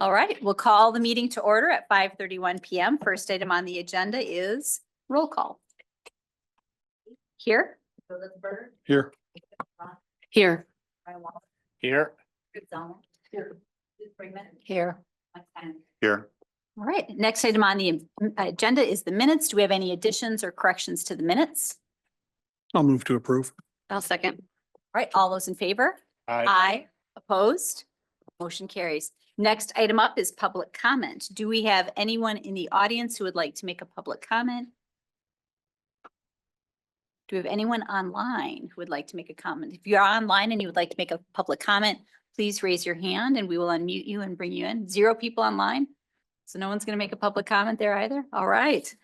All right, we'll call the meeting to order at 5:31 PM. First item on the agenda is roll call. Here. Here. Here. Here. Here. Here. All right, next item on the agenda is the minutes. Do we have any additions or corrections to the minutes? I'll move to approve. I'll second. All right, all those in favor? Aye. Opposed? Motion carries. Next item up is public comment. Do we have anyone in the audience who would like to make a public comment? Do we have anyone online who would like to make a comment? If you're online and you would like to make a public comment, please raise your hand and we will unmute you and bring you in. 0 people online. So no one's going to make a public comment there either. All right.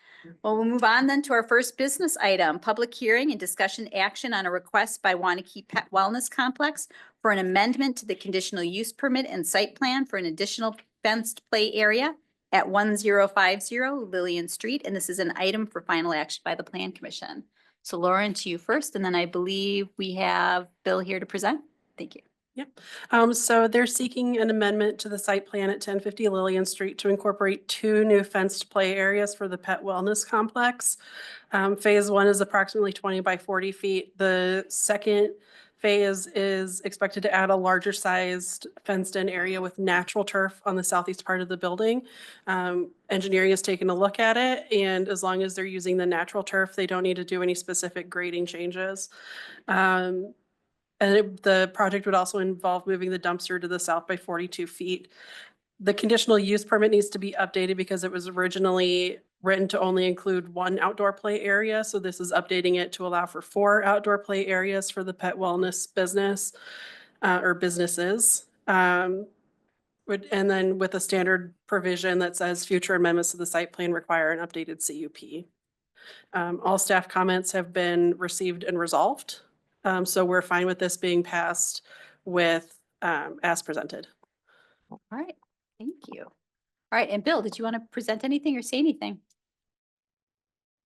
Well, we'll move on then to our first business item, public hearing and discussion action on a request by Waunakee Pet Wellness Complex for an amendment to the conditional use permit and site plan for an additional fenced play area at 1050 Lillian Street. And this is an item for final action by the Plan Commission. So Lauren, to you first, and then I believe we have Bill here to present. Thank you. Yep. So they're seeking an amendment to the site plan at 1050 Lillian Street to incorporate 2 new fenced play areas for the pet wellness complex. Phase 1 is approximately 20 by 40 feet. The second phase is expected to add a larger sized fenced in area with natural turf on the southeast part of the building. Engineering has taken a look at it, and as long as they're using the natural turf, they don't need to do any specific grading changes. The project would also involve moving the dumpster to the south by 42 feet. The conditional use permit needs to be updated because it was originally written to only include 1 outdoor play area. So this is updating it to allow for 4 outdoor play areas for the pet wellness business or businesses. And then with a standard provision that says future amendments to the site plan require an updated CUP. All staff comments have been received and resolved. So we're fine with this being passed with as presented. All right. Thank you. All right. And Bill, did you want to present anything or say anything?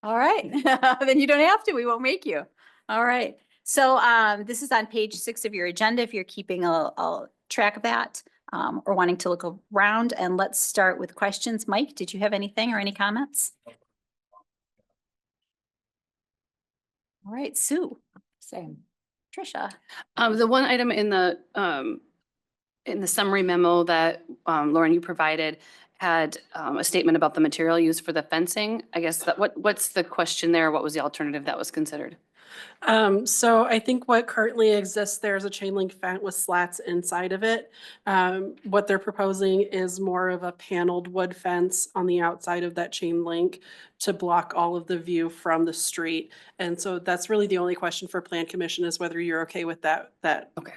All right. Then you don't have to. We won't make you. All right. So this is on page 6 of your agenda if you're keeping a track of that or wanting to look around. And let's start with questions. Mike, did you have anything or any comments? All right. Sue. Same. Trisha. The one item in the summary memo that Lauren, you provided had a statement about the material used for the fencing. I guess that what's the question there? What was the alternative that was considered? So I think what currently exists there is a chain link fence with slats inside of it. What they're proposing is more of a paneled wood fence on the outside of that chain link to block all of the view from the street. And so that's really the only question for Plan Commission is whether you're okay with that Okay.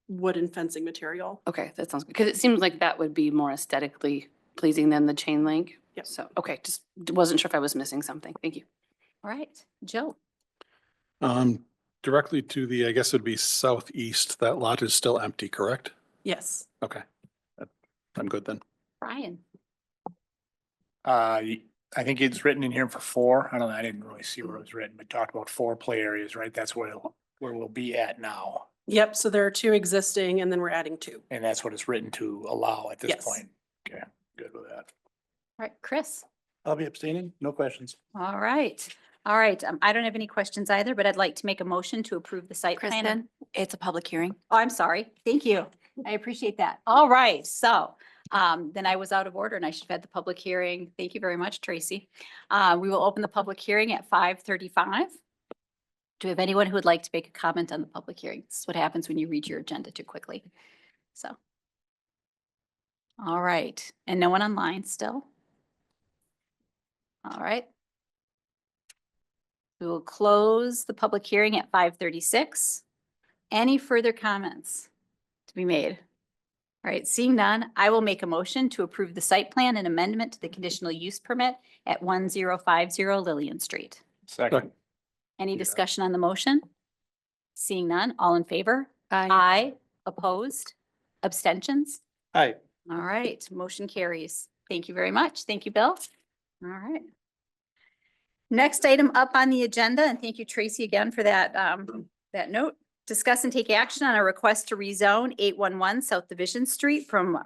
Wooden fencing material. Okay, that sounds good. Because it seems like that would be more aesthetically pleasing than the chain link. Yep. So, okay, just wasn't sure if I was missing something. Thank you. All right. Joe. Directly to the, I guess it'd be southeast. That lot is still empty, correct? Yes. Okay. I'm good then. Brian. I think it's written in here for 4. I don't know. I didn't really see where it was written, but talked about 4 play areas, right? That's where we'll be at now. Yep. So there are 2 existing and then we're adding 2. And that's what it's written to allow at this Yes. point. Okay, good with that. All right. Chris. I'll be abstaining. No questions. All right. All right. I don't have any questions either, but I'd like to make a motion to approve the site plan. Kristen, it's a public hearing. Oh, I'm sorry. Thank you. I appreciate that. All right. So then I was out of order and I should have had the public hearing. Thank you very much, Tracy. We will open the public hearing at 5:35. Do we have anyone who would like to make a comment on the public hearing? This is what happens when you read your agenda too quickly. So. All right. And no one online still? All right. We will close the public hearing at 5:36. Any further comments to be made? All right, seeing none, I will make a motion to approve the site plan and amendment to the conditional use permit at 1050 Lillian Street. Second. Any discussion on the motion? Seeing none, all in favor? Aye. Aye. Opposed? Abstentions? Hi. All right, motion carries. Thank you very much. Thank you, Bill. All right. Next item up on the agenda, and thank you, Tracy, again for that, that note. Discuss and take action on a request to rezone 811 South Division Street from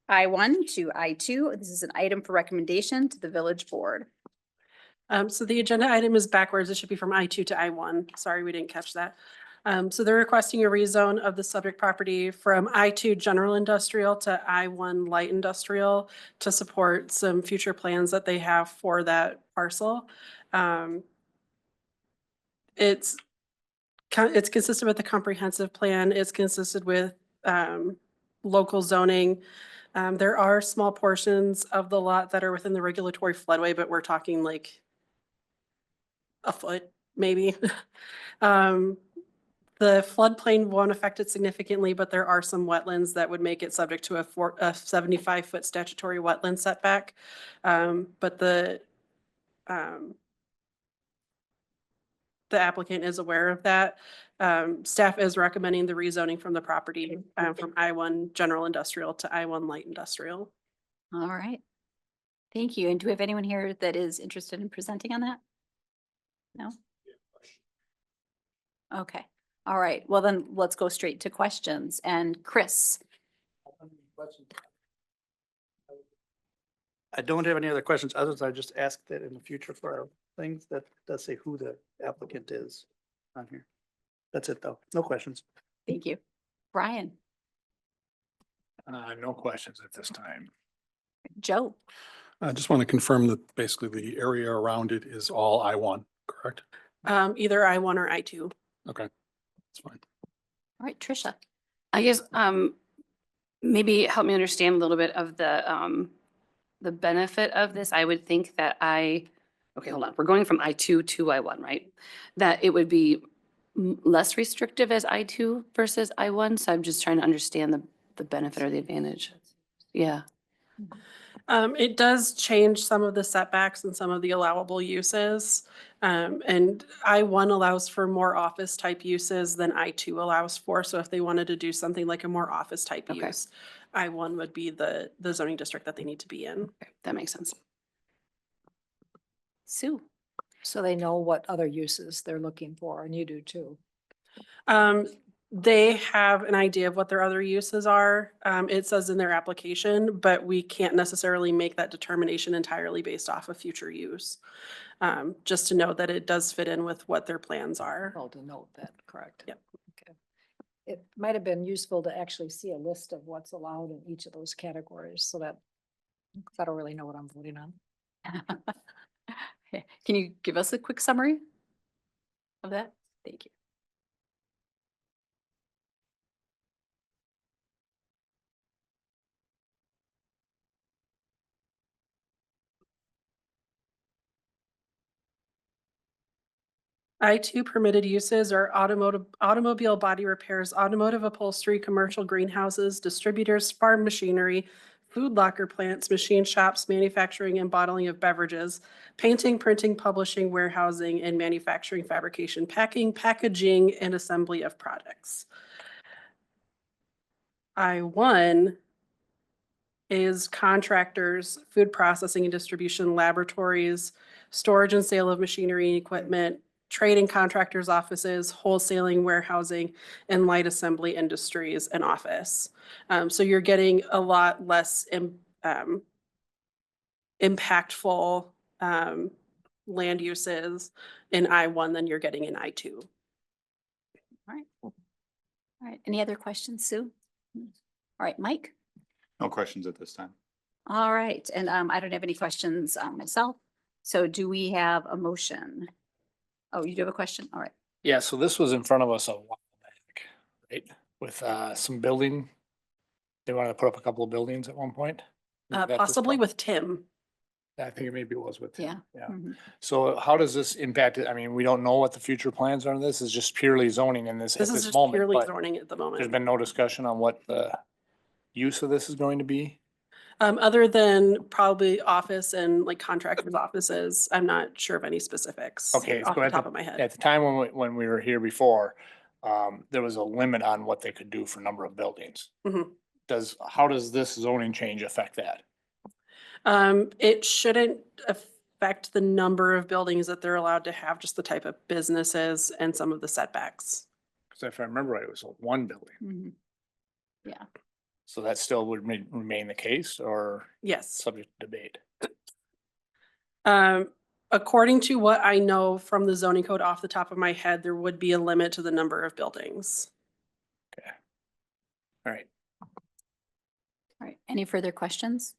I-1 to I-2. This is an item for recommendation to the village board. So the agenda item is backwards. It should be from I-2 to I-1. Sorry, we didn't catch that. So they're requesting a rezone of the subject property from I-2 general industrial to I-1 light industrial to support some future plans that they have for that parcel. It's consistent with the comprehensive plan. It's consistent with local zoning. There are small portions of the lot that are within the regulatory floodway, but we're talking like a foot, maybe. The floodplain won't affect it significantly, but there are some wetlands that would make it subject to a 75-foot statutory wetland setback. But the applicant is aware of that. Staff is recommending the rezoning from the property from I-1 general industrial to I-1 light industrial. All right. Thank you. And do we have anyone here that is interested in presenting on that? No? Okay. All right. Well, then let's go straight to questions. And Chris, I don't have any other questions, other than I just asked that in the future for our things that does say who the applicant is on here. That's it though. No questions. thank you. Brian, No questions at this time. Joe, I just want to confirm that basically the area around it is all I-1, correct? Either I-1 or I-2. Okay, that's fine. all right, Tricia. I guess, maybe help me understand a little bit of the benefit of this. I would think that okay, hold on. We're going from I-2 to I-1, right? That it would be less restrictive as I-2 versus I-1. So I'm just trying to understand the benefit or the advantage. Yeah. It does change some of the setbacks and some of the allowable uses. And I-1 allows for more office type uses than I-2 allows for. So if they wanted to do something like a more office type Okay. use, I-1 would be the zoning district that they need to be in. Okay, that makes sense. Sue, So they know what other uses they're looking for, and you do too. They have an idea of what their other uses are. It says in their application, but we can't necessarily make that determination entirely based off of future use. Just to know that it does fit in with what their plans are. Well, to note that, correct? Yep. Okay. It might have been useful to actually see a list of what's allowed in each of those categories so that, because I don't really know what I'm voting on. can you give us a quick summary of that? Thank you. I-2 permitted uses are automobile body repairs, automotive upholstery, commercial greenhouses, distributors, farm machinery, food locker plants, machine shops, manufacturing and bottling of beverages, painting, printing, publishing, warehousing, and manufacturing, fabrication, packing, packaging, and assembly of products. I-1 is contractors, food processing and distribution, laboratories, storage and sale of machinery and equipment, trading contractors' offices, wholesaling, warehousing, and light assembly industries and office. So you're getting a lot less impactful land uses in I-1 than you're getting in I-2. All right. Any other questions, Sue? All right, Mike? No questions at this time. All right. And I don't have any questions myself. So do we have a motion? Oh, you do have a question? All right. Yeah, so this was in front of us a while back, right? With some building. They wanted to put up a couple of buildings at one point. Was that this Possibly one? with Tim. I think it maybe was with. Yeah. Yeah. Mhm. So how does this impact it? I mean, we don't know what the future plans are on this. It's just purely zoning in this at This is this just moment. purely But zoning at the there's moment. been no discussion on what the use of this is going to be. Other than probably office and like contractors' offices, I'm not sure of any specifics. Okay, Off so the at top of my head. At the time when we were here before, there was a limit on what they could do for number of buildings. Mhm. How does this zoning change affect that? It shouldn't affect the number of buildings that they're allowed to have, just the type of businesses and some of the setbacks. Because if I remember right, it was one building. Mhm. Yeah. So that still would remain the case or Yes. subject to debate? According to what I know from the zoning code off the top of my head, there would be a limit to the number of buildings. All right. All right, any further questions?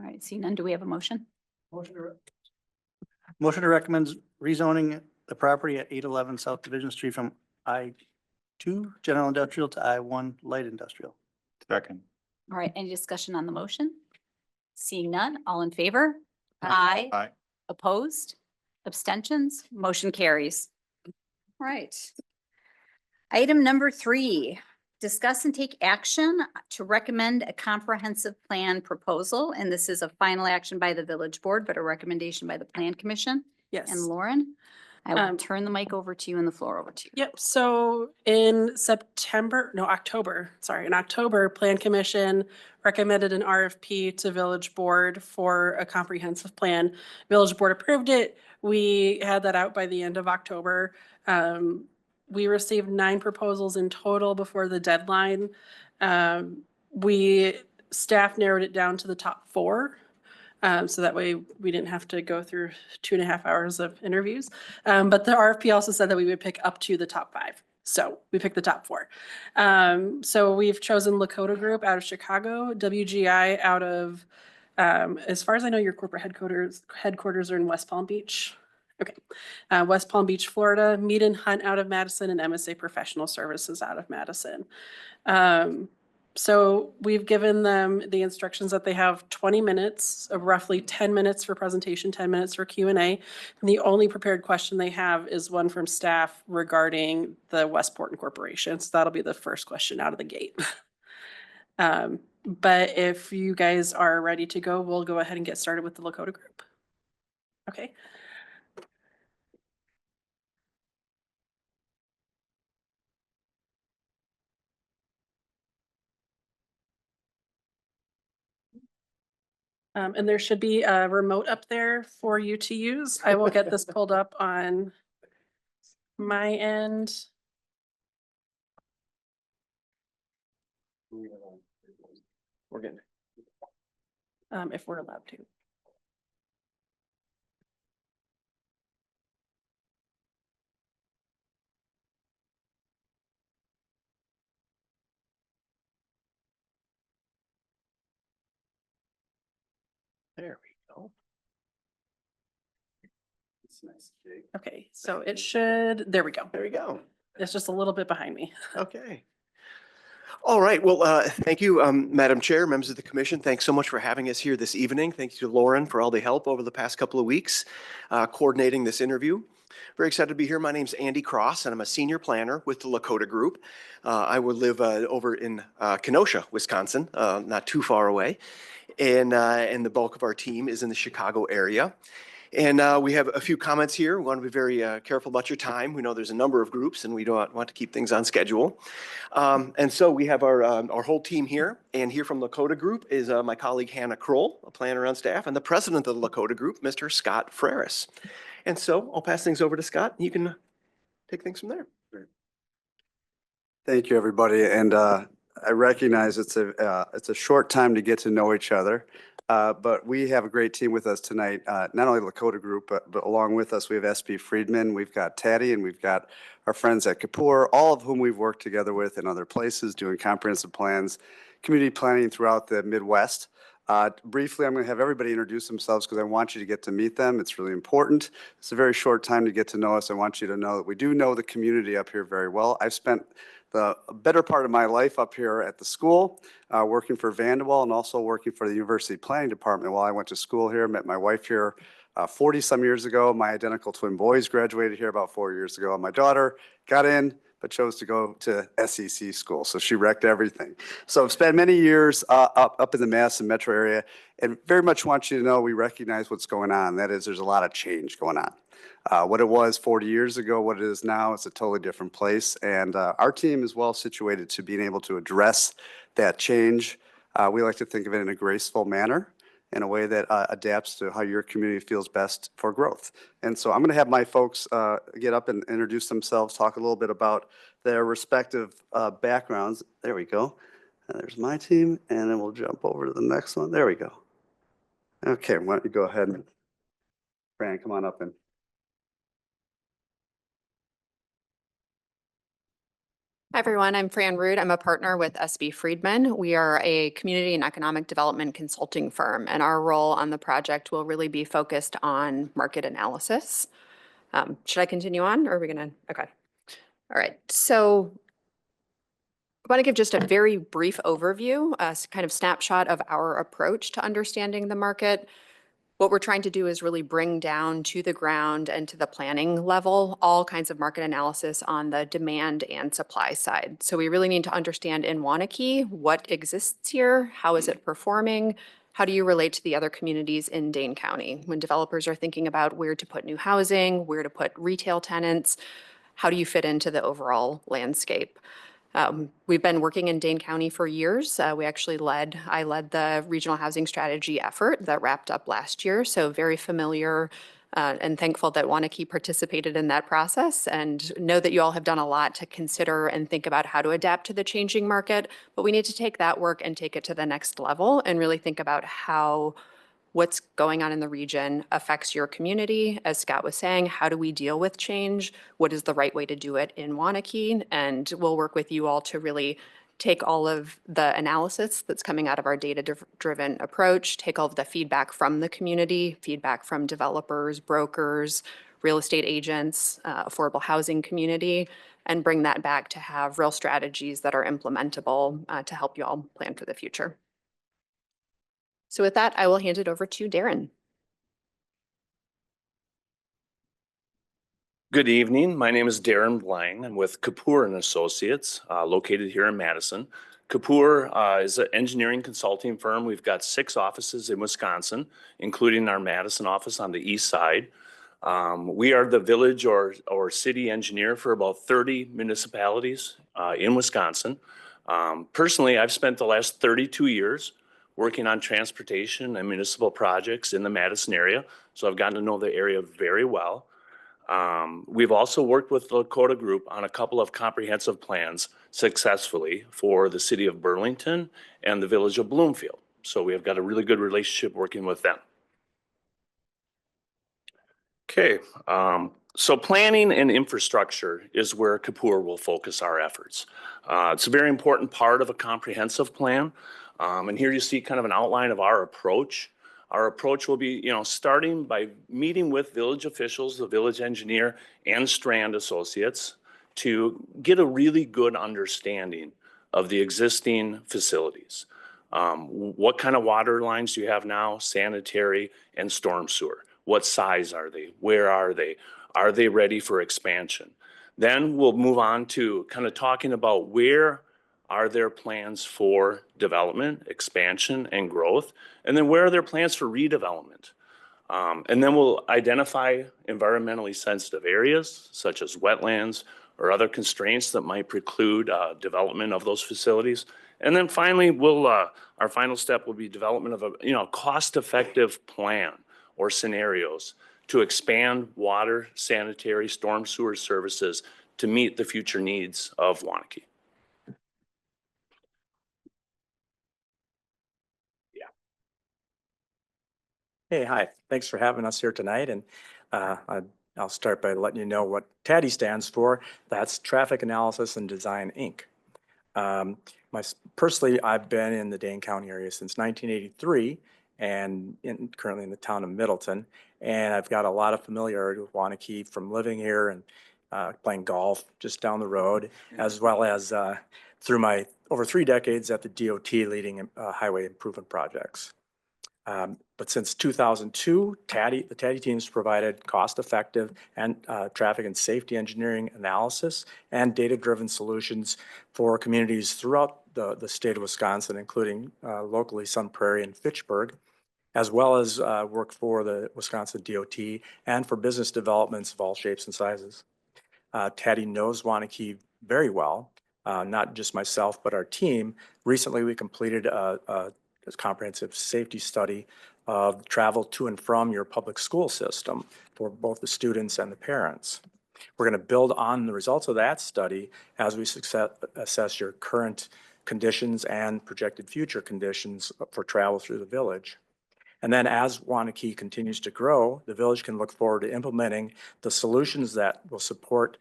All right, seeing none, do we have a motion? Motion to recommend rezoning the property at 811 South Division Street from I-2 General Industrial to I-1 Light Industrial. Second. All right, any discussion on the motion? Seeing none, all in favor? Aye. Aye. Opposed? Abstentions? Motion carries. All right. Item number 3, discuss and take action to recommend a comprehensive plan proposal. And this is a final action by the village board, but a recommendation by the plan commission. Yes. And Lauren, I will Um, turn the mic over to you and the floor over to you. Yep, so in October, Plan Commission recommended an RFP to Village Board for a comprehensive plan. Village Board approved it. We had that out by the end of October. We received 9 proposals in total before the deadline. Staff narrowed it down to the top 4. So that way we didn't have to go through 2.5 hours of interviews. But the RFP also said that we would pick up to the top 5. So we picked the top 4. So we've chosen Lakota Group out of Chicago, WGI out of, as far as I know, your corporate headquarters are in West Palm Beach. Okay. West Palm Beach, Florida, Mead and Hunt out of Madison, and MSA Professional Services out of Madison. So we've given them the instructions that they have 20 minutes, roughly 10 minutes for presentation, 10 minutes for Q&A. And the only prepared question they have is one from staff regarding the Westport Incorporation. So that'll be the first question out of the gate. But if you guys are ready to go, we'll go ahead and get started with the Lakota Group. Okay. And there should be a remote up there for you to use. I will get this pulled up on my end. We're getting. If we're allowed to. There we go. It's nice, Jake. Okay, so it should, there we go. There we go. It's just a little bit behind me. Okay. All right. Well, thank you, Madam Chair, members of the commission. Thanks so much for having us here this evening. Thank you to Lauren for all the help over the past couple of weeks coordinating this interview. Very excited to be here. My name's Andy Cross, and I'm a senior planner with the Lakota Group. I would live over in Kenosha, Wisconsin, not too far away. And the bulk of our team is in the Chicago area. And we have a few comments here. We want to be very careful about your time. We know there's a number of groups and we don't want to keep things on schedule. And so we have our whole team here. And here from Lakota Group is my colleague Hannah Kroll, a planner on staff, and the president of the Lakota Group, Mr. Scott Freris. And so I'll pass things over to Scott. You can take things from there. Thank you, everybody. And I recognize it's a short time to get to know each other. But we have a great team with us tonight, not only Lakota Group, but along with us, we have SB Friedman, we've got Taddy, and we've got our friends at Kapoor, all of whom we've worked together with in other places, doing comprehensive plans, community planning throughout the Midwest. Briefly, I'm going to have everybody introduce themselves because I want you to get to meet them. It's really important. It's a very short time to get to know us. I want you to know that we do know the community up here very well. I've spent the better part of my life up here at the school, working for Vanderwall and also working for the University Planning Department while I went to school here. Met my wife here 40 some years ago. My identical twin boys graduated here about 4 years ago. My daughter got in, but chose to go to SEC school. So she wrecked everything. So I've spent many years up in the Madison metro area and very much want you to know we recognize what's going on. That is, there's a lot of change going on. What it was 40 years ago, what it is now, it's a totally different place. And our team is well situated to being able to address that change. We like to think of it in a graceful manner in a way that adapts to how your community feels best for growth. And so I'm going to have my folks get up and introduce themselves, talk a little bit about their respective backgrounds. There we go. And there's my team, and then we'll jump over to the next one. There we go. Okay, why don't you go ahead and, Fran, come on up and. Hi, everyone. I'm Fran Rude. I'm a partner with SB Friedman. We are a community and economic development consulting firm, and our role on the project will really be focused on market analysis. Should I continue on, or are we gonna? Okay. All right. So I want to give just a very brief overview, kind of snapshot of our approach to understanding the market. What we're trying to do is really bring down to the ground and to the planning level all kinds of market analysis on the demand and supply side. So we really need to understand in Waunakee what exists here, how is it performing, how do you relate to the other communities in Dane County? When developers are thinking about where to put new housing, where to put retail tenants, how do you fit into the overall landscape? We've been working in Dane County for years. I led the regional housing strategy effort that wrapped up last year. So very familiar and thankful that Waunakee participated in that process, and know that you all have done a lot to consider and think about how to adapt to the changing market. But we need to take that work and take it to the next level and really think about how what's going on in the region affects your community. As Scott was saying, how do we deal with change? What is the right way to do it in Waunakee? And we'll work with you all to really take all of the analysis that's coming out of our data-driven approach, take all of the feedback from the community, feedback from developers, brokers, real estate agents, affordable housing community, and bring that back to have real strategies that are implementable to help you all plan for the future. So with that, I will hand it over to Darren. Good evening. My name is Darren Blang. I'm with Kapoor and Associates, located here in Madison. Kapoor is an engineering consulting firm. We've got 6 offices in Wisconsin, including our Madison office on the east side. We are the village or city engineer for about 30 municipalities in Wisconsin. Personally, I've spent the last 32 years working on transportation and municipal projects in the Madison area. So I've gotten to know the area very well. We've also worked with the Lakota Group on a couple of comprehensive plans successfully for the city of Burlington and the village of Bloomfield. So we have got a really good relationship working with them. Okay, so planning and infrastructure is where Kapoor will focus our efforts. It's a very important part of a comprehensive plan. And here you see kind of an outline of our approach. Our approach will be, starting by meeting with village officials, the village engineer, and Strand Associates to get a really good understanding of the existing facilities. What kind of water lines do you have now, sanitary and storm sewer? What size are they? Where are they? Are they ready for expansion? Then we'll move on to kind of talking about where are there plans for development, expansion, and growth? And then where are there plans for redevelopment? And then we'll identify environmentally sensitive areas such as wetlands or other constraints that might preclude development of those facilities. And then finally, our final step will be development of a cost-effective plan or scenarios to expand water, sanitary, storm sewer services to meet the future needs of Waunakee. Hey, hi. Thanks for having us here tonight. And I'll start by letting you know what TADDY stands for. That's Traffic Analysis and Design, Inc. Personally, I've been in the Dane County area since 1983 and currently in the town of Middleton. And I've got a lot of familiarity with Waunakee from living here and playing golf just down the road, as well as through my over 3 decades at the DOT leading highway improvement projects. But since 2002, the TADDY teams provided cost-effective and traffic and safety engineering analysis and data-driven solutions for communities throughout the state of Wisconsin, including locally Sun Prairie and Fitchburg, as well as work for the Wisconsin DOT and for business developments of all shapes and sizes. TADDY knows Waunakee very well, not just myself, but our team. Recently, we completed a this comprehensive safety study of travel to and from your public school system for both the students and the parents. We're going to build on the results of that study as we assess your current conditions and projected future conditions for travel through the village. And then as Waunakee continues to grow, the village can look forward to implementing the solutions that will support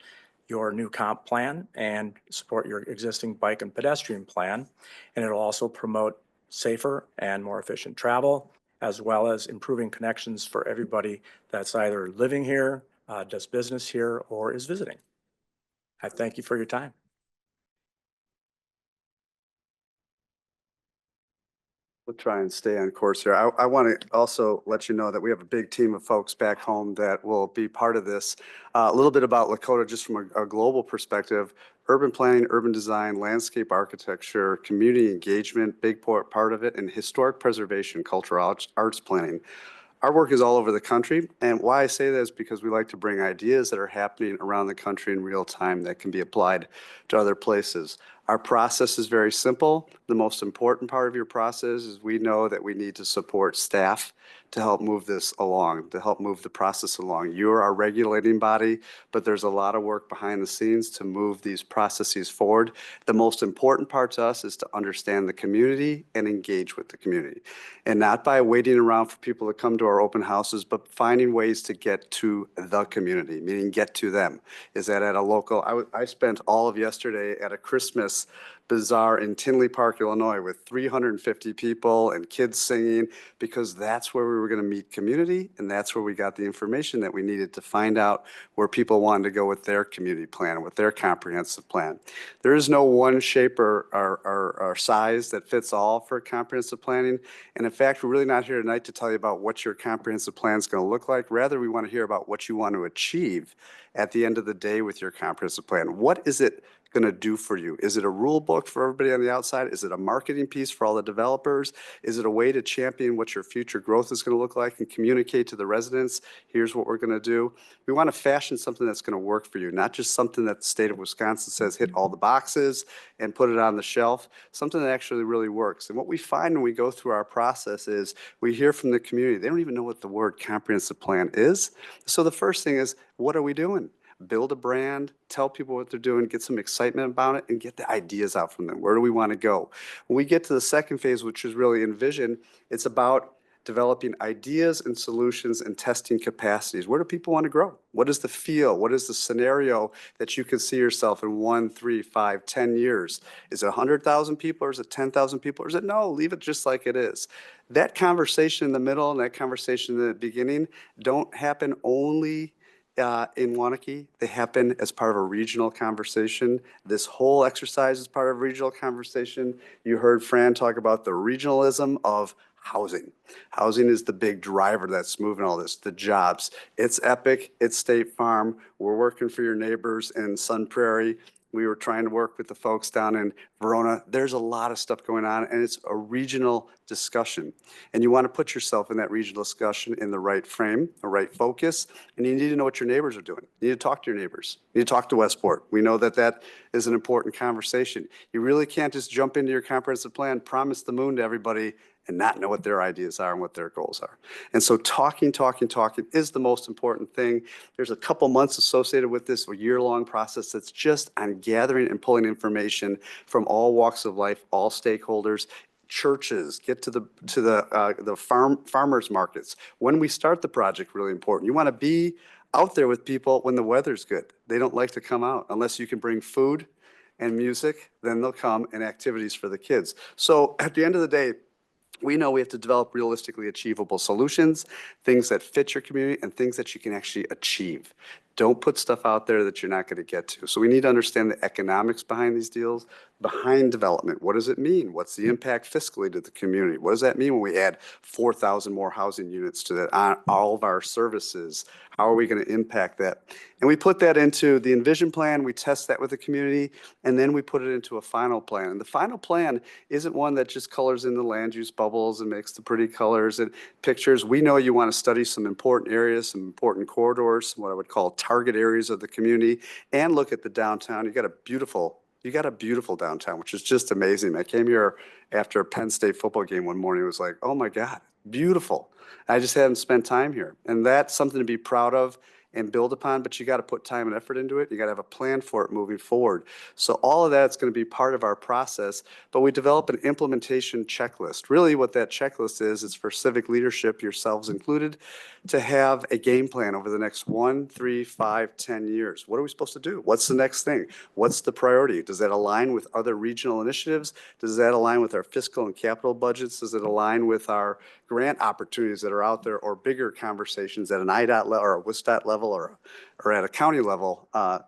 your new comp plan and support your existing bike and pedestrian plan. And it'll also promote safer and more efficient travel, as well as improving connections for everybody that's either living here, does business here, or is visiting. I thank you for your time. We'll try and stay on course here. I want to also let you know that we have a big team of folks back home that will be part of this. A little bit about Lakota, just from a global perspective: urban planning, urban design, landscape architecture, community engagement, big part of it, and historic preservation, cultural arts planning. Our work is all over the country, and why I say that is because we like to bring ideas that are happening around the country in real time that can be applied to other places. Our process is very simple. The most important part of your process is we know that we need to support staff to help move this along, to help move the process along. You're our regulating body, but there's a lot of work behind the scenes to move these processes forward. The most important part to us is to understand the community and engage with the community. And not by waiting around for people to come to our open houses, but finding ways to get to the community, meaning get to them. Is that at a local, I spent all of yesterday at a Christmas bazaar in Tinley Park, Illinois, with 350 people and kids singing, because that's where we were going to meet community, and that's where we got the information that we needed to find out where people wanted to go with their community plan, with their comprehensive plan. There is no one shape or size that fits all for comprehensive planning. And in fact, we're really not here tonight to tell you about what your comprehensive plan is going to look like. Rather, we want to hear about what you want to achieve at the end of the day with your comprehensive plan. What is it going to do for you? Is it a rule book for everybody on the outside? Is it a marketing piece for all the developers? Is it a way to champion what your future growth is going to look like and communicate to the residents, here's what we're going to do? We want to fashion something that's going to work for you, not just something that the state of Wisconsin says hit all the boxes and put it on the shelf, something that actually really works. And what we find when we go through our process is we hear from the community, they don't even know what the word comprehensive plan is. So the first thing is, what are we doing? Build a brand, tell people what they're doing, get some excitement about it, and get the ideas out from them. Where do we want to go? When we get to the second phase, which is really envision, it's about developing ideas and solutions and testing capacities. Where do people want to grow? What is the feel? What is the scenario that you can see yourself in 1, 3, 5, 10 years? Is it 100,000 people, or is it 10,000 people, or is it no, leave it just like it is? That conversation in the middle and that conversation in the beginning don't happen only in Waunakee. They happen as part of a regional conversation. This whole exercise is part of a regional conversation. You heard Fran talk about the regionalism of housing. Housing is the big driver that's moving all this, the jobs. It's Epic, it's State Farm. We're working for your neighbors in Sun Prairie. We were trying to work with the folks down in Verona. There's a lot of stuff going on, and it's a regional discussion. And you want to put yourself in that regional discussion in the right frame, the right focus, and you need to know what your neighbors are doing. You need to talk to your neighbors. You need to talk to Westport. We know that that is an important conversation. You really can't just jump into your comprehensive plan, promise the moon to everybody, and not know what their ideas are and what their goals are. And so talking is the most important thing. There's a couple months associated with this, a year-long process that's just on gathering and pulling information from all walks of life, all stakeholders. Churches, get to the farmers markets. When we start the project, really important. You want to be out there with people when the weather's good. They don't like to come out unless you can bring food and music, then they'll come, and activities for the kids. So at the end of the day, we know we have to develop realistically achievable solutions, things that fit your community and things that you can actually achieve. Don't put stuff out there that you're not going to get to. So we need to understand the economics behind these deals, behind development. What does it mean? What's the impact fiscally to the community? What does that mean when we add 4,000 more housing units to that, on all of our services? How are we going to impact that? And we put that into the Envision plan, we test that with the community, and then we put it into a final plan. And the final plan isn't one that just colors in the land use bubbles and makes the pretty colors and pictures. We know you want to study some important areas, some important corridors, what I would call target areas of the community, and look at the downtown. You got a beautiful You got a beautiful downtown, which is just amazing. I came here after a Penn State football game one morning. It was like, oh my God, beautiful. I just hadn't spent time here. And that's something to be proud of and build upon, but you got to put time and effort into it. You got to have a plan for it moving forward. So all of that's going to be part of our process, but we develop an implementation checklist. Really what that checklist is for civic leadership, yourselves included, to have a game plan over the next 1, 3, 5, 10 years. What are we supposed to do? What's the next thing? What's the priority? Does that align with other regional initiatives? Does that align with our fiscal and capital budgets? Does it align with our grant opportunities that are out there, or bigger conversations at an IDOT level or a WSDOT level or at a county level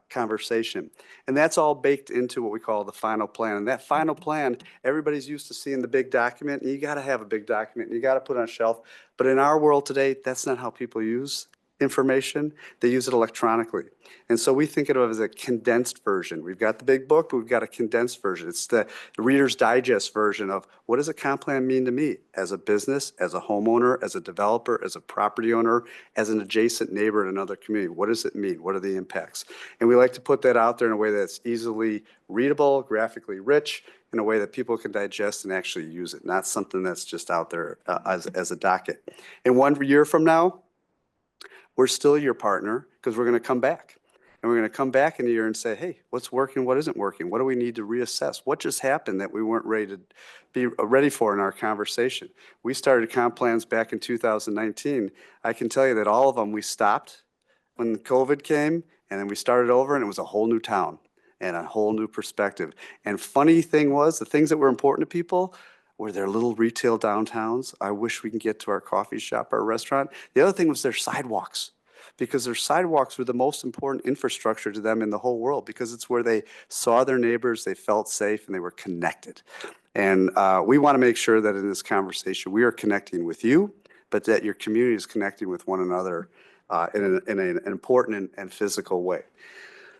conversation? And that's all baked into what we call the final plan. And that final plan, everybody's used to seeing the big document, and you got to have a big document, and you got to put it on a shelf. But in our world today, that's not how people use information. They use it electronically. And so we think of it as a condensed version. We've got the big book, but we've got a condensed version. It's the Reader's Digest version of what does a comp plan mean to me as a business, as a homeowner, as a developer, as a property owner, as an adjacent neighbor in another community. What does it mean? What are the impacts? And we like to put that out there in a way that's easily readable, graphically rich, in a way that people can digest and actually use it, not something that's just out there as a docket. And 1 year from now, we're still your partner because we're going to come back. And we're going to come back in a year and say, hey, what's working, what isn't working? What do we need to reassess? What just happened that we weren't ready to be ready for in our conversation? We started comp plans back in 2019. I can tell you that all of them we stopped when COVID came, and then we started over, and it was a whole new town and a whole new perspective. And funny thing was, the things that were important to people were their little retail downtowns. I wish we can get to our coffee shop, our restaurant. The other thing was their sidewalks, because their sidewalks were the most important infrastructure to them in the whole world, because it's where they saw their neighbors, they felt safe, and they were connected. And we want to make sure that in this conversation, we are connecting with you, but that your community is connecting with one another in an important and physical way.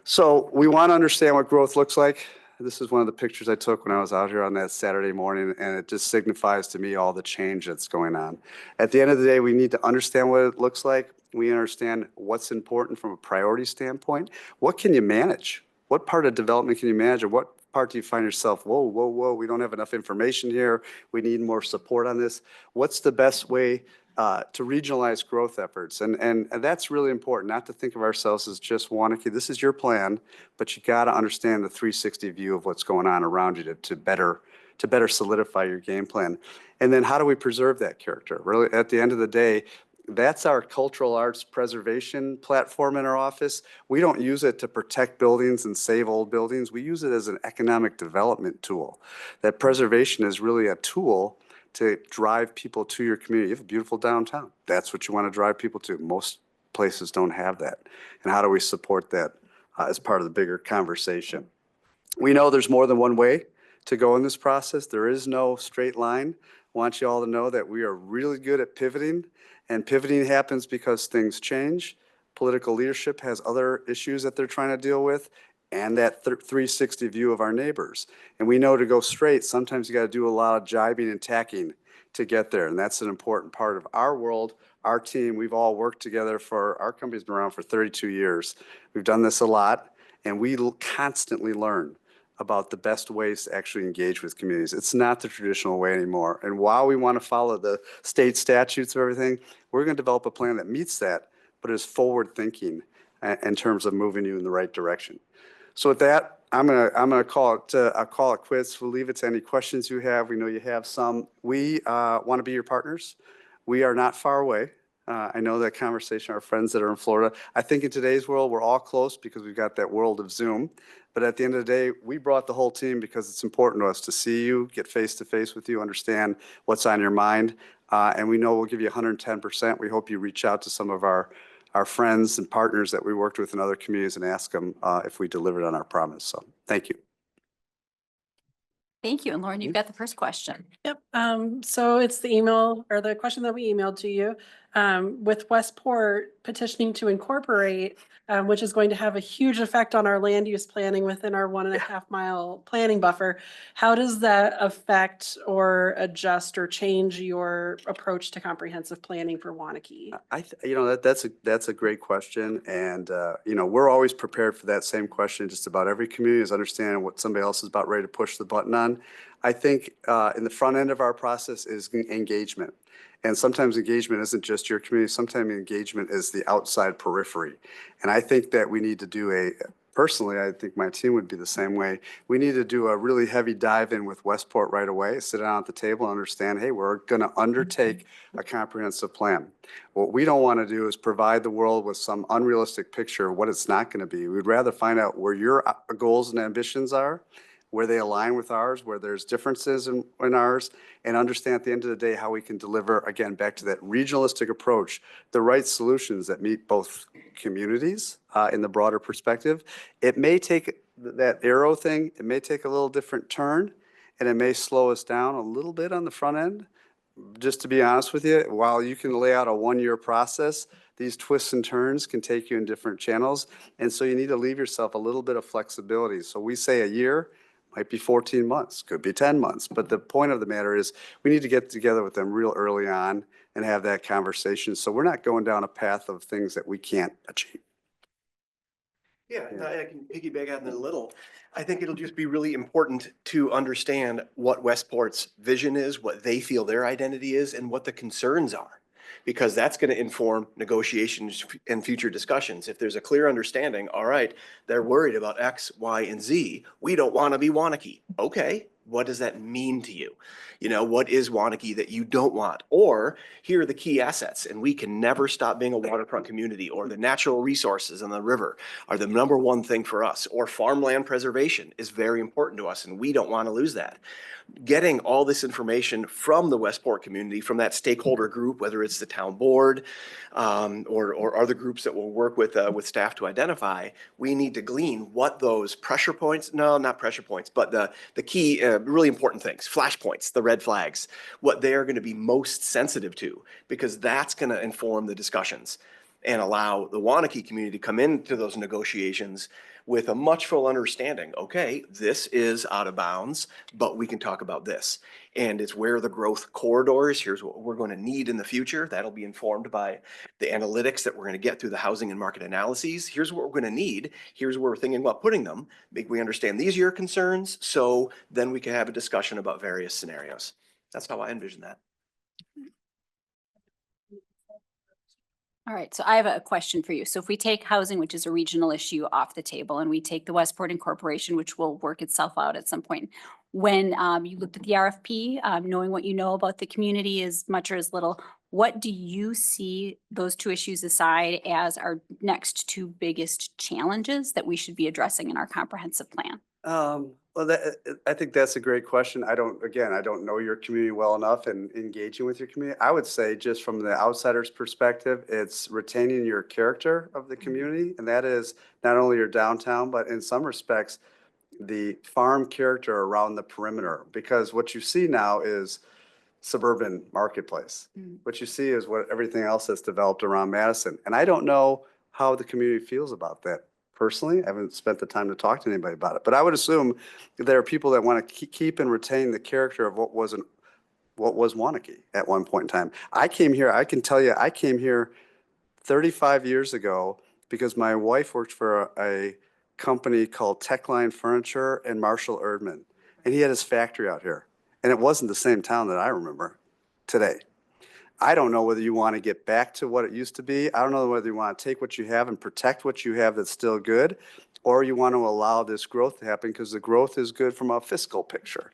So we want to understand what growth looks like. This is one of the pictures I took when I was out here on that Saturday morning, and it just signifies to me all the change that's going on. At the end of the day, we need to understand what it looks like. We understand what's important from a priority standpoint. What can you manage? What part of development can you manage, or what part do you find yourself, whoa, we don't have enough information here. We need more support on this. What's the best way to regionalize growth efforts? And that's really important, not to think of ourselves as just Waunakee. This is your plan, but you got to understand the 360 view of what's going on around you to better solidify your game plan. And then how do we preserve that character? Really, at the end of the day, that's our cultural arts preservation platform in our office. We don't use it to protect buildings and save old buildings. We use it as an economic development tool. That preservation is really a tool to drive people to your community. You have a beautiful downtown. That's what you want to drive people to. Most places don't have that. And how do we support that as part of the bigger conversation? We know there's more than one way to go in this process. There is no straight line. I want you all to know that we are really good at pivoting, and pivoting happens because things change. Political leadership has other issues that they're trying to deal with, and that 360 view of our neighbors. And we know to go straight, sometimes you got to do a lot of jibing and tacking to get there. And that's an important part of our world. Our team, we've all worked together our company's been around for 32 years. We've done this a lot, and we constantly learn about the best ways to actually engage with communities. It's not the traditional way anymore. And while we want to follow the state statutes of everything, we're going to develop a plan that meets that, but is forward thinking in terms of moving you in the right direction. So with that, I'm gonna call it quits. We'll leave it to any questions you have. We know you have some. We want to be your partners. We are not far away. I know that conversation, our friends that are in Florida. I think in today's world, we're all close because we've got that world of Zoom. But at the end of the day, we brought the whole team because it's important to us to see you, get face to face with you, understand what's on your mind. And we know we'll give you 110%. We hope you reach out to some of our friends and partners that we worked with in other communities and ask them if we delivered on our promise. So thank you. Thank you. And Lauren, you've got the first question. Yep. So it's the email or the question that we emailed to you. with Westport petitioning to incorporate, which is going to have a huge effect on our land use planning within our 1.5 mile planning buffer. How does that affect or adjust or change your approach to comprehensive planning for Waunakee? That's a great question. And, we're always prepared for that same question. Just about every community is understanding what somebody else is about ready to push the button on. I think in the front end of our process is engagement. And sometimes engagement isn't just your community. Sometimes engagement is the outside periphery. And I think that we need to do personally, I think my team would be the same way. We need to do a really heavy dive in with Westport right away, sit down at the table and understand, hey, we're going to undertake a comprehensive plan. What we don't want to do is provide the world with some unrealistic picture of what it's not going to be. We'd rather find out where your goals and ambitions are, where they align with ours, where there's differences in ours, and understand at the end of the day how we can deliver, again, back to that regionalistic approach, the right solutions that meet both communities in the broader perspective. It may take that arrow thing, it may take a little different turn, and it may slow us down a little bit on the front end. Just to be honest with you, while you can lay out a 1-year process, these twists and turns can take you in different channels. And so you need to leave yourself a little bit of flexibility. So we say a year, might be 14 months, could be 10 months. But the point of the matter is we need to get together with them real early on and have that conversation. So we're not going down a path of things that we can't achieve. Yeah, I can piggyback on that a little. I think it'll just be really important to understand what Westport's vision is, what they feel their identity is, and what the concerns are. Because that's going to inform negotiations and future discussions. If there's a clear understanding, all right, they're worried about X, Y, and Z. We don't want to be Waunakee. Okay, what does that mean to you? What is Waunakee that you don't want? Or here are the key assets, and we can never stop being a waterfront community, or the natural resources on the river are the number one thing for us, or farmland preservation is very important to us, and we don't want to lose that. Getting all this information from the Westport community, from that stakeholder group, whether it's the town board or other groups that will work with staff to identify, we need to glean what those pressure points, no, not pressure points, but the key really important things, flashpoints, the red flags, what they are going to be most sensitive to, because that's going to inform the discussions and allow the Waunakee community to come into those negotiations with a much full understanding. Okay, this is out of bounds, but we can talk about this. And it's where the growth corridors, here's what we're going to need in the future. That'll be informed by the analytics that we're going to get through the housing and market analyses. Here's what we're going to need. Here's where we're thinking about putting them. Make we understand these are your concerns. So then we can have a discussion about various scenarios. That's how I envision that. All right, so I have a question for you. So if we take housing, which is a regional issue, off the table, and we take the Westport Incorporation, which will work itself out at some point, when you looked at the RFP, knowing what you know about the community as much or as little, what do you see, those two issues aside, as our next two biggest challenges that we should be addressing in our comprehensive plan? I think that's a great question. I don't know your community well enough and engaging with your community. I would say just from the outsider's perspective, it's retaining your character of the community. And that is not only your downtown, but in some respects, the farm character around the perimeter. Because what you see now is suburban marketplace. What you see is what everything else that's developed around Madison. And I don't know how the community feels about that. Personally, I haven't spent the time to talk to anybody about it, but I would assume there are people that want to keep and retain the character of what was Waunakee at one point in time. I came here, I can tell you, I came here 35 years ago because my wife worked for a company called Techline Furniture and Marshall Erdman, and he had his factory out here. And it wasn't the same town that I remember today. I don't know whether you want to get back to what it used to be. I don't know whether you want to take what you have and protect what you have that's still good, or you want to allow this growth to happen because the growth is good from a fiscal picture.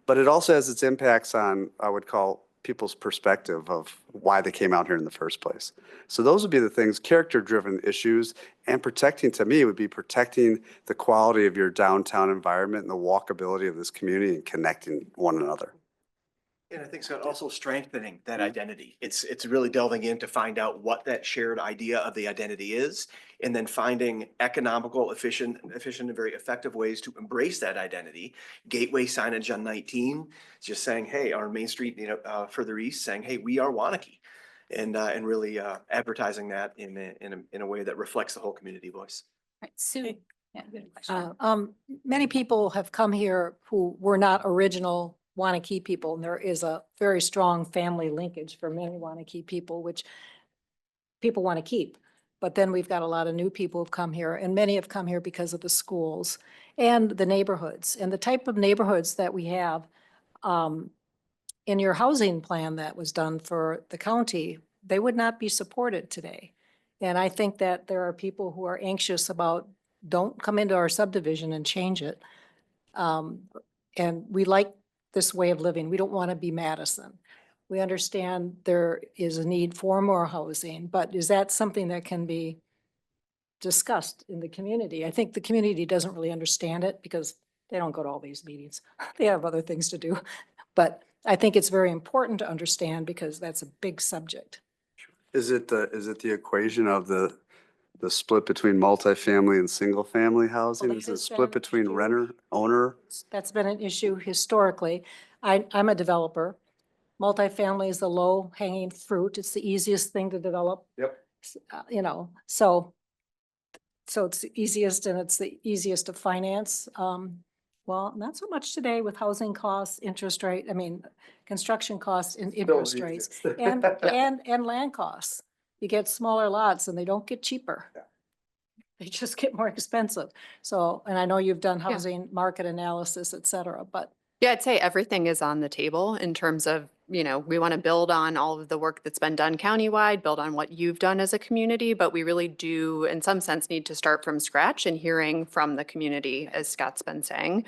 But it also has its impacts on, I would call, people's perspective of why they came out here in the first place. So those would be the things, character-driven issues, and protecting, to me, would be protecting the quality of your downtown environment and the walkability of this community and connecting one another. And I think, Scott, also strengthening that identity. It's really delving in to find out what that shared idea of the identity is, and then finding economical, efficient and very effective ways to embrace that identity. Gateway signage on 19, just saying, hey, our Main Street, further east, saying, hey, we are Waunakee. and really advertising that in a way that reflects the whole community voice. Right, Sue. Yeah, you had a question. Many people have come here who were not original Waunakee people, and there is a very strong family linkage for many Waunakee people, which people want to keep. But then we've got a lot of new people who've come here, and many have come here because of the schools and the neighborhoods, and the type of neighborhoods that we have. In your housing plan that was done for the county, they would not be supported today. And I think that there are people who are anxious about, don't come into our subdivision and change it. And we like this way of living. We don't want to be Madison. We understand there is a need for more housing, but is that something that can be discussed in the community? I think the community doesn't really understand it because they don't go to all these meetings. They have other things to do. But I think it's very important to understand because that's a big subject. Is it the equation of the split between multifamily and single family housing? that Is it has split been between huge. renter, owner? That's been an issue historically. I'm a developer. Multifamily is the low hanging fruit. It's the easiest thing to develop. Yep. You know, so it's the easiest and it's the easiest to finance. Well, not so much today with housing costs, interest rate, construction costs and interest rates and land costs. You get smaller lots and they don't get cheaper. Yeah. They just get more expensive. So, and I know you've done Yeah. housing market analysis, et cetera, but Yeah, I'd say everything is on the table in terms of, we want to build on all of the work that's been done countywide, build on what you've done as a community, but we really do, in some sense, need to start from scratch and hearing from the community, as Scott's been saying.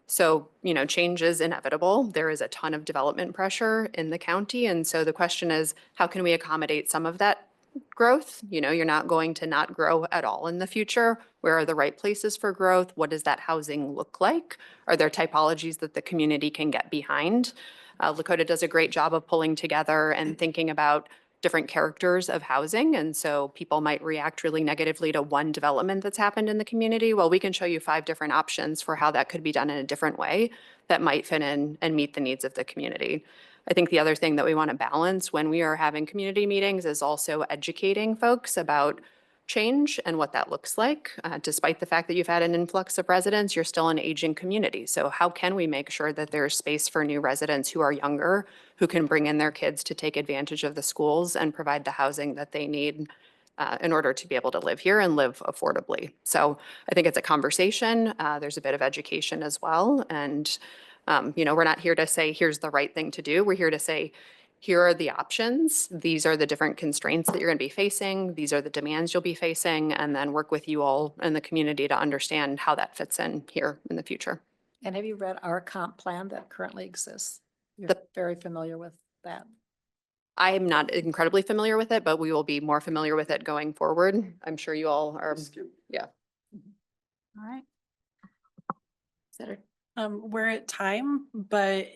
So, change is inevitable. There is a ton of development pressure in the county. And so the question is, how can we accommodate some of that growth? You're not going to not grow at all in the future. Where are the right places for growth? What does that housing look like? Are there typologies that the community can get behind? Lakota does a great job of pulling together and thinking about different characters of housing. And so people might react really negatively to one development that's happened in the community. Well, we can show you 5 different options for how that could be done in a different way that might fit in and meet the needs of the community. I think the other thing that we want to balance when we are having community meetings is also educating folks about change and what that looks like. Despite the fact that you've had an influx of residents, you're still an aging community. So how can we make sure that there's space for new residents who are younger, who can bring in their kids to take advantage of the schools and provide the housing that they need in order to be able to live here and live affordably? So I think it's a conversation. There's a bit of education as well. And we're not here to say, here's the right thing to do. We're here to say, here are the options. These are the different constraints that you're going to be facing. These are the demands you'll be facing, and then work with you all in the community to understand how that fits in here in the future. and have you read our comp plan that currently exists? You're The- very familiar with that. I am not incredibly familiar with it, but we will be more familiar with it going forward. I'm sure you all are. Yeah. All right. Is that a We're at time, but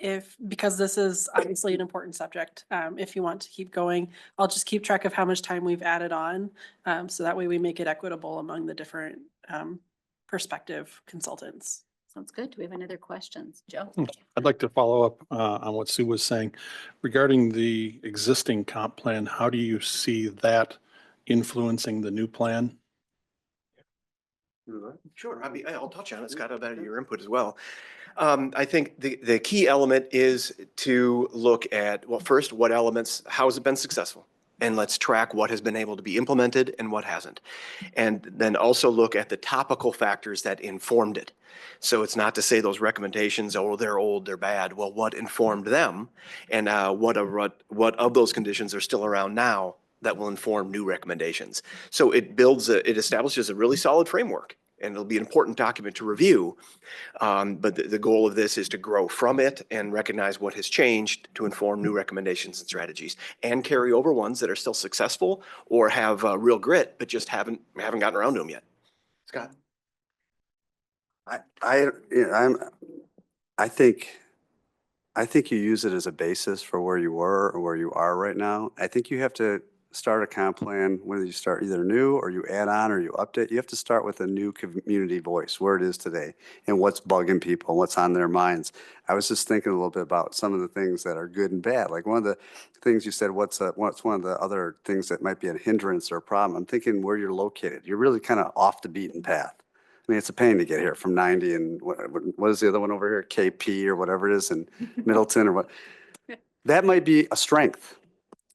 because this is obviously an important subject, if you want to keep going, I'll just keep track of how much time we've added on. So that way we make it equitable among the different perspective consultants. Sounds good. Do we have any other questions? Joe? I'd like to follow up on what Sue was saying regarding the existing comp plan. How do you see that influencing the new plan? Sure, I'll touch on it. Scott, I'll bet your input as well. I think the key element is to look at, well, first, what elements, how has it been successful? And let's track what has been able to be implemented and what hasn't. And then also look at the topical factors that informed it. So it's not to say those recommendations, oh, they're old, they're bad. Well, what informed them? And what of those conditions are still around now that will inform new recommendations? So it establishes a really solid framework, and it'll be an important document to review. But the goal of this is to grow from it and recognize what has changed to inform new recommendations and strategies, and carry over ones that are still successful or have real grit, but just haven't gotten around to them yet. Scott? I think you use it as a basis for where you were or where you are right now. I think you have to start a comp plan, whether you start either new or you add on or you update, you have to start with a new community voice, where it is today and what's bugging people, what's on their minds. I was just thinking a little bit about some of the things that are good and bad. Like one of the things you said, what's one of the other things that might be a hindrance or a problem? I'm thinking where you're located. You're really kind of off the beaten path. I mean, it's a pain to get here from 90 and what is the other one over here? KP or whatever it is in Middleton or what? That might be a strength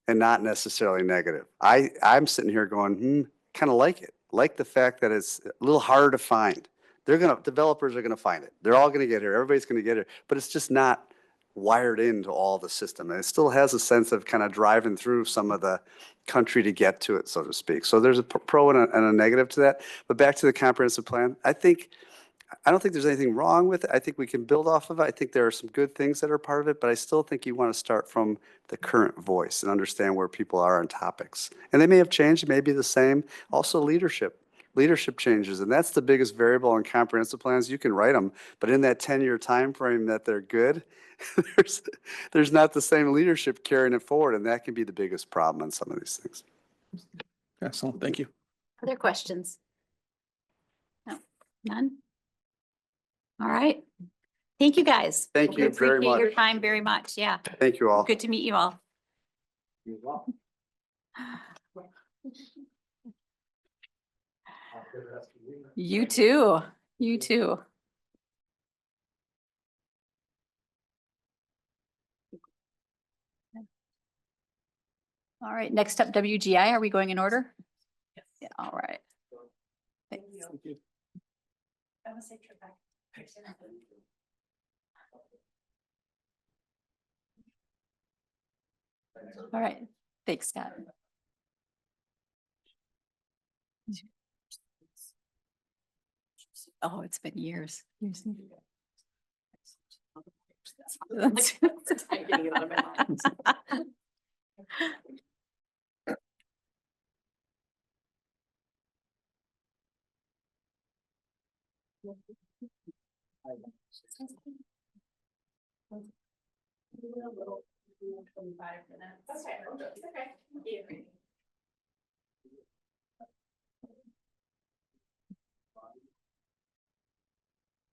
and not necessarily negative. I'm sitting here going, kind of like it. Like the fact that it's a little harder to find. Developers are gonna find it. They're all gonna get here. Everybody's gonna get here, but it's just not wired into all the system. And it still has a sense of kind of driving through some of the country to get to it, so to speak. So there's a pro and a negative to that. But back to the comprehensive plan, I don't think there's anything wrong with it. I think we can build off of it. I think there are some good things that are part of it, but I still think you want to start from the current voice and understand where people are on topics. And they may have changed, it may be the same. Also leadership changes. And that's the biggest variable in comprehensive plans. You can write them, but in that 10-year time frame that they're good, there's not the same leadership carrying it forward. And that can be the biggest problem on some of these things. Excellent. Thank you. Other questions? No, none? All right. Thank you, guys. Thank We you very appreciate your much. time very much. Yeah. Thank you all. Good to meet you all. You too. You too. All right, next up, WGI. Are we going in order? Yes. Yeah, all right. Thanks. Have a safe trip back. All right. Thanks, Scott. Oh, it's been years. Years.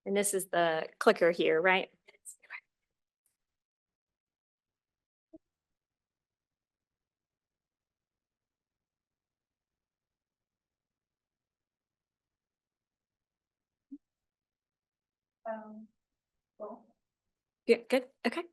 And this is the clicker here, right? Good, okay.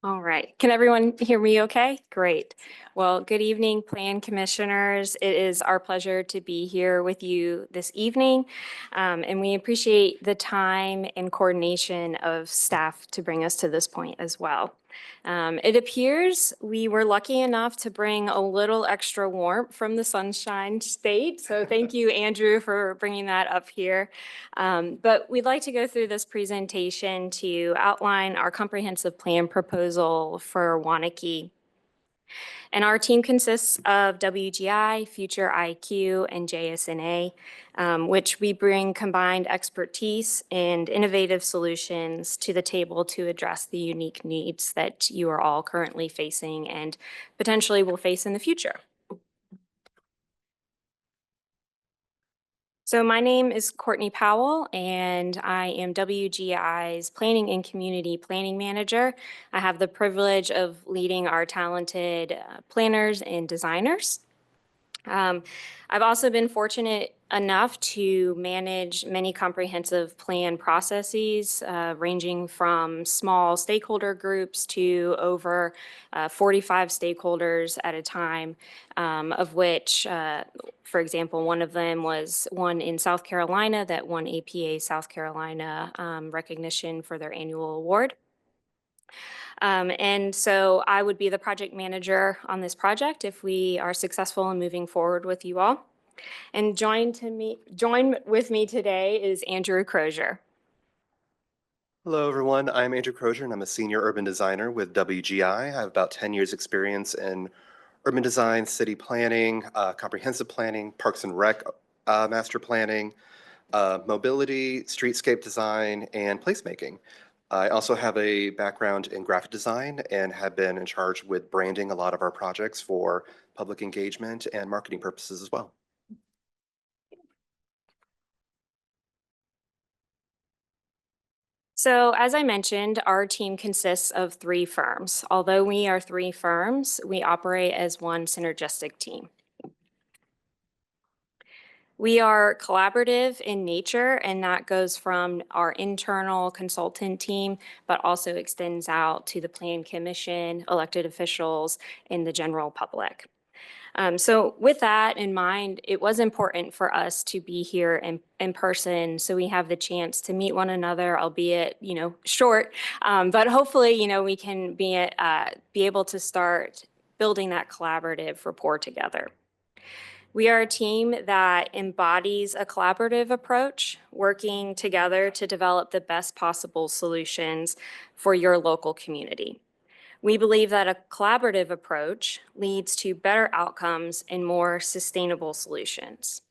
All right. Can everyone hear me okay? Great. Well, good evening, Plan Commissioners. It is our pleasure to be here with you this evening. And we appreciate the time and coordination of staff to bring us to this point as well. It appears we were lucky enough to bring a little extra warmth from the Sunshine State. So thank you, Andrew, for bringing that up here. But we'd like to go through this presentation to outline our comprehensive plan proposal for Waunakee. And our team consists of WGI, Future IQ, and JSNA, which we bring combined expertise and innovative solutions to the table to address the unique needs that you are all currently facing and potentially will face in the future. So my name is Courtney Powell, and I am WGI's Planning and Community Planning Manager. I have the privilege of leading our talented planners and designers. I've also been fortunate enough to manage many comprehensive plan processes, ranging from small stakeholder groups to over 45 stakeholders at a time, of which, for example, one of them was one in South Carolina that won APA South Carolina recognition for their annual award. And so I would be the project manager on this project if we are successful in moving forward with you all. And join with me today is Andrew Crozier. Hello, everyone. I'm Andrew Crozier, and I'm a senior urban designer with WGI. I have about 10 years experience in urban design, city planning, comprehensive planning, parks and rec master planning, mobility, streetscape design, and placemaking. I also have a background in graphic design and have been in charge with branding a lot of our projects for public engagement and marketing purposes as well. So as I mentioned, our team consists of 3 firms. Although we are 3 firms, we operate as one synergistic team. We are collaborative in nature, and that goes from our internal consultant team, but also extends out to the Plan Commission, elected officials, and the general public. So with that in mind, it was important for us to be here in person, so we have the chance to meet one another, albeit, short. But hopefully, we can be able to start building that collaborative rapport together. We are a team that embodies a collaborative approach, working together to develop the best possible solutions for your local community. We believe that a collaborative approach leads to better outcomes and more sustainable solutions.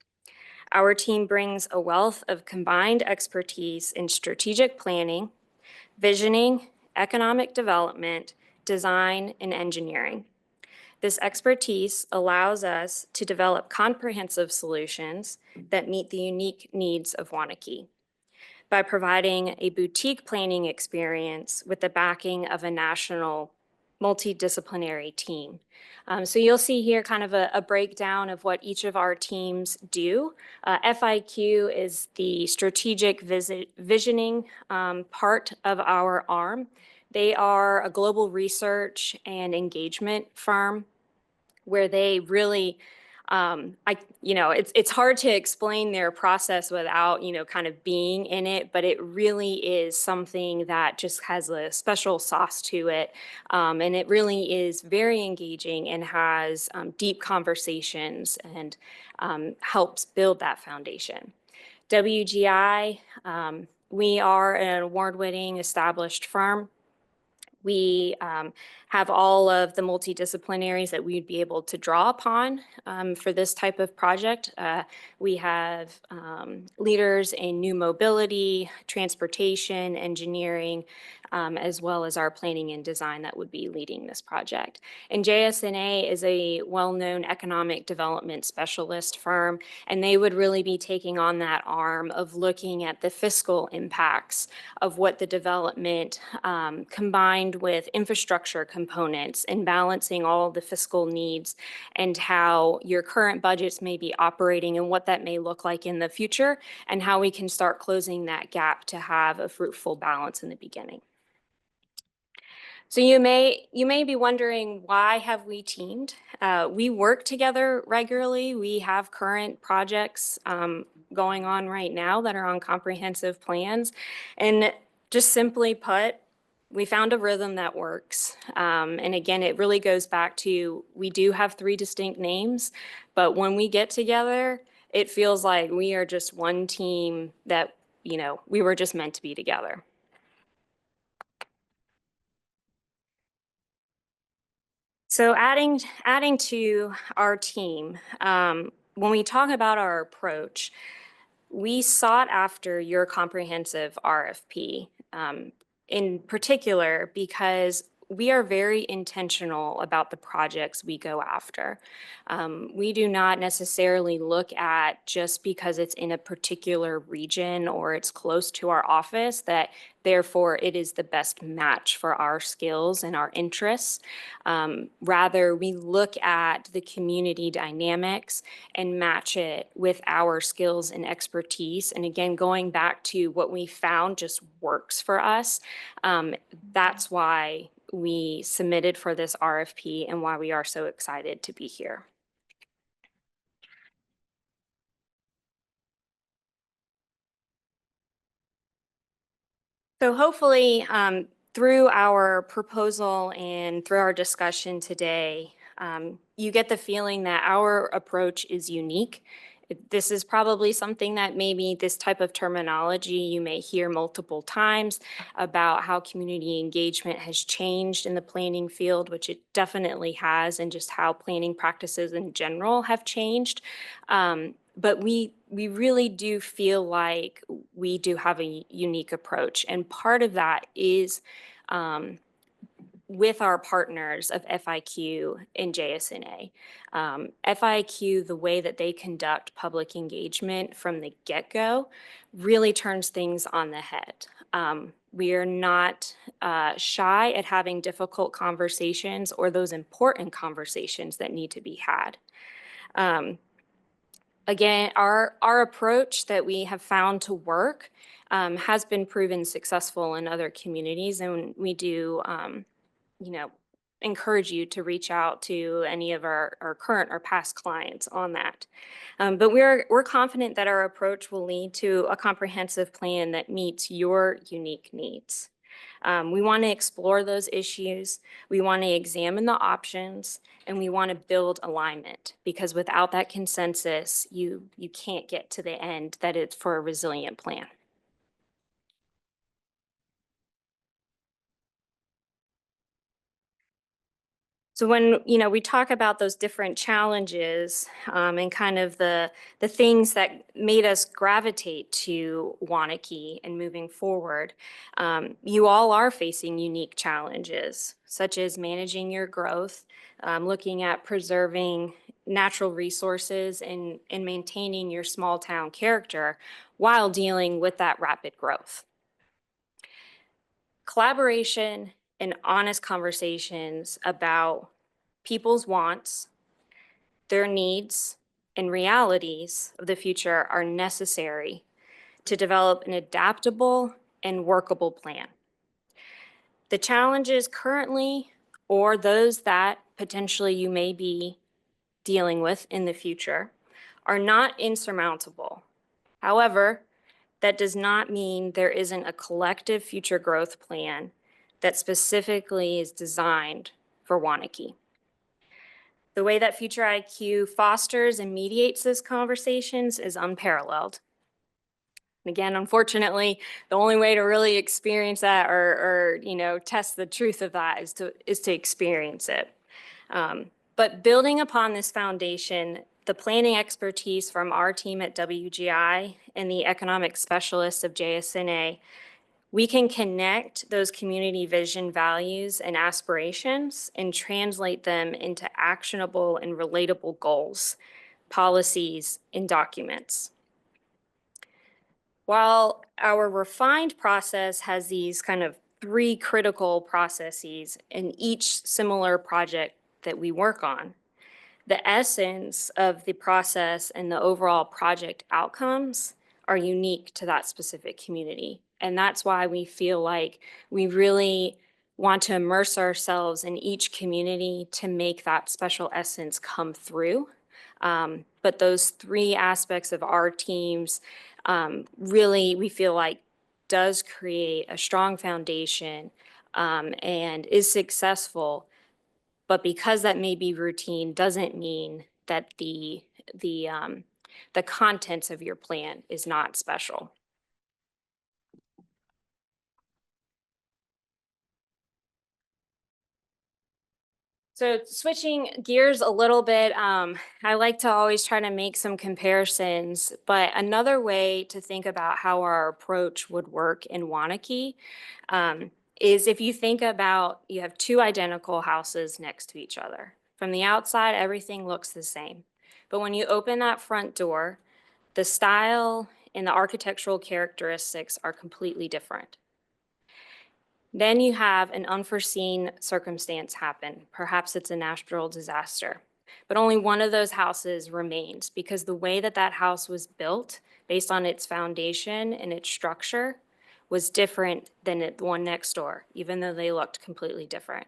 Our team brings a wealth of combined expertise in strategic planning, visioning, economic development, design, and engineering. This expertise allows us to develop comprehensive solutions that meet the unique needs of Waunakee by providing a boutique planning experience with the backing of a national multidisciplinary team. So you'll see here kind of a breakdown of what each of our teams do. FIQ is the strategic visioning part of our arm. They are a global research and engagement firm where they really, it's hard to explain their process without, kind of being in it, but it really is something that just has a special sauce to it. And it really is very engaging and has deep conversations and helps build that foundation. WGI, we are an award-winning established firm. We have all of the multidisciplinaries that we'd be able to draw upon for this type of project. We have leaders in new mobility, transportation, engineering, as well as our planning and design that would be leading this project. And JSNA is a well-known economic development specialist firm, and they would really be taking on that arm of looking at the fiscal impacts of what the development combined with infrastructure components and balancing all the fiscal needs and how your current budgets may be operating and what that may look like in the future and how we can start closing that gap to have a fruitful balance in the beginning. So you may be wondering, why have we teamed? We work together regularly. We have current projects going on right now that are on comprehensive plans. And just simply put, we found a rhythm that works. And again, it really goes back to, we do have 3 distinct names, but when we get together, it feels like we are just one team that, we were just meant to be together. So adding to our team, when we talk about our approach, we sought after your comprehensive RFP, in particular because we are very intentional about the projects we go after. We do not necessarily look at just because it's in a particular region or it's close to our office that therefore it is the best match for our skills and our interests. Rather, we look at the community dynamics and match it with our skills and expertise. And again, going back to what we found just works for us. That's why we submitted for this RFP and why we are so excited to be here. So hopefully through our proposal and through our discussion today, you get the feeling that our approach is unique. This is probably something that maybe this type of terminology you may hear multiple times about how community engagement has changed in the planning field, which it definitely has, and just how planning practices in general have changed. But we we really do feel like we do have a unique approach. And part of that is with our partners of FIQ and JSNA. FIQ, the way that they conduct public engagement from the get-go, really turns things on the head. We are not shy at having difficult conversations or those important conversations that need to be had. Again, our approach that we have found to work has been proven successful in other communities, and we do, encourage you to reach out to any of our current or past clients on that. But we're confident that our approach will lead to a comprehensive plan that meets your unique needs. We want to explore those issues. We want to examine the options, and we want to build alignment, because without that consensus, you can't get to the end that it's for a resilient plan. So when, we talk about those different challenges and kind of the things that made us gravitate to Waunakee and moving forward, you all are facing unique challenges, such as managing your growth, looking at preserving natural resources and maintaining your small town character while dealing with that rapid growth. Collaboration and honest conversations about people's wants, their needs, and realities of the future are necessary to develop an adaptable and workable plan. The challenges currently, or those that potentially you may be dealing with in the future, are not insurmountable. However, that does not mean there isn't a collective future growth plan that specifically is designed for Waunakee. The way that Future IQ fosters and mediates these conversations is unparalleled. And again, unfortunately, the only way to really experience that or test the truth of that is to experience it. But building upon this foundation, the planning expertise from our team at WGI and the economic specialists of JSNA, we can connect those community vision, values, and aspirations and translate them into actionable and relatable goals, policies, and documents. While our refined process has these kind of 3 critical processes in each similar project that we work on, the essence of the process and the overall project outcomes are unique to that specific community. And that's why we feel like we really want to immerse ourselves in each community to make that special essence come through. But those 3 aspects of our teams really, we feel like, does create a strong foundation and is successful. But because that may be routine, doesn't mean that the contents of your plan is not special. So switching gears a little bit, I like to always try to make some comparisons, but another way to think about how our approach would work in Waunakee is if you think about, you have 2 identical houses next to each other. From the outside, everything looks the same. But when you open that front door, the style and the architectural characteristics are completely different. Then you have an unforeseen circumstance happen. Perhaps it's a natural disaster, but only one of those houses remains because the way that that house was built based on its foundation and its structure was different than the one next door, even though they looked completely different.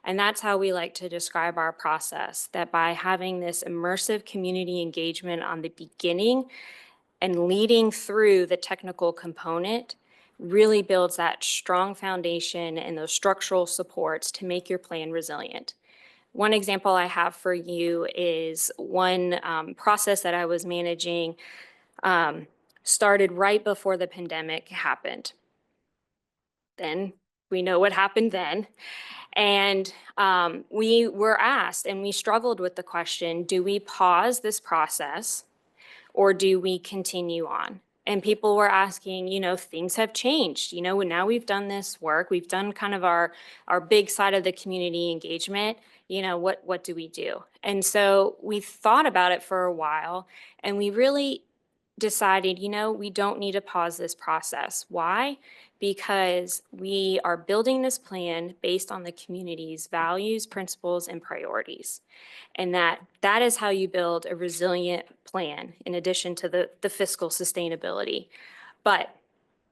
And that's how we like to describe our process, that by having this immersive community engagement on the beginning and leading through the technical component, really builds that strong foundation and those structural supports to make your plan resilient. One example I have for you is one process that I was managing started right before the pandemic happened. Then we know what happened then. And we were asked and we struggled with the question, do we pause this process or do we continue on? And people were asking, things have changed, now we've done this work, we've done kind of our big side of the community engagement, what do we do? And so we thought about it for a while, and we really decided, we don't need to pause this process. Why? Because we are building this plan based on the community's values, principles, and priorities. And that is how you build a resilient plan in addition to the fiscal sustainability. But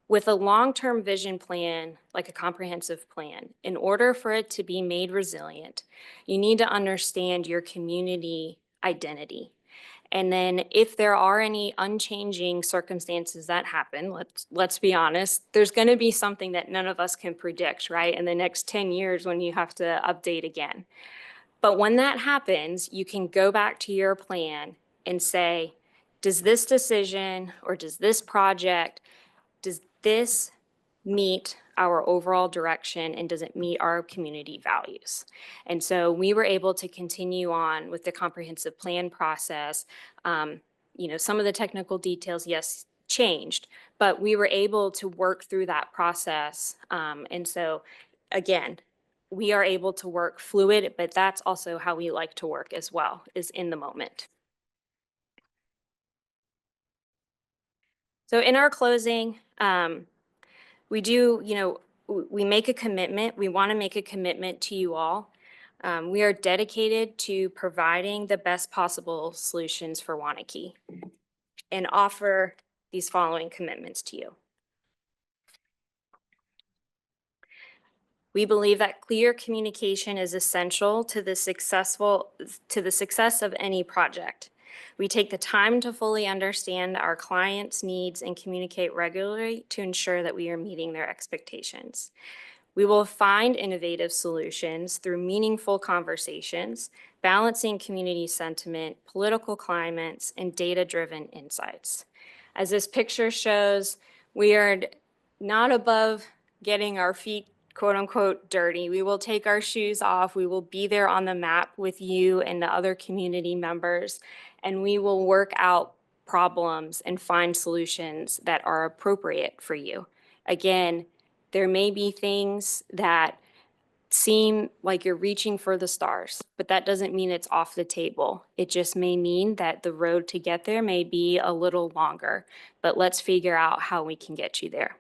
with a long-term vision plan, like a comprehensive plan, in order for it to be made resilient, you need to understand your community identity. And then if there are any unchanging circumstances that happen, let's be honest, there's going to be something that none of us can predict, right? In the next 10 years when you have to update again. But when that happens, you can go back to your plan and say, does this decision or does this project, does this meet our overall direction, and does it meet our community values? And so we were able to continue on with the comprehensive plan process. Some of the technical details, yes, changed, but we were able to work through that process. And so again, we are able to work fluid, but that's also how we like to work as well, is in the moment. So in our closing, we do, we make a commitment. We want to make a commitment to you all. We are dedicated to providing the best possible solutions for Waunakee and offer these following commitments to you. We believe that clear communication is essential to the success of any project. We take the time to fully understand our clients' needs and communicate regularly to ensure that we are meeting their expectations. We will find innovative solutions through meaningful conversations, balancing community sentiment, political climates, and data-driven insights. As this picture shows, we are not above getting our feet quote unquote dirty. We will take our shoes off. We will be there on the map with you and the other community members, and we will work out problems and find solutions that are appropriate for you. Again, there may be things that seem like you're reaching for the stars, but that doesn't mean it's off the table. It just may mean that the road to get there may be a little longer, but let's figure out how we can get you there.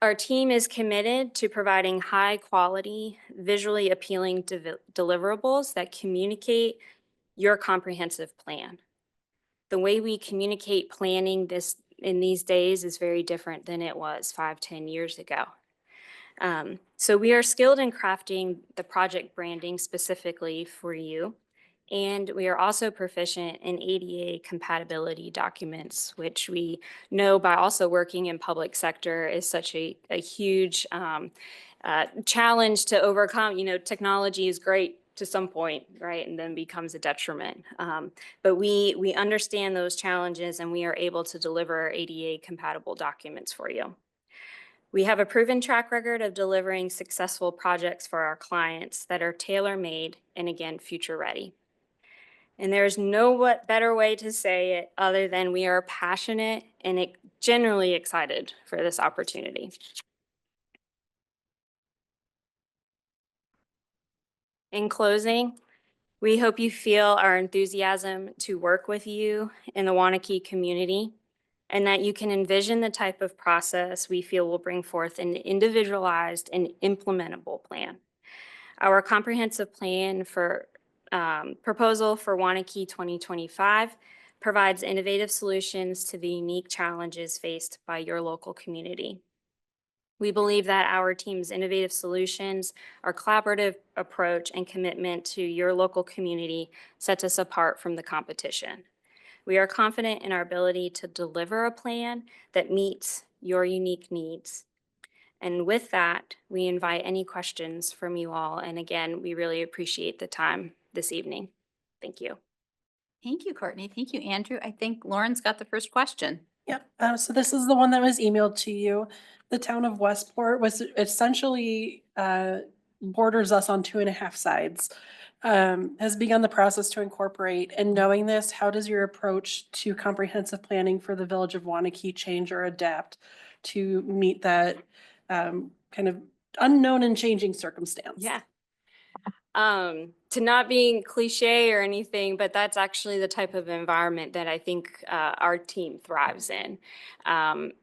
Our team is committed to providing high quality, visually appealing deliverables that communicate your comprehensive plan. The way we communicate planning in these days is very different than it was 5-10 years ago. So we are skilled in crafting the project branding specifically for you. And we are also proficient in ADA compatibility documents, which we know by also working in public sector is such a huge challenge to overcome. Technology is great to some point, right? And then becomes a detriment. But we understand those challenges, and we are able to deliver ADA compatible documents for you. We have a proven track record of delivering successful projects for our clients that are tailor-made and, again, future ready. And there's no better way to say it other than we are passionate and generally excited for this opportunity. In closing, we hope you feel our enthusiasm to work with you in the Waunakee community, and that you can envision the type of process we feel will bring forth an individualized and implementable plan. Our comprehensive plan for proposal for Waunakee 2025 provides innovative solutions to the unique challenges faced by your local community. We believe that our team's innovative solutions, our collaborative approach, and commitment to your local community sets us apart from the competition. We are confident in our ability to deliver a plan that meets your unique needs. And with that, we invite any questions from you all. And again, we really appreciate the time this evening. Thank you. Thank you, Courtney. Thank you, Andrew. I think Lauren's got the first question. Yep. So this is the one that was emailed to you. The town of Westport was essentially borders us on 2.5 sides, has begun the process to incorporate. And knowing this, how does your approach to comprehensive planning for the village of Waunakee change or adapt to meet that kind of unknown and changing circumstance? Yeah. To not being cliche or anything, but that's actually the type of environment that I think our team thrives in.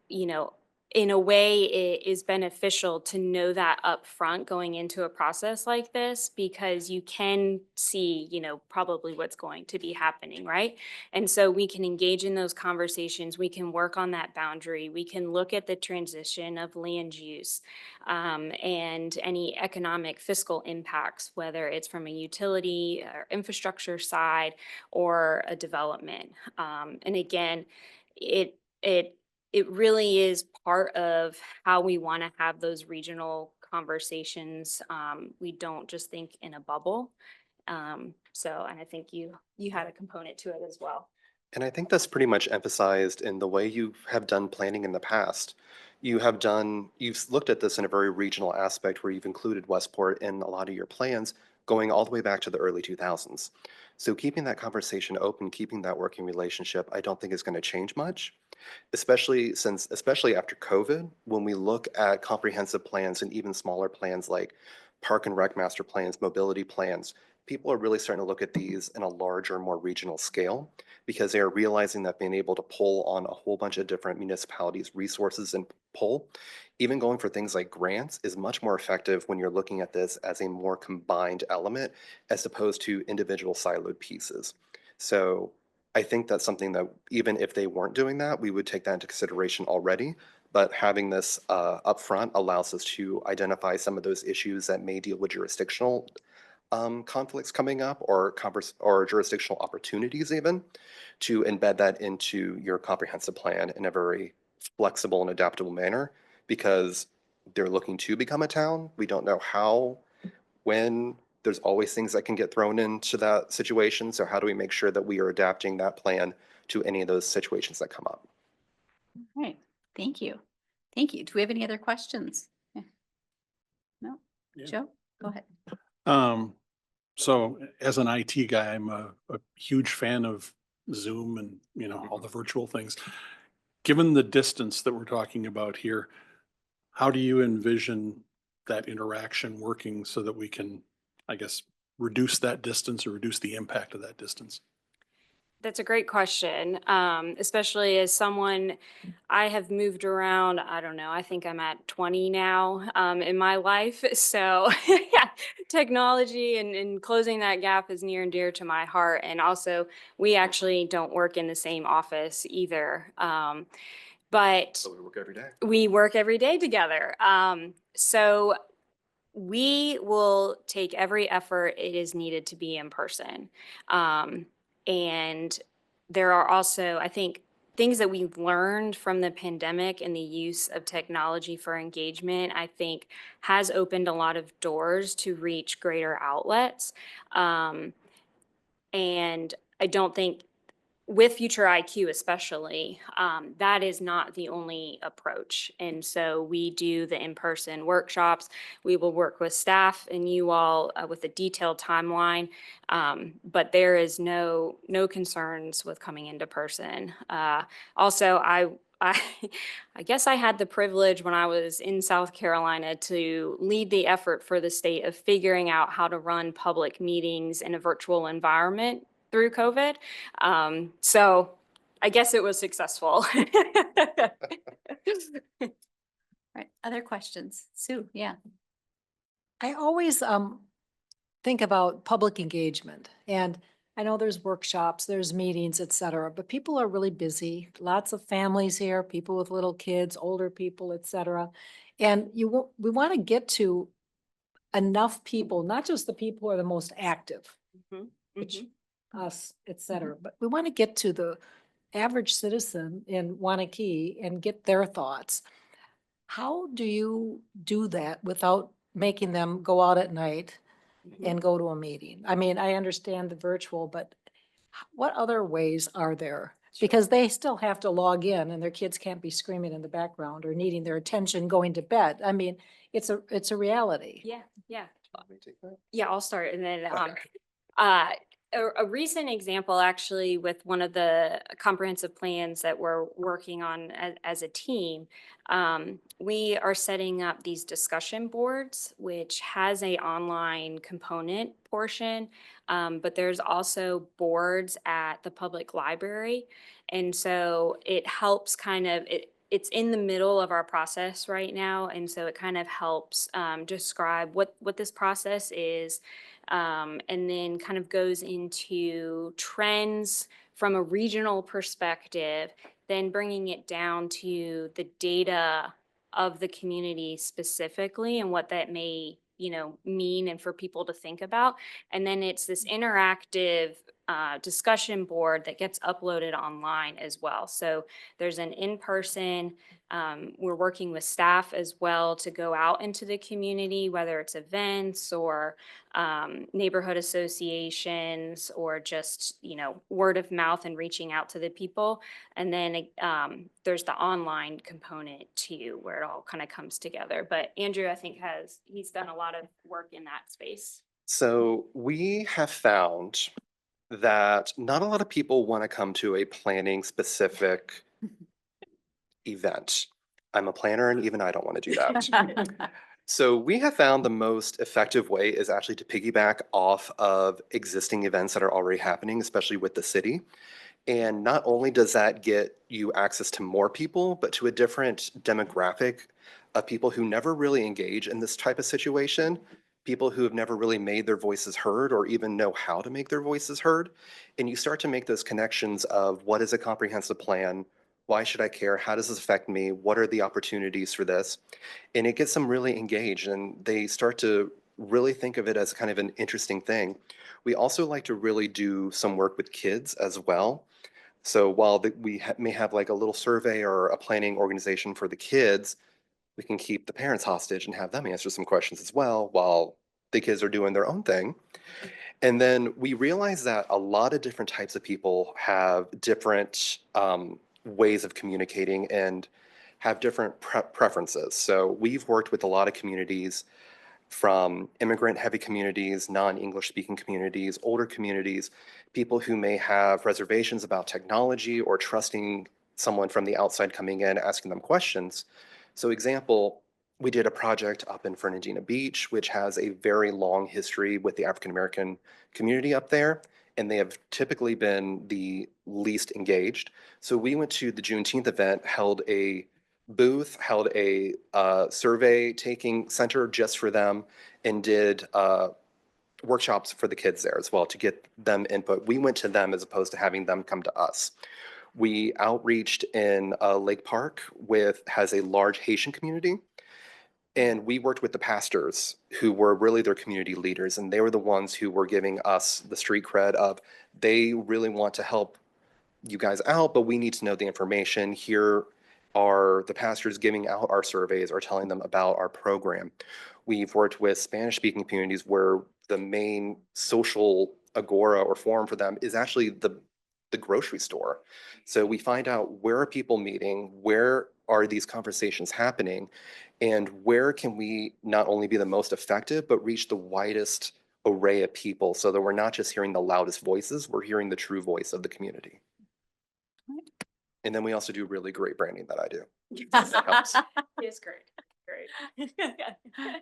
You know, in a way, it is beneficial to know that up front going into a process like this, because you can see, you know, probably what's going to be happening, right? And so we can engage in those conversations. We can work on that boundary. We can look at the transition of land use and any economic fiscal impacts, whether it's from a utility or infrastructure side or a development. And again, it really is part of how we want to have those regional conversations. We don't just think in a bubble. And I think you had a component to it as well. And I think that's pretty much emphasized in the way you have done planning in the past. You've looked at this in a very regional aspect where you've included Westport in a lot of your plans going all the way back to the early 2000s. So keeping that conversation open, keeping that working relationship, I don't think is going to change much, especially after COVID, when we look at comprehensive plans and even smaller plans like park and rec master plans, mobility plans. People are really starting to look at these in a larger, more regional scale because they are realizing that being able to pull on a whole bunch of different municipalities' resources and pull, even going for things like grants, is much more effective when you're looking at this as a more combined element as opposed to individual siloed pieces. So I think that's something that even if they weren't doing that, we would take that into consideration already. But having this upfront allows us to identify some of those issues that may deal with jurisdictional conflicts coming up or jurisdictional opportunities even, to embed that into your comprehensive plan in a very flexible and adaptable manner, because they're looking to become a town. We don't know how, when. There's always things that can get thrown into that situation. So how do we make sure that we are adapting that plan to any of those situations that come up? All right, thank you. Thank you. Do we have any other questions? Yeah. No? Yeah. Joe, go ahead. So as an IT guy, I'm a huge fan of Zoom and, you know, all the virtual things. Given the distance that we're talking about here, how do you envision that interaction working so that we can, I guess, reduce that distance or reduce the impact of that distance? That's a great question, especially as someone, I have moved around, I don't know, I think I'm at 20 now in my life. So yeah, technology and closing that gap is near and dear to my heart. And also, we actually don't work in the same office either. But So we work every day. we work every day together. So we will take every effort it is needed to be in person. And there are also, I think, things that we've learned from the pandemic and the use of technology for engagement, I think has opened a lot of doors to reach greater outlets. And I don't think with Future IQ especially, that is not the only approach. And so we do the in-person workshops. We will work with staff and you all with a detailed timeline, but there is no concerns with coming into person. Also, I guess I had the privilege when I was in South Carolina to lead the effort for the state of figuring out how to run public meetings in a virtual environment through COVID. So I guess it was successful. All right, other questions? Sue, yeah. I always think about public engagement, and I know there's workshops, there's meetings, et cetera, but people are really busy. Lots of families here, people with little kids, older people, et cetera. And we want to get to enough people, not just the people who are the most active, which us, et cetera, but we want to get to the average citizen in Waunakee and get their thoughts. How do you do that without making them go out at night and go to a meeting? I mean, I understand the virtual, but what other ways are there? Because they still have to log in and their kids can't be screaming in the background or needing their attention going to bed. I mean, it's a reality. Yeah, yeah. Yeah, I'll start and then, a recent example actually with one of the comprehensive plans that we're working on as a team. We are setting up these discussion boards, which has a online component portion. But there's also boards at the public library. And so it helps it's in the middle of our process right now. And so it kind of helps describe what this process is, and then kind of goes into trends from a regional perspective, then bringing it down to the data of the community specifically and what that may, mean and for people to think about. And then it's this interactive discussion board that gets uploaded online as well. So there's an in-person, we're working with staff as well to go out into the community, whether it's events or neighborhood associations or just, word of mouth and reaching out to the people. And then there's the online component too, where it all kind of comes together. But Andrew, I think he's done a lot of work in that space. So we have found that not a lot of people want to come to a planning specific event. I'm a planner and even I don't want to do that. So we have found the most effective way is actually to piggyback off of existing events that are already happening, especially with the city. And not only does that get you access to more people, but to a different demographic of people who never really engage in this type of situation, people who have never really made their voices heard or even know how to make their voices heard. And you start to make those connections of what is a comprehensive plan? Why should I care? How does this affect me? What are the opportunities for this? And it gets them really engaged and they start to really think of it as kind of an interesting thing. We also like to really do some work with kids as well. So while we may have like a little survey or a planning organization for the kids, we can keep the parents hostage and have them answer some questions as well while the kids are doing their own thing. And then we realize that a lot of different types of people have different ways of communicating and have different preferences. So we've worked with a lot of communities, from immigrant heavy communities, non-English speaking communities, older communities, people who may have reservations about technology or trusting someone from the outside coming in, asking them questions. So example, we did a project up in Fernandina Beach, which has a very long history with the African American community up there, and they have typically been the least engaged. So we went to the Juneteenth event, held a booth, held a survey taking center just for them, and did workshops for the kids there as well to get them input. We went to them as opposed to having them come to us. We outreached in Lake Park has a large Haitian community. And we worked with the pastors who were really their community leaders. And they were the ones who were giving us the street cred of, they really want to help you guys out, but we need to know the information. Here are the pastors giving out our surveys or telling them about our program. We've worked with Spanish speaking communities where the main social agora or forum for them is actually the grocery store. So we find out, where are people meeting, where are these conversations happening, and where can we not only be the most effective, but reach the widest array of people so that we're not just hearing the loudest voices, we're hearing the true voice of the community. And then we also do really great branding that I do. That helps. It's great. Great.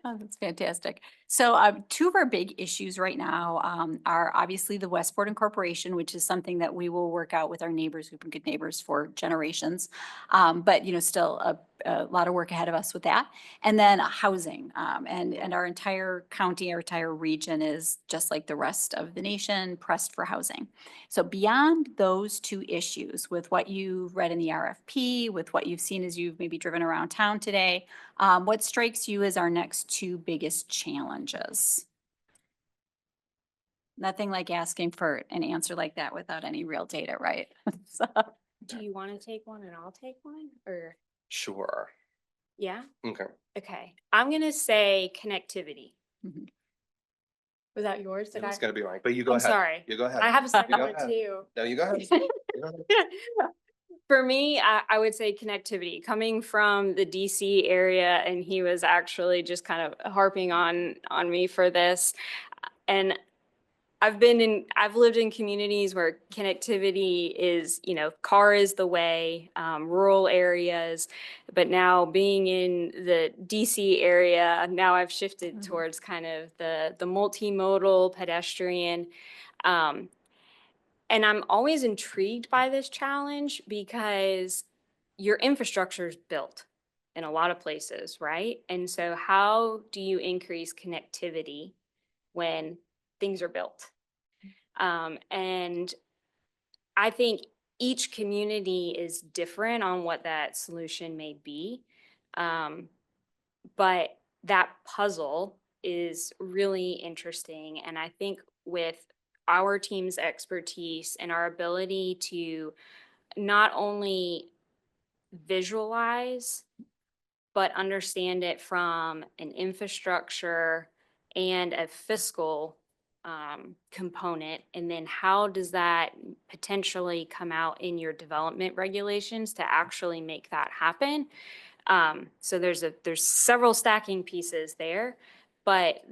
Oh, that's fantastic. So two of our big issues right now are obviously the Westport Incorporation, which is something that we will work out with our neighbors. We've been good neighbors for generations. But still a lot of work ahead of us with that. And then housing, and our entire county, our entire region is just like the rest of the nation, pressed for housing. So beyond those two issues, with what you've read in the RFP, with what you've seen as you've maybe driven around town today, what strikes you as our next two biggest challenges? Nothing like asking for an answer like that without any real data, right? So, Do you want to take one and I'll take one, or? Sure. Yeah? Okay. Okay. I'm going to say connectivity. Mhm. Was that yours? Did It's I? gonna be mine, but you go I'm ahead. sorry. You go ahead. I have a second go one ahead. too. No, you go ahead. You go ahead. For me, I would say connectivity. Coming from the DC area, and he was actually just kind of harping on me for this. And I've lived in communities where connectivity is, car is the way, rural areas. But now being in the DC area, now I've shifted towards kind of the multimodal pedestrian. And I'm always intrigued by this challenge because your infrastructure is built in a lot of places, right? And so how do you increase connectivity when things are built? And I think each community is different on what that solution may be. But that puzzle is really interesting. And I think with our team's expertise and our ability to not only visualize, but understand it from an infrastructure and a fiscal component. And then how does that potentially come out in your development regulations to actually make that happen? So there's several stacking pieces there, but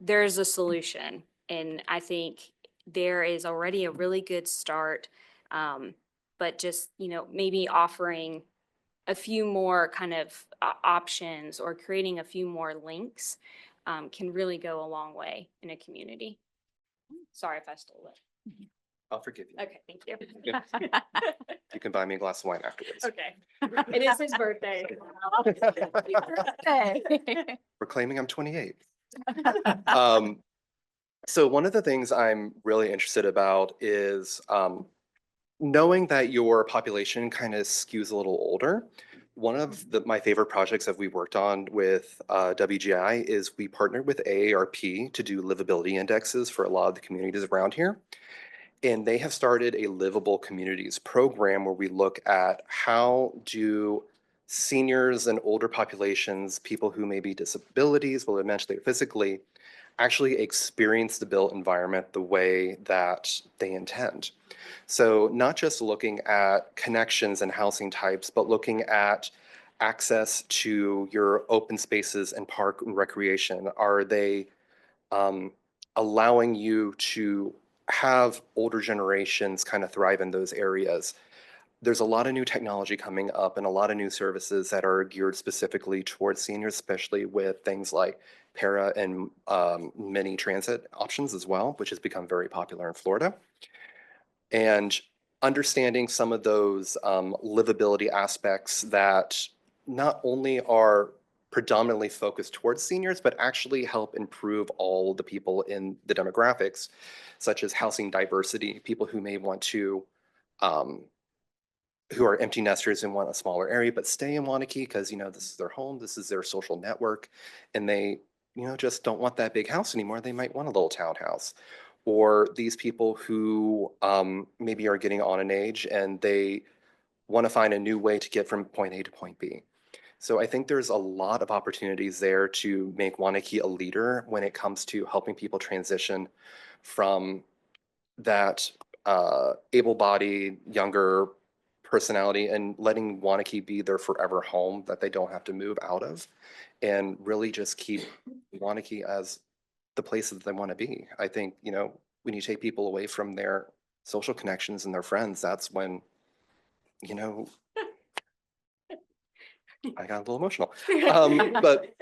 there's a solution. And I think there is already a really good start. But just, maybe offering a few more kind of options or creating a few more links can really go a long way in a community. Sorry if I stole it. I'll forgive you. Okay, thank you. You can buy me a glass of wine afterwards. Okay. It is his birthday. We're claiming I'm 28. So one of the things I'm really interested about is knowing that your population kind of skews a little older. One of my favorite projects that we worked on with WGI is we partnered with AARP to do livability indexes for a lot of the communities around here. And they have started a livable communities program where we look at how do seniors and older populations, people who may be disabilities, whether mentally or physically, actually experience the built environment the way that they intend. So not just looking at connections and housing types, but looking at access to your open spaces and park and recreation. Are they allowing you to have older generations kind of thrive in those areas? There's a lot of new technology coming up and a lot of new services that are geared specifically towards seniors, especially with things like para and mini transit options as well, which has become very popular in Florida. And understanding some of those livability aspects that not only are predominantly focused towards seniors, but actually help improve all the people in the demographics, such as housing diversity, people who may want to who are empty nesters and want a smaller area, but stay in Waunakee because, this is their home, this is their social network, and they, just don't want that big house anymore. They might want a little townhouse. Or these people who maybe are getting on in age and they want to find a new way to get from point A to point B. So I think there's a lot of opportunities there to make Waunakee a leader when it comes to helping people transition from that able-bodied, younger personality and letting Waunakee be their forever home that they don't have to move out of, and really just keep Waunakee as the place that they want to be. I think, when you take people away from their social connections and their friends, that's when, I got a little emotional. But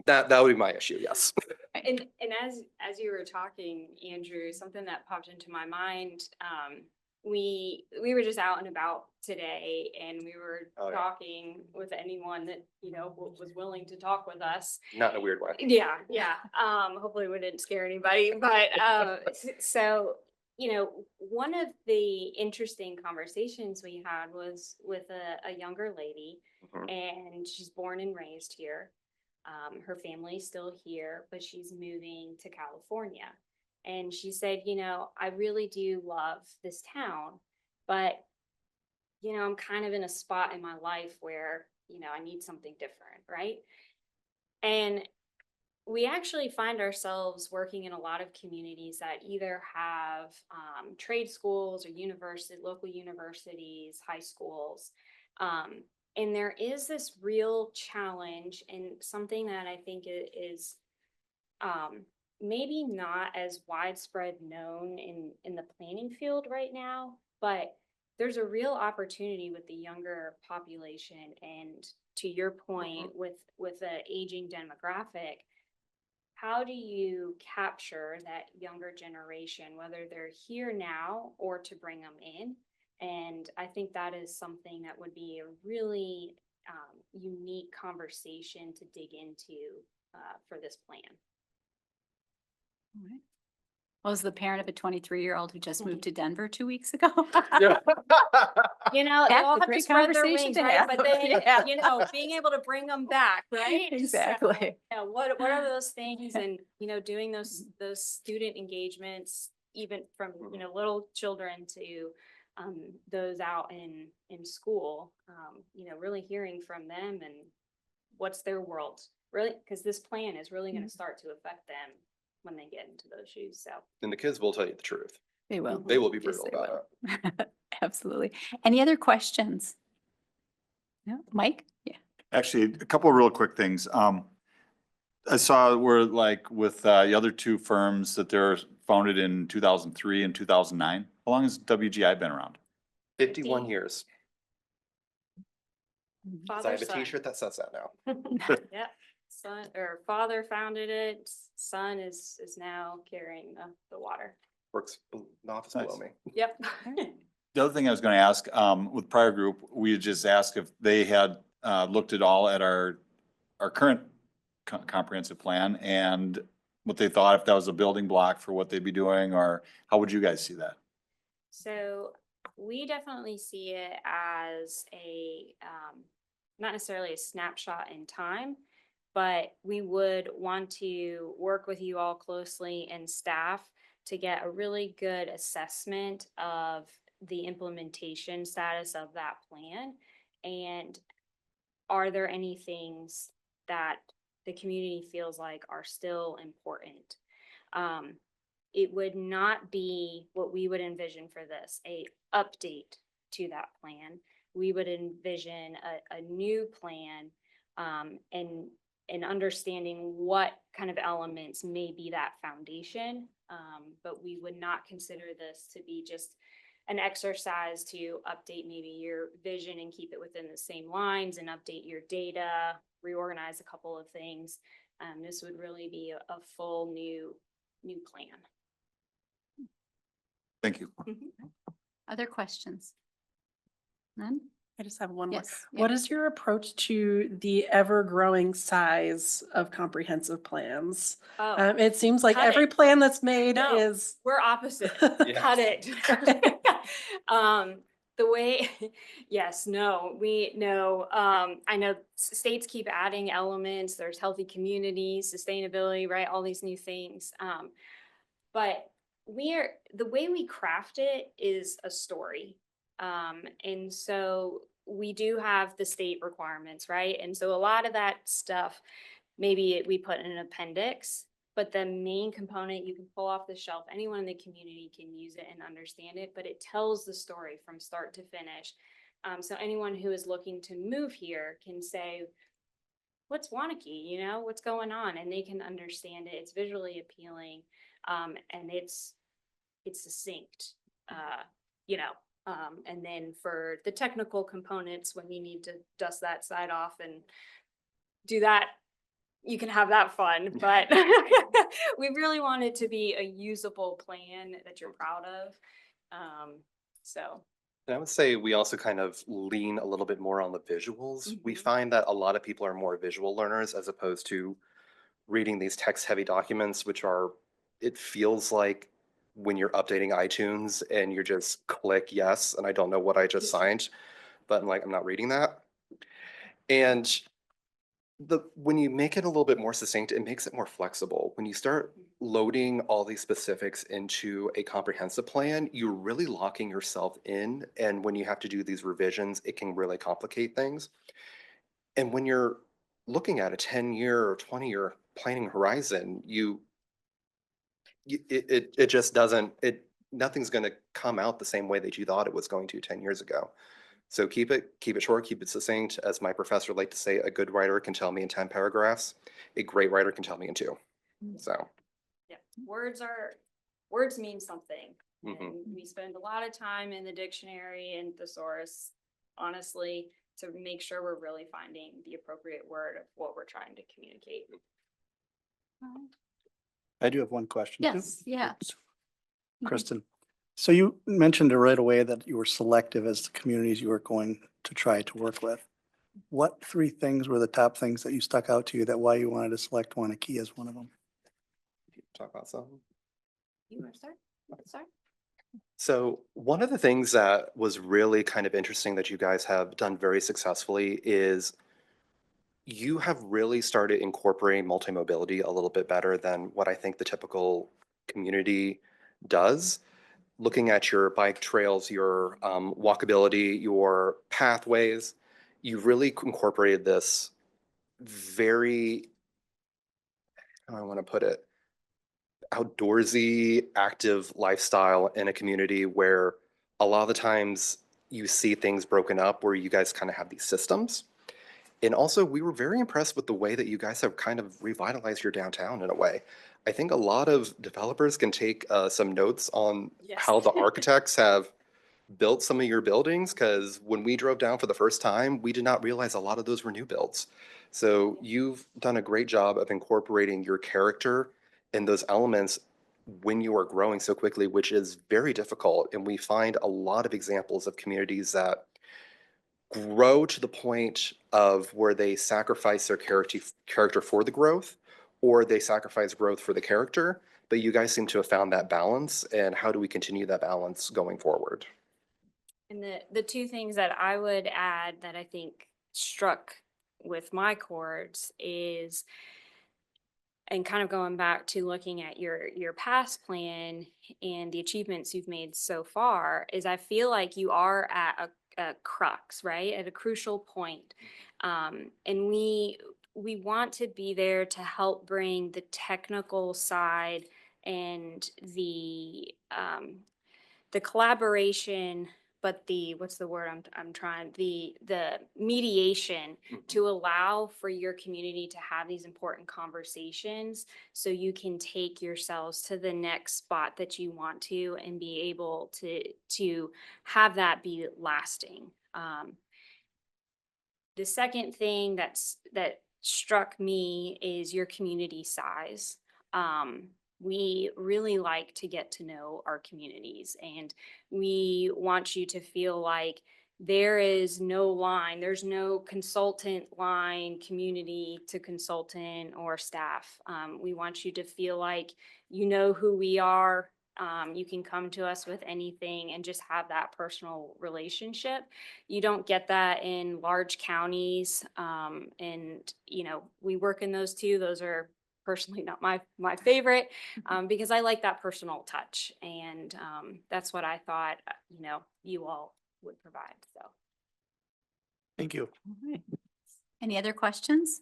that would be my issue, yes. And as you were talking, Andrew, something that popped into my mind, we were just out and about today, and we were talking with anyone that was willing to talk with us. Not in a weird way. Yeah. Hopefully we didn't scare anybody, but so one of the interesting conversations we had was with a younger lady, and she's born and raised here. Her family's still here, but she's moving to California. And she said, I really do love this town, but, I'm kind of in a spot in my life where, I need something different, right? And we actually find ourselves working in a lot of communities that either have trade schools or local universities, high schools. And there is this real challenge and something that I think is maybe not as widespread known in the planning field right now, but there's a real opportunity with the younger population. And to your point, with the aging demographic, how do you capture that younger generation, whether they're here now or to bring them in? And I think that is something that would be a really unique conversation to dig into for this plan. All right. I was the parent of a 23-year-old who just moved to Denver 2 weeks ago. You know, they That's all a have to great spread their conversation wings, to right? have. But then, Yeah. you know, being able to bring them back, right? Exactly. So, yeah, what are those things? And, you know, doing those student engagements, even from, you know, little children to those out in school, you know, really hearing from them and what's their world, really, because this plan is really going to start to affect them when they get into those shoes. So And the kids will tell you the truth. They will. They will be Yes, brutal they about it. will. Absolutely. Any other questions? No, Mike? Yeah. Actually, a couple of real quick things. I saw where like with the other two firms that they're founded in 2003 and 2009. How long has WGI been around? 51 years. So I father, have a son. t-shirt that says that now. Yeah, son or father founded it. Son is now carrying the water. Works in the office Nice. below me. Yep. The other thing I was going to ask, with prior group, we had just asked if they had looked at all at our current comprehensive plan and what they thought, if that was a building block for what they'd be doing, or how would you guys see that? So we definitely see it as a not necessarily a snapshot in time, but we would want to work with you all closely and staff to get a really good assessment of the implementation status of that plan. And are there any things that the community feels like are still important? It would not be what we would envision for this, a update to that plan. We would envision a new plan and understanding what kind of elements may be that foundation. But we would not consider this to be just an exercise to update maybe your vision and keep it within the same lines and update your data, reorganize a couple of things. This would really be a full new plan. Thank you. Other questions? None? I just have one more. Yes. What is your approach to the ever-growing size of comprehensive plans? Oh, It seems like cut every it. plan that's made No. is. We're opposite. Yes. Cut it. The way, yes, no, we know, I know states keep adding elements. There's healthy communities, sustainability, right? All these new things. But the way we craft it is a story. And so we do have the state requirements, right? And so a lot of that stuff, maybe we put in an appendix, but the main component you can pull off the shelf. Anyone in the community can use it and understand it, but it tells the story from start to finish. So anyone who is looking to move here can say, what's Waunakee, you know, what's going on? And they can understand it. It's visually appealing. And it's succinct, you know, and then for the technical components, when you need to dust that side off and do that, you can have that fun, but we really want it to be a usable plan that you're proud of. So. And I would say we also kind of lean a little bit more on the visuals. We find that a lot of people are more visual learners as opposed to reading these text-heavy documents, which are, it feels like when you're updating iTunes and you're just click yes, and I don't know what I just signed, but I'm like, I'm not reading that. And when you make it a little bit more succinct, it makes it more flexible. When you start loading all these specifics into a comprehensive plan, you're really locking yourself in. And when you have to do these revisions, it can really complicate things. And when you're looking at a 10-year or 20-year planning horizon, it just doesn't, nothing's going to come out the same way that you thought it was going to 10 years ago. So keep it short, keep it succinct. As my professor liked to say, a good writer can tell me in 10 paragraphs. A great writer can tell me in 2. So. Yeah, words mean something. Mhm. And we spend a lot of time in the dictionary and thesaurus, honestly, to make sure we're really finding the appropriate word of what we're trying to communicate. I do have one question. too. Yes, yeah. Oops. Kristen, so you mentioned right away that you were selective as the communities you were going to try to work with. What 3 things were the top things that you stuck out to you that why you wanted to select Waunakee as one of them? Talk about something. You want to start? Start. So one of the things that was really kind of interesting that you guys have done very successfully is you have really started incorporating multi-mobility a little bit better than what I think the typical community does. Looking at your bike trails, your walkability, your pathways, you've really incorporated this very, how do I want to put it, outdoorsy, active lifestyle in a community where a lot of the times you see things broken up where you guys kind of have these systems. And also, we were very impressed with the way that you guys have kind of revitalized your downtown in a way. I think a lot of developers can take some notes on Yes. how the architects have built some of your buildings, because when we drove down for the first time, we did not realize a lot of those were new builds. So you've done a great job of incorporating your character in those elements when you are growing so quickly, which is very difficult. And we find a lot of examples of communities that grow to the point of where they sacrifice their character for the growth, or they sacrifice growth for the character. But you guys seem to have found that balance. And how do we continue that balance going forward? And the 2 things that I would add that I think struck with my chords is, and kind of going back to looking at your past plan and the achievements you've made so far, is I feel like you are at a crux, right? At a crucial point. And we want to be there to help bring the technical side and the collaboration, but what's the word I'm trying, the mediation to allow for your community to have these important conversations so you can take yourselves to the next spot that you want to and be able to have that be lasting. The second thing that struck me is your community size. We really like to get to know our communities, and we want you to feel like there is no line, there's no consultant line, community to consultant or staff. We want you to feel like you know who we are. You can come to us with anything and just have that personal relationship. You don't get that in large counties. And, we work in those too. Those are personally not my favorite, because I like that personal touch. And that's what I thought, you all would provide. So. Thank you. All right. Any other questions?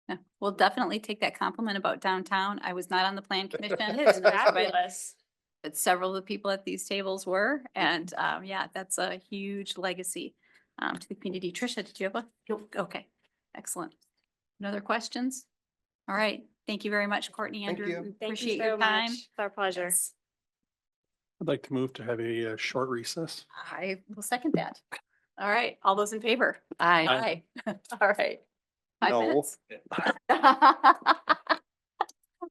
No, we'll definitely take that compliment about downtown. I was not on the plan commission. It's fabulous. But several of the people at these tables were, and yeah, that's a huge legacy to the community. Tricia, did you have okay, excellent. No other questions? All right, thank you very much, Courtney, Thank Andrew. you. We Thank you Appreciate so your time. much. It's our pleasure. Yes. I'd like to move to have a short recess. I will second that. All right, all those in favor? Aye. All right. 5 No. minutes.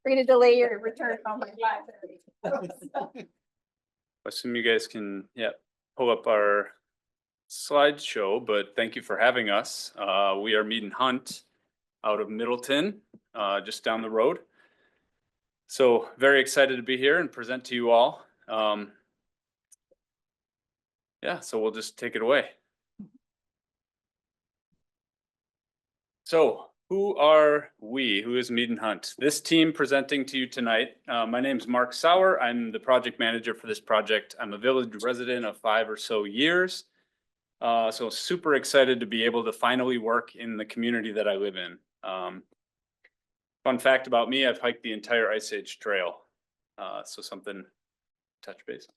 We're gonna delay your return. Oh my God. Assume you guys can, pull up our slideshow, but thank you for having us. We are Mead and Hunt out of Middleton, just down the road. So very excited to be here and present to you all. So we'll just take it away. So who are we? Who is Mead and Hunt? This team presenting to you tonight, my name is Mark Sauer. I'm the project manager for this project. I'm a village resident of 5 or so years. So super excited to be able to finally work in the community that I live in. Fun fact about me, I've hiked the entire Ice Age Trail. So something to touch base on.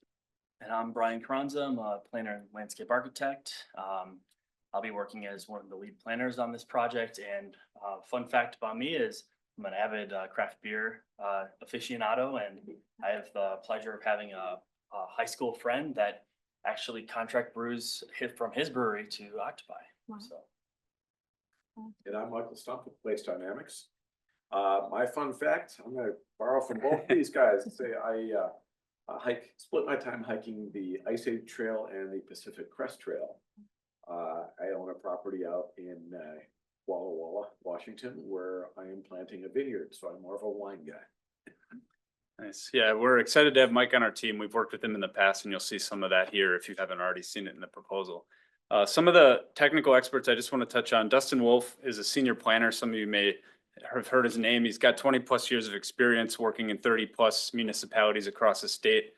And I'm Brian Carranza. I'm a planner and landscape architect. I'll be working as one of the lead planners on this project. And fun fact about me is I'm an avid craft beer aficionado, and I have the pleasure of having a high school friend that actually contract brews from his brewery to Octopi. Wow. So. And I'm Michael Stump with Place Dynamics. My fun fact, I'm gonna borrow from both these guys and say I split my time hiking the Ice Age Trail and the Pacific Crest Trail. I own a property out in Walla Walla, Washington, where I am planting a vineyard, so I'm more of a wine guy. Nice. Yeah, we're excited to have Mike on our team. We've worked with him in the past, and you'll see some of that here if you haven't already seen it in the proposal. Some of the technical experts I just want to touch on. Dustin Wolf is a senior planner. Some of you may have heard his name. He's got 20+ years of experience working in 30+ municipalities across the state.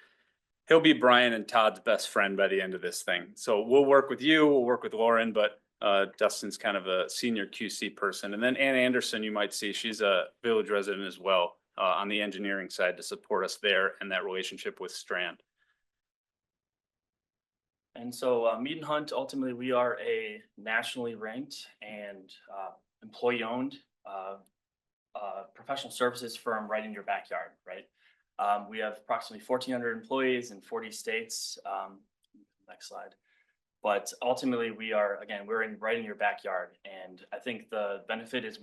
He'll be Brian and Todd's best friend by the end of this thing. So we'll work with you, we'll work with Lauren, but Dustin's kind of a senior QC person. And then Ann Anderson, you might see, she's a village resident as well on the engineering side to support us there and that relationship with Strand. And so Mead and Hunt, ultimately, we are a nationally ranked and employee-owned professional services firm right in your backyard, right? We have approximately 1,400 employees in 40 states. Next slide. But ultimately, we're right in your backyard. And I think the benefit is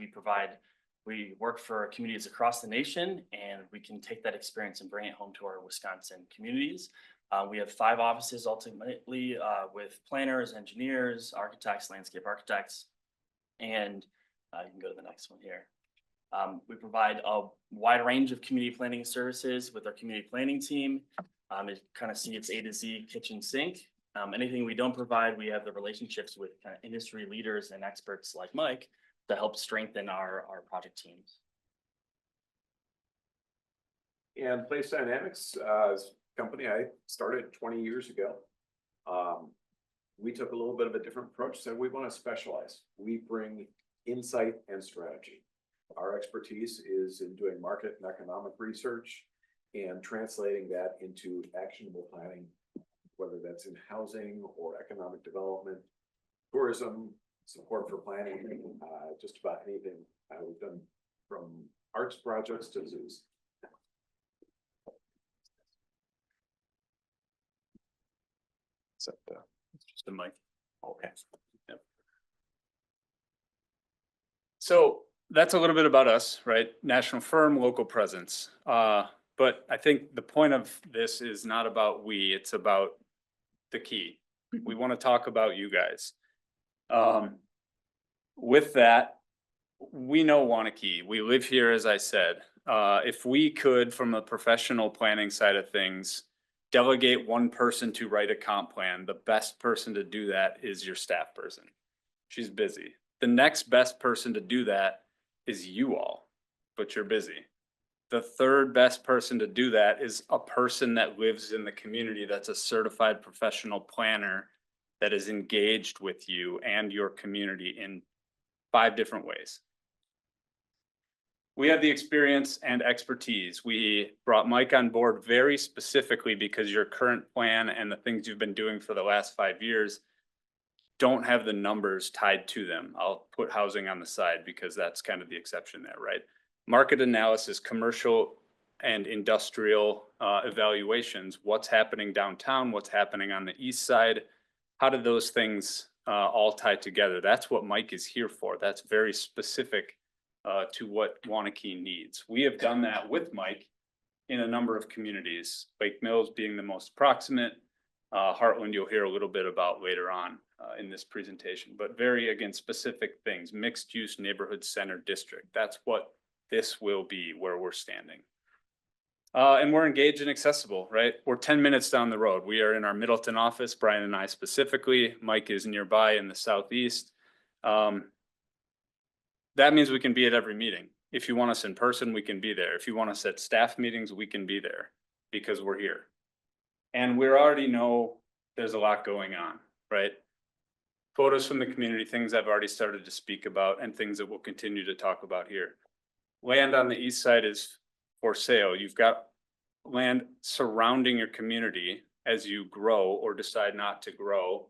we work for communities across the nation, and we can take that experience and bring it home to our Wisconsin communities. We have 5 offices ultimately with planners, engineers, architects, landscape architects, and you can go to the next one here. We provide a wide range of community planning services with our community planning team. It kind of see it's A to Z kitchen sink. Anything we don't provide, we have the relationships with kind of industry leaders and experts like Mike to help strengthen our project teams. And Place Dynamics company I started 20 years ago. We took a little bit of a different approach, said we want to specialize. We bring insight and strategy. Our expertise is in doing market and economic research and translating that into actionable planning, whether that's in housing or economic development, tourism, support for planning, just about anything. We've done from arts projects to zoos. It's just a mic. Okay. Yep. So that's a little bit about us, right? National firm, local presence. But I think the point of this is not about we, it's about the key. We want to talk about you guys. With that, we know Waunakee. We live here, as I said. If we could, from a professional planning side of things, delegate one person to write a comp plan, the best person to do that is your staff person. She's busy. The next best person to do that is you all, but you're busy. The third best person to do that is a person that lives in the community that's a certified professional planner that is engaged with you and your community in 5 different ways. We have the experience and expertise. We brought Mike on board very specifically because your current plan and the things you've been doing for the last 5 years don't have the numbers tied to them. I'll put housing on the side because that's kind of the exception there, right? Market analysis, commercial and industrial evaluations, what's happening downtown, what's happening on the east side, how do those things all tie together? That's what Mike is here for. That's very specific to what Waunakee needs. We have done that with Mike in a number of communities, Lake Mills being the most proximate. Heartland you'll hear a little bit about later on in this presentation, but very, again, specific things, mixed use neighborhood center district. That's what this will be where we're standing. And we're engaged and accessible, right? We're 10 minutes down the road. We are in our Middleton office, Brian and I specifically. Mike is nearby in the southeast. That means we can be at every meeting. If you want us in person, we can be there. If you want us at staff meetings, we can be there because we're here. And we already know there's a lot going on, right? Photos from the community, things I've already started to speak about and things that we'll continue to talk about here. Land on the east side is for sale. You've got land surrounding your community as you grow or decide not to grow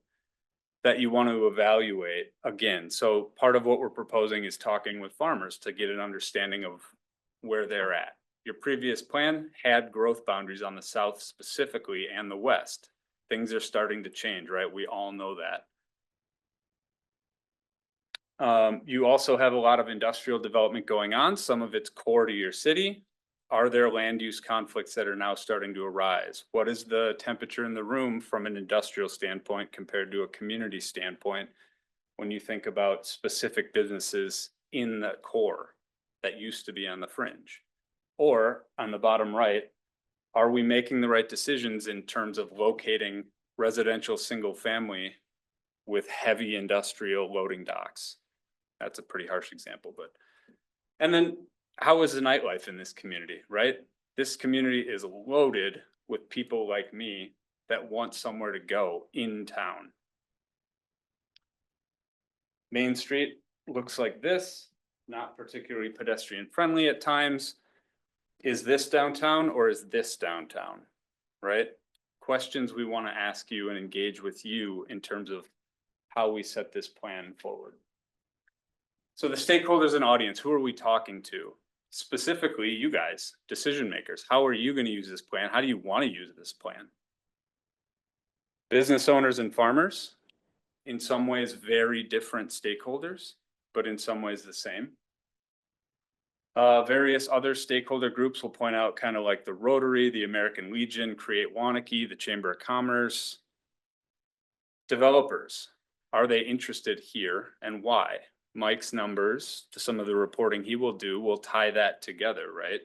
that you want to evaluate again. So part of what we're proposing is talking with farmers to get an understanding of where they're at. Your previous plan had growth boundaries on the south specifically and the west. Things are starting to change, right? We all know that. You also have a lot of industrial development going on. Some of it's core to your city. Are there land use conflicts that are now starting to arise? What is the temperature in the room from an industrial standpoint compared to a community standpoint when you think about specific businesses in the core that used to be on the fringe? Or on the bottom right, are we making the right decisions in terms of locating residential single family with heavy industrial loading docks? That's a pretty harsh example, but, and then how is the nightlife in this community, right? This community is loaded with people like me that want somewhere to go in town. Main Street looks like this, not particularly pedestrian friendly at times. Is this downtown or is this downtown, right? Questions we want to ask you and engage with you in terms of how we set this plan forward. So the stakeholders and audience, who are we talking to? Specifically, you guys, decision makers. How are you going to use this plan? How do you want to use this plan? Business owners and farmers, in some ways very different stakeholders, but in some ways the same. Various other stakeholder groups will point out kind of like the Rotary, the American Legion, Create Waunakee, the Chamber of Commerce. Developers, are they interested here and why? Mike's numbers to some of the reporting he will do will tie that together, right?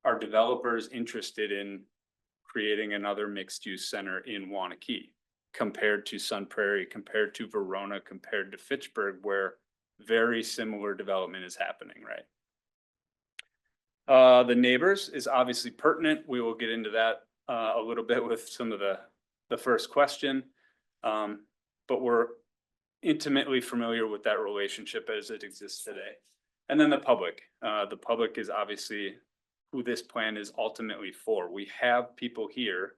Are developers interested in creating another mixed use center in Waunakee compared to Sun Prairie, compared to Verona, compared to Fitchburg, where very similar development is happening, right? The neighbors is obviously pertinent. We will get into that a little bit with some of the first question. But we're intimately familiar with that relationship as it exists today. And then the public. The public is obviously who this plan is ultimately for. We have people here,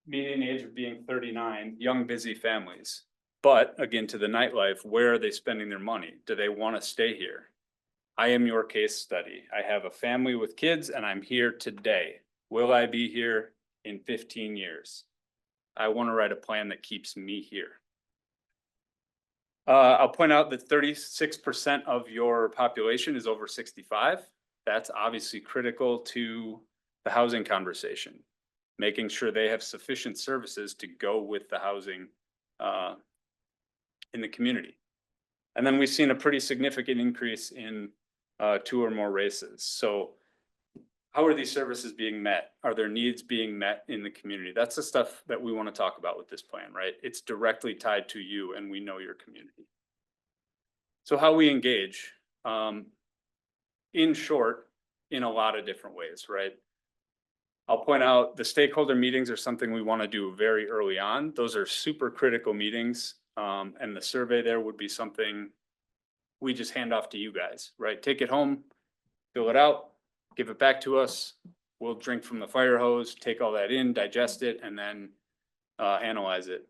median age of being 39, young, busy families. But again, to the nightlife, where are they spending their money? Do they want to stay here? I am your case study. I have a family with kids and I'm here today. Will I be here in 15 years? I want to write a plan that keeps me here. I'll point out that 36% of your population is over 65. That's obviously critical to the housing conversation, making sure they have sufficient services to go with the housing in the community. And then we've seen a pretty significant increase in 2 or more races. So how are these services being met? Are their needs being met in the community? That's the stuff that we want to talk about with this plan, right? It's directly tied to you and we know your community. So how we engage, in short, in a lot of different ways, right? I'll point out the stakeholder meetings are something we want to do very early on. Those are super critical meetings. And the survey there would be something we just hand off to you guys, right? Take it home, fill it out, give it back to us. We'll drink from the fire hose, take all that in, digest it, and then analyze it.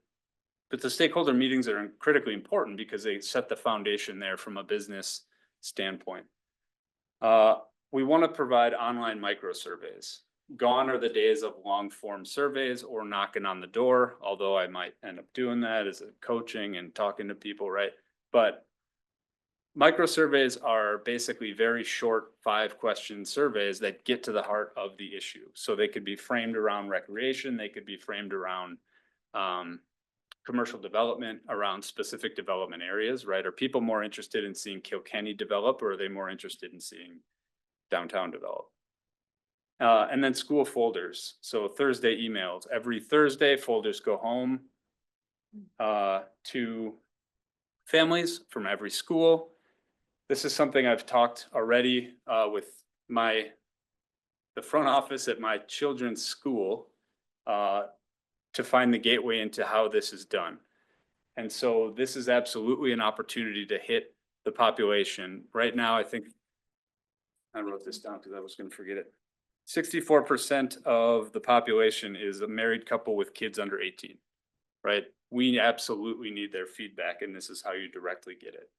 But the stakeholder meetings are critically important because they set the foundation there from a business standpoint. We want to provide online micro surveys. Gone are the days of long form surveys or knocking on the door, although I might end up doing that as a coaching and talking to people, right? But micro surveys are basically very short 5-question surveys that get to the heart of the issue. So they could be framed around recreation, they could be framed around commercial development, around specific development areas, right? Are people more interested in seeing Kilkenny develop, or are they more interested in seeing downtown develop? And then school folders. So Thursday emails. Every Thursday, folders go home to families from every school. This is something I've talked already with the front office at my children's school to find the gateway into how this is done. And so this is absolutely an opportunity to hit the population. Right now, I think, I wrote this down because I was going to forget it. 64% of the population is a married couple with kids under 18, right? We absolutely need their feedback, and this is how you directly get it.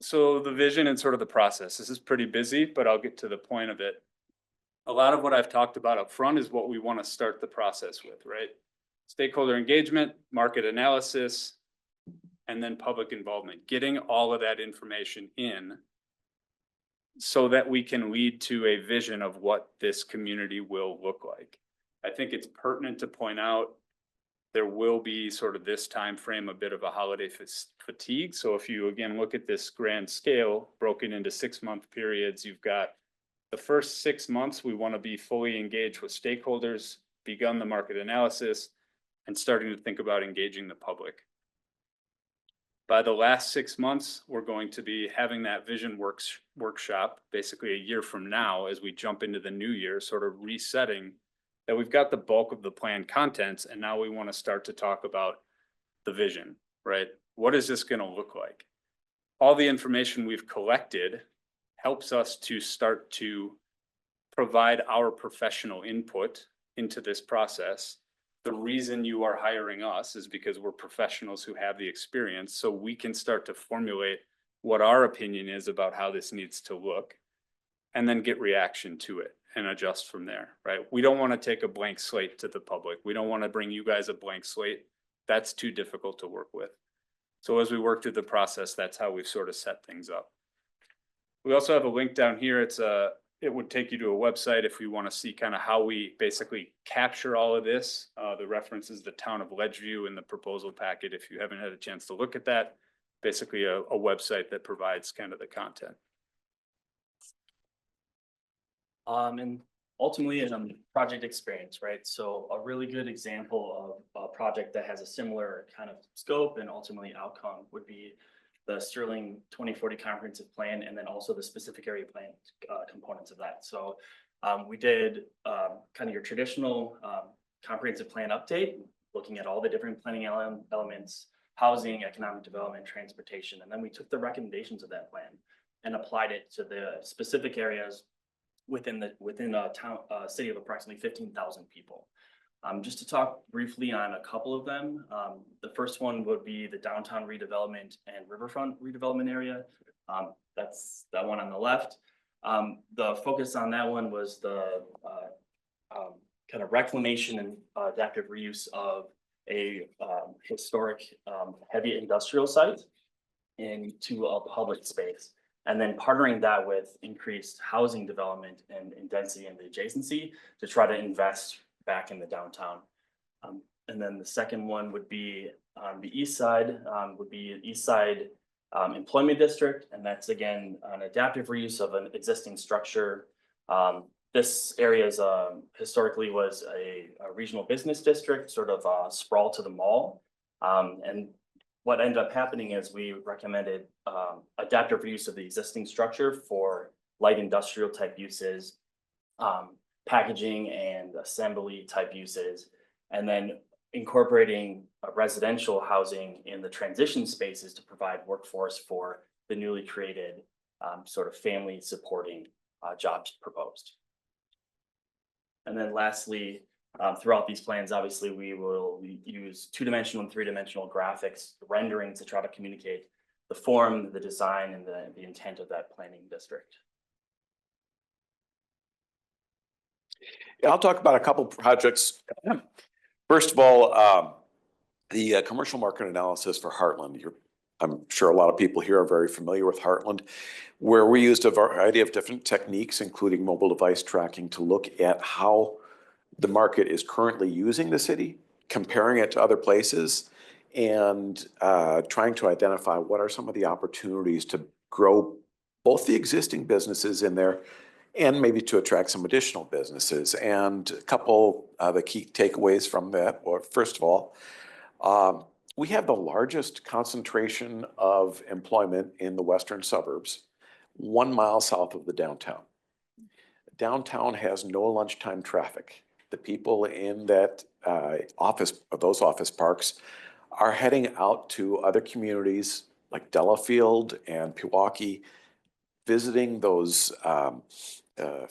So the vision and sort of the process, this is pretty busy, but I'll get to the point of it. A lot of what I've talked about up front is what we want to start the process with, right? Stakeholder engagement, market analysis, and then public involvement, getting all of that information in so that we can lead to a vision of what this community will look like. I think it's pertinent to point out there will be sort of this time frame a bit of a holiday fatigue. So if you again look at this grand scale broken into 6-month periods, you've got the first 6 months, we want to be fully engaged with stakeholders, begun the market analysis, and starting to think about engaging the public. By the last 6 months, we're going to be having that vision workshop, basically a year from now, as we jump into the new year, sort of resetting that we've got the bulk of the planned contents, and now we want to start to talk about the vision, right? What is this going to look like? All the information we've collected helps us to start to provide our professional input into this process. The reason you are hiring us is because we're professionals who have the experience, so we can start to formulate what our opinion is about how this needs to look, and then get reaction to it and adjust from there, right? We don't want to take a blank slate to the public. We don't want to bring you guys a blank slate. That's too difficult to work with. So as we work through the process, that's how we've sort of set things up. We also have a link down here. It would take you to a website if we want to see kind of how we basically capture all of this. The reference is the town of Ledgeview in the proposal packet. If you haven't had a chance to look at that, basically a website that provides kind of the content. And ultimately, project experience, right? So a really good example of a project that has a similar kind of scope and ultimately outcome would be the Sterling 2040 comprehensive plan, and then also the specific area plan components of that. So we did kind of your traditional comprehensive plan update, looking at all the different planning elements, housing, economic development, transportation, and then we took the recommendations of that plan and applied it to the specific areas within a town, city of approximately 15,000 people. Just to talk briefly on a couple of them. The first one would be the downtown redevelopment and riverfront redevelopment area. That's that one on the left. The focus on that one was the kind of reclamation and adaptive reuse of a historic heavy industrial site into a public space. And then partnering that with increased housing development and density in the adjacency to try to invest back in the downtown. And then the second one would be on the east side, East Side Employment District. And that's again, an adaptive reuse of an existing structure. This area is historically was a regional business district, sort of sprawl to the mall. And what ended up happening is we recommended adaptive reuse of the existing structure for light industrial type uses, packaging and assembly type uses, and then incorporating residential housing in the transition spaces to provide workforce for the newly created sort of family supporting jobs proposed. And then lastly, throughout these plans, obviously, we will use 2-dimensional and 3-dimensional graphics, rendering to try to communicate the form, the design, and the intent of that planning district. I'll talk about a couple projects. First of all, the commercial market analysis for Heartland. I'm sure a lot of people here are very familiar with Heartland, where we used a variety of different techniques, including mobile device tracking, to look at how the market is currently using the city, comparing it to other places, and trying to identify what are some of the opportunities to grow both the existing businesses in there and maybe to attract some additional businesses. And a couple of the key takeaways from that, or first of all, we have the largest concentration of employment in the western suburbs, 1 mile south of the downtown. Downtown has no lunchtime traffic. the people in that those office parks are heading out to other communities like Delafield and Pewaukee, visiting those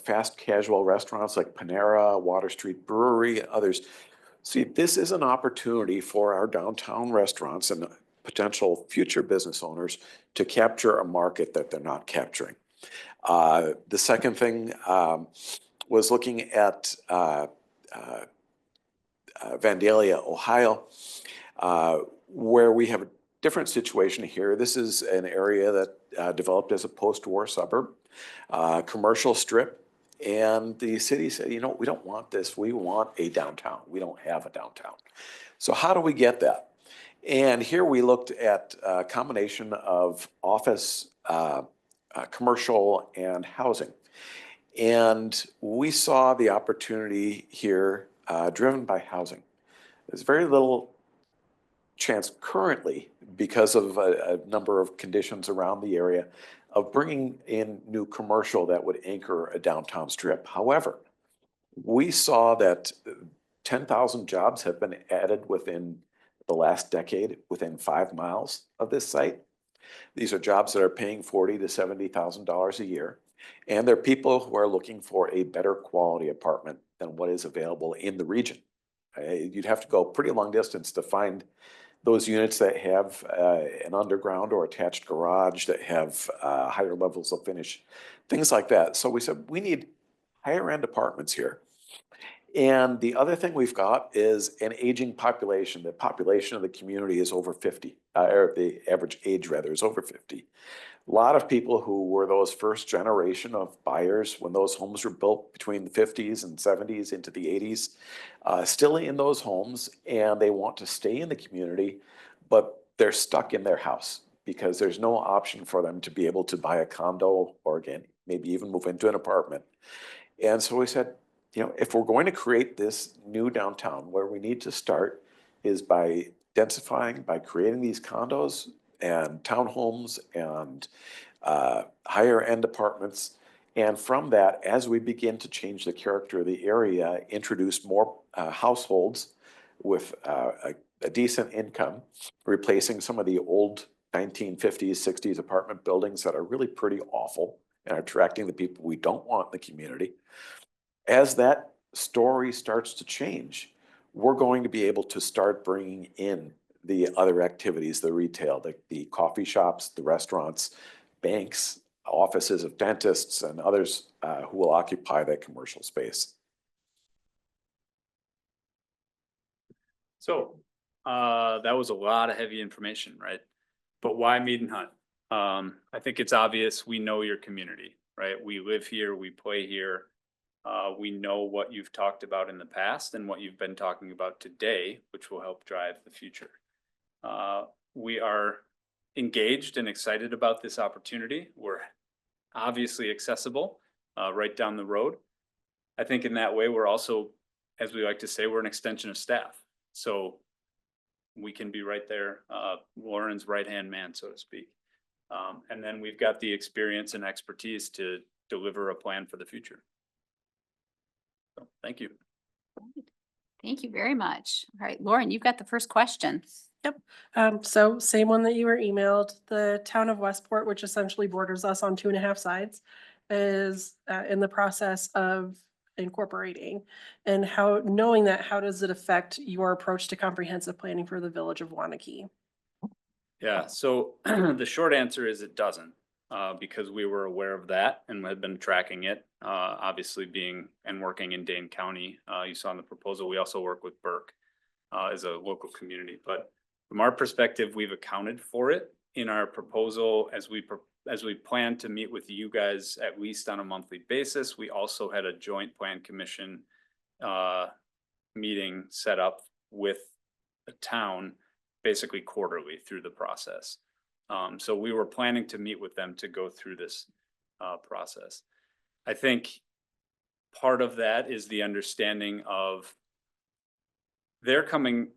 fast casual restaurants like Panera, Water Street Brewery, others. See, this is an opportunity for our downtown restaurants and potential future business owners to capture a market that they're not capturing. The second thing was looking at Vandalia, Ohio, where we have a different situation here. This is an area that developed as a post-war suburb, commercial strip, and the city said, you know, we don't want this. We want a downtown. We don't have a downtown. So how do we get that? And here we looked at a combination of office, commercial, and housing. And we saw the opportunity here driven by housing. There's very little chance currently, because of a number of conditions around the area, of bringing in new commercial that would anchor a downtown strip. However, we saw that 10,000 jobs have been added within the last decade within 5 miles of this site. These are jobs that are paying $40,000 to $70,000 a year. And they're people who are looking for a better quality apartment than what is available in the region. You'd have to go a pretty long distance to find those units that have an underground or attached garage, that have higher levels of finish, things like that. So we said, we need higher end apartments here. And the other thing we've got is an aging population. The population of the community is over 50, or the average age rather is over 50. A lot of people who were those first generation of buyers when those homes were built between the 50s and 70s into the 80s, still in those homes, and they want to stay in the community, but they're stuck in their house because there's no option for them to be able to buy a condo or, again, maybe even move into an apartment. And so we said, you know, if we're going to create this new downtown, where we need to start is by densifying, by creating these condos and townhomes and higher end apartments. And from that, as we begin to change the character of the area, introduce more households with a decent income, replacing some of the old 1950s, 60s apartment buildings that are really pretty awful and attracting the people we don't want in the community. As that story starts to change, we're going to be able to start bringing in the other activities, the retail, the coffee shops, the restaurants, banks, offices of dentists, and others who will occupy that commercial space. So that was a lot of heavy information, right? But why Mead and Hunt? I think it's obvious we know your community, right? We live here, we play here. We know what you've talked about in the past and what you've been talking about today, which will help drive the future. We are engaged and excited about this opportunity. We're obviously accessible right down the road. I think in that way, we're also, as we like to say, we're an extension of staff. So we can be right there, Lauren's right-hand man, so to speak. And then we've got the experience and expertise to deliver a plan for the future. So, thank you. Thank you very much. All right, Lauren, you've got the first question. Yep. So same one that you were emailed. The town of Westport, which essentially borders us on 2.5 sides, is in the process of incorporating. And how, knowing that, how does it affect your approach to comprehensive planning for the village of Waunakee? Yeah, so the short answer is it doesn't, because we were aware of that and had been tracking it. Obviously being and working in Dane County, you saw in the proposal, we also work with Burke as a local community. But from our perspective, we've accounted for it in our proposal as we plan to meet with you guys at least on a monthly basis. We also had a joint plan commission meeting set up with the town basically quarterly through the process. So we were planning to meet with them to go through this process. I think part of that is the understanding of they're coming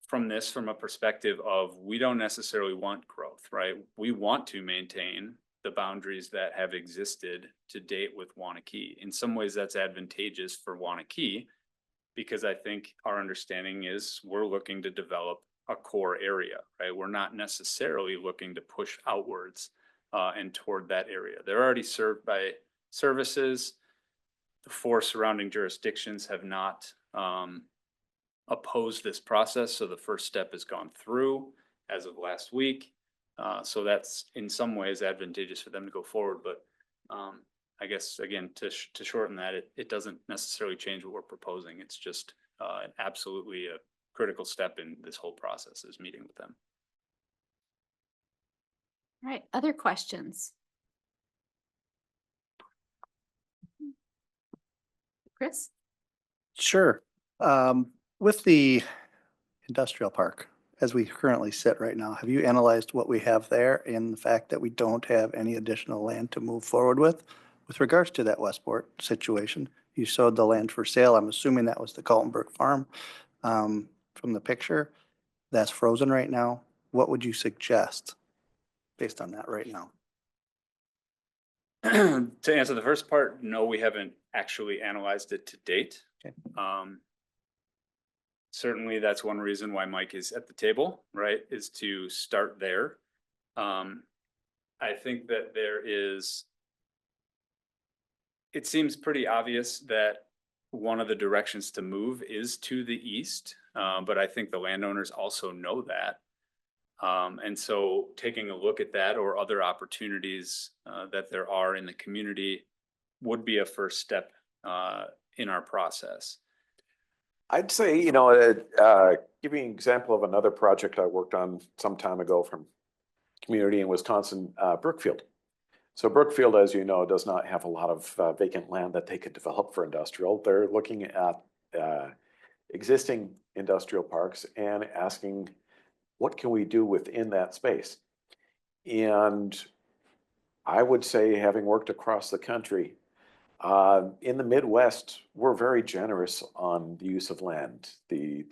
from this from a perspective of we don't necessarily want growth, right? We want to maintain the boundaries that have existed to date with Waunakee. In some ways that's advantageous for Waunakee because I think our understanding is we're looking to develop a core area, right? We're not necessarily looking to push outwards and toward that area. They're already served by services. The 4 surrounding jurisdictions have not opposed this process, so the first step has gone through as of last week. So that's in some ways advantageous for them to go forward, but I guess, again, to shorten that, it doesn't necessarily change what we're proposing. It's just absolutely a critical step in this whole process is meeting with them. All right, other questions? Chris? Sure. With the industrial park, as we currently sit right now, have you analyzed what we have there and the fact that we don't have any additional land to move forward with? With regards to that Westport situation, you showed the land for sale. I'm assuming that was the Kaltenberg farm from the picture. That's frozen right now. What would you suggest based on that right now? To answer the first part, no, we haven't actually analyzed it to date. Okay. Certainly, that's one reason why Mike is at the table, right, is to start there. I think that it seems pretty obvious that one of the directions to move is to the east, but I think the landowners also know that. And so taking a look at that or other opportunities that there are in the community would be a first step in our process. I'd say, give you an example of another project I worked on some time ago from community in Wisconsin, Brookfield. So Brookfield, as you know, does not have a lot of vacant land that they could develop for industrial. They're looking at existing industrial parks and asking, what can we do within that space? And I would say, having worked across the country, in the Midwest, we're very generous on the use of land. The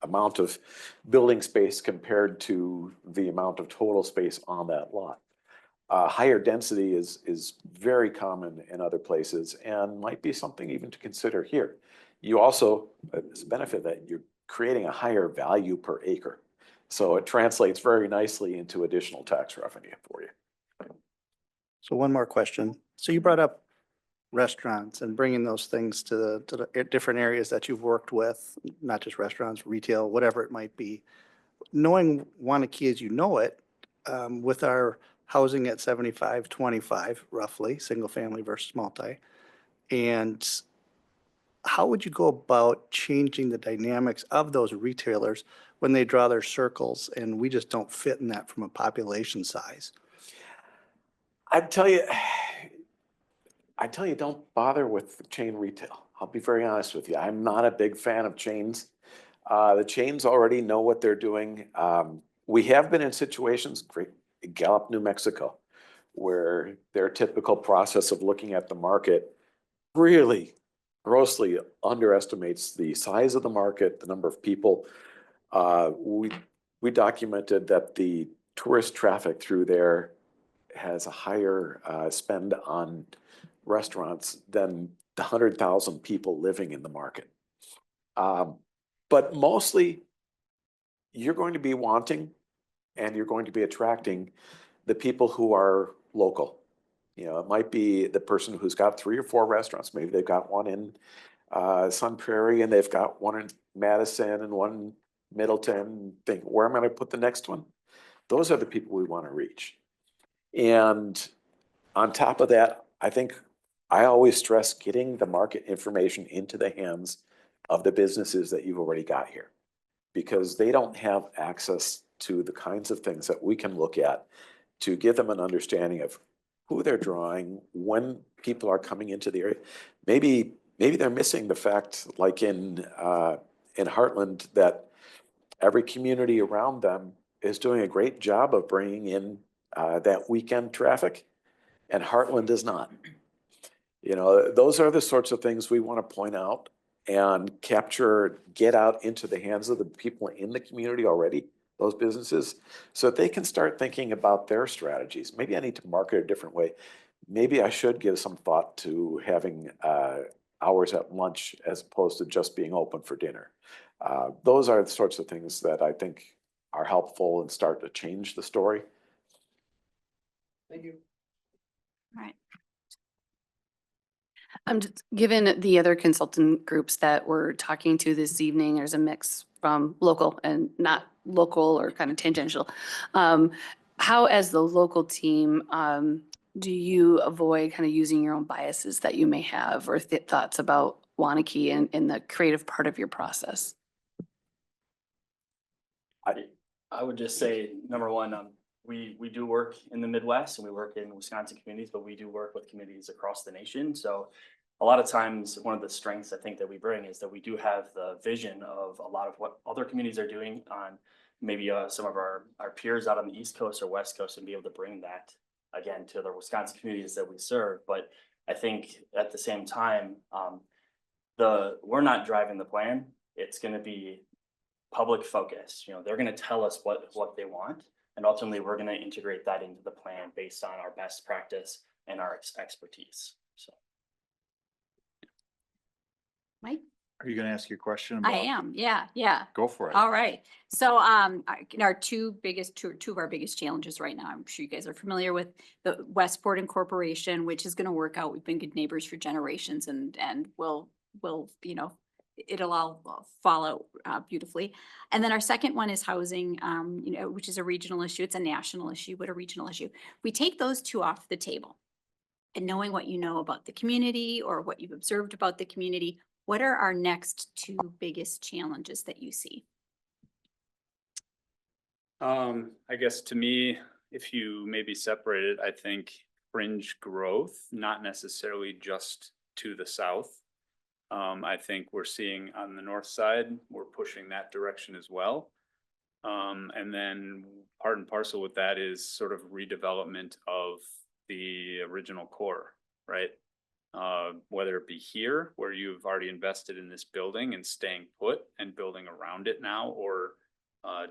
amount of building space compared to the amount of total space on that lot. Higher density is very common in other places and might be something even to consider here. You also, it's a benefit that you're creating a higher value per acre. So it translates very nicely into additional tax revenue for you. So one more question. So you brought up restaurants and bringing those things to the different areas that you've worked with, not just restaurants, retail, whatever it might be. Knowing Waunakee as you know it, with our housing at 75-25 roughly, single family versus multi, and how would you go about changing the dynamics of those retailers when they draw their circles and we just don't fit in that from a population size? I'd tell you, don't bother with chain retail. I'll be very honest with you. I'm not a big fan of chains. The chains already know what they're doing. We have been in situations, Gallup, New Mexico, where their typical process of looking at the market really grossly underestimates the size of the market, the number of people. We documented that the tourist traffic through there has a higher spend on restaurants than the 100,000 people living in the market. But mostly you're going to be wanting and you're going to be attracting the people who are local. It might be the person who's got 3 or 4 restaurants. Maybe they've got one in Sun Prairie and they've got one in Madison and one in Middleton. Think, where am I going to put the next one? Those are the people we want to reach. And on top of that, I think I always stress getting the market information into the hands of the businesses that you've already got here, because they don't have access to the kinds of things that we can look at to give them an understanding of who they're drawing, when people are coming into the area. Maybe they're missing the fact, like in Heartland, that every community around them is doing a great job of bringing in that weekend traffic, and Heartland is not. Those are the sorts of things we want to point out and capture, get out into the hands of the people in the community already, those businesses, so that they can start thinking about their strategies. Maybe I need to market a different way. Maybe I should give some thought to having hours at lunch as opposed to just being open for dinner. Those are the sorts of things that I think are helpful and start to change the story. Thank you. All right. Just given the other consultant groups that we're talking to this evening, there's a mix from local and not local or kind of tangential. How, as the local team, do you avoid kind of using your own biases that you may have or thoughts about Waunakee and in the creative part of your process? I would just say, number one, we do work in the Midwest and we work in Wisconsin communities, but we do work with communities across the nation. So a lot of times, one of the strengths I think that we bring is that we do have the vision of a lot of what other communities are doing on maybe some of our peers out on the East Coast or West Coast, and be able to bring that again to the Wisconsin communities that we serve. But I think at the same time, we're not driving the plan. It's going to be public focus. You know, they're going to tell us what they want, and ultimately we're going to integrate that into the plan based on our best practice and our expertise. So, Mike? Are you going to ask your question? I am. Yeah. Go for it. All right. So our two of our biggest challenges right now, I'm sure you guys are familiar with the Westport Incorporation, which is going to work out. We've been good neighbors for generations, and will it'll all fall out beautifully. And then our second one is housing, which is a regional issue. It's a national issue, but a regional issue. We take those two off the table, and knowing what you know about the community or what you've observed about the community, what are our next two biggest challenges that you see? I guess to me, if you maybe separate it, I think fringe growth, not necessarily just to the south. I think we're seeing on the north side, we're pushing that direction as well. And then part and parcel with that is sort of redevelopment of the original core, right? Whether it be here where you've already invested in this building and staying put and building around it now, or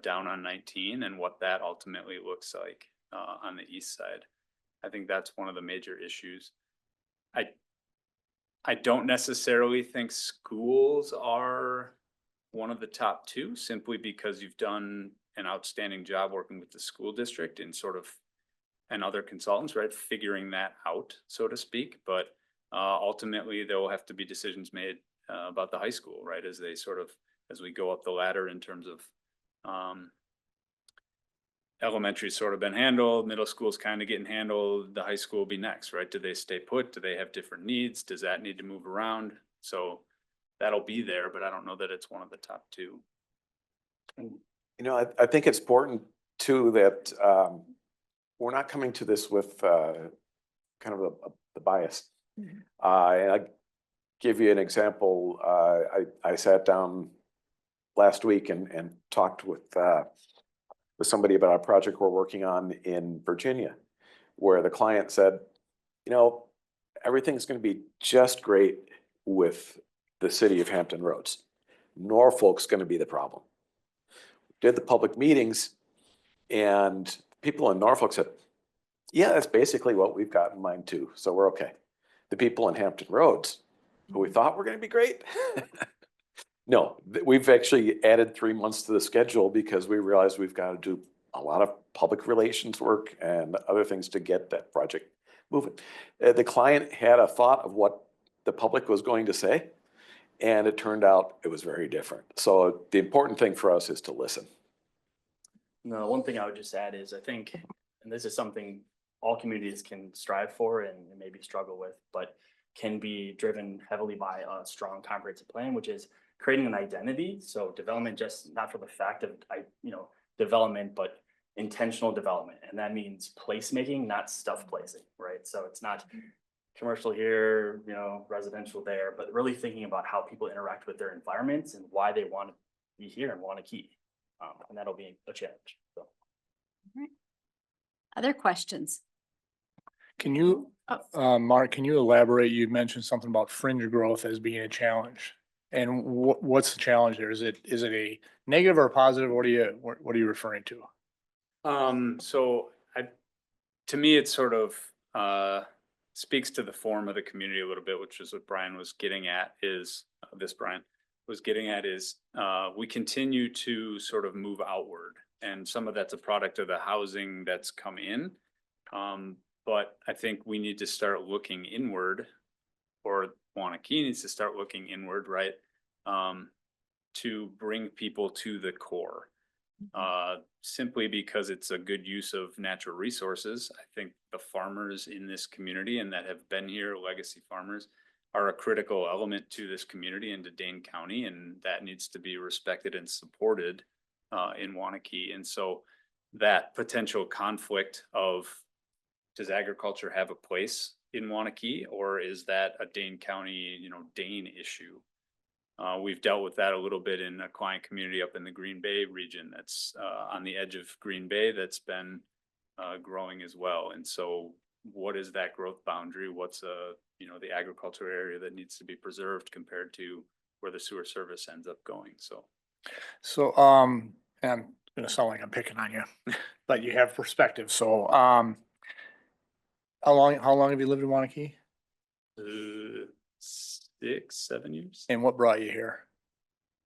down on 19 and what that ultimately looks like on the east side. I think that's one of the major issues. I don't necessarily think schools are one of the top two, simply because you've done an outstanding job working with the school district and and other consultants, right? Figuring that out, so to speak. But ultimately there will have to be decisions made about the high school, right? As we go up the ladder in terms of elementary's sort of been handled, middle school's kind of getting handled, the high school will be next, right? Do they stay put? Do they have different needs? Does that need to move around? So that'll be there, but I don't know that it's one of the top two. I think it's important too that we're not coming to this with kind of the bias. And I'll give you an example. I sat down last week and talked with somebody about a project we're working on in Virginia, where the client said, everything's going to be just great with the city of Hampton Roads. Norfolk's going to be the problem. Did the public meetings, and people in Norfolk said, yeah, that's basically what we've got in mind too. So we're okay. The people in Hampton Roads, who we thought were going to be great, no, we've actually added 3 months to the schedule because we realized we've got to do a lot of public relations work and other things to get that project moving. The client had a thought of what the public was going to say, and it turned out it was very different. So the important thing for us is to listen. No, one thing I would just add is I think, and this is something all communities can strive for and maybe struggle with, but can be driven heavily by a strong comprehensive plan, which is creating an identity. So development, just not for the fact of, development, but intentional development. And that means placemaking, not stuff placing, right? So it's not commercial here, residential there, but really thinking about how people interact with their environments and why they want to be here and Waunakee. And that'll be a challenge. So. All right. Other questions? Can you, Mark, can you elaborate? You mentioned something about fringe growth as being a challenge. And what's the challenge there? Is it a negative or a positive? What are you referring to? To me, it's sort of speaks to the form of the community a little bit, which is what Brian was getting at is, we continue to sort of move outward. And some of that's a product of the housing that's come in. But I think we need to start looking inward, or Waunakee needs to start looking inward, right? To bring people to the core. Simply because it's a good use of natural resources. I think the farmers in this community and that have been here, legacy farmers, are a critical element to this community and to Dane County, and that needs to be respected and supported in Waunakee. And so that potential conflict of, does agriculture have a place in Waunakee, or is that a Dane County, Dane issue? We've dealt with that a little bit in a client community up in the Green Bay region that's on the edge of Green Bay that's been growing as well. And so what is that growth boundary? What's the agriculture area that needs to be preserved compared to where the sewer service ends up going? So I'm gonna sound like I'm picking on you, but you have perspective. So, how long have you lived in Waunakee? 6-7 years. And what brought you here?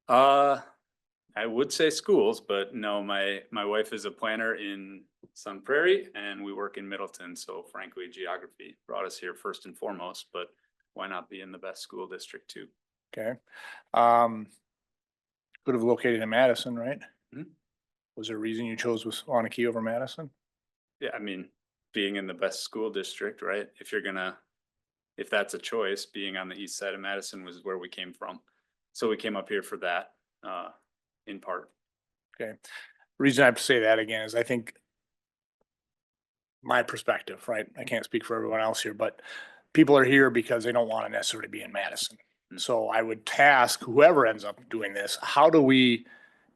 I would say schools, but no, my wife is a planner in Sun Prairie and we work in Middleton. So frankly, geography brought us here first and foremost, but why not be in the best school district too? Okay. Could have located in Madison, right? Mhm. Was there a reason you chose Waunakee over Madison? Yeah, I mean, being in the best school district, right? If that's a choice, being on the east side of Madison was where we came from. So we came up here for that, in part. Okay. Reason I say that again is I think my perspective, right? I can't speak for everyone else here, but people are here because they don't want to necessarily be in Madison. So I would task whoever ends up doing this, how do we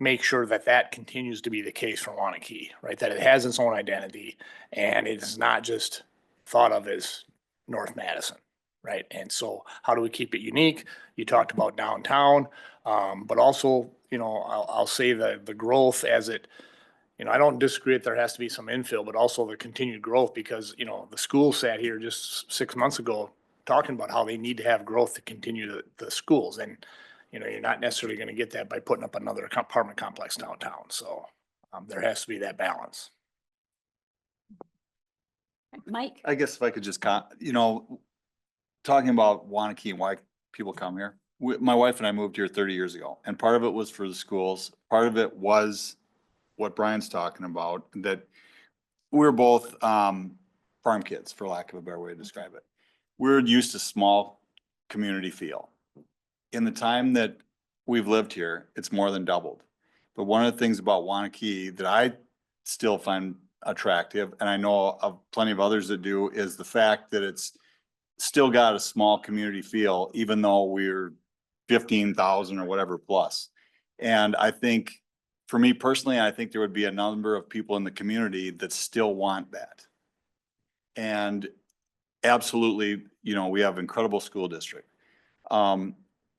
make sure that that continues to be the case for Waunakee, right? That it has its own identity and it's not just thought of as North Madison, right? And so how do we keep it unique? You talked about downtown, but also, I'll say the growth as it, I don't disagree that there has to be some infill, but also the continued growth because, the school sat here just 6 months ago talking about how they need to have growth to continue the schools. And, you're not necessarily going to get that by putting up another apartment complex downtown. So there has to be that balance. Mike? I guess if I could just, talking about Waunakee and why people come here. My wife and I moved here 30 years ago, and part of it was for the schools. Part of it was what Brian's talking about, that we're both farm kids, for lack of a better way to describe it. We're used to small community feel. In the time that we've lived here, it's more than doubled. But one of the things about Waunakee that I still find attractive, and I know of plenty of others that do, is the fact that it's still got a small community feel, even though we're 15,000 or whatever plus. And I think, for me personally, I think there would be a number of people in the community that still want that. And absolutely, we have incredible school district.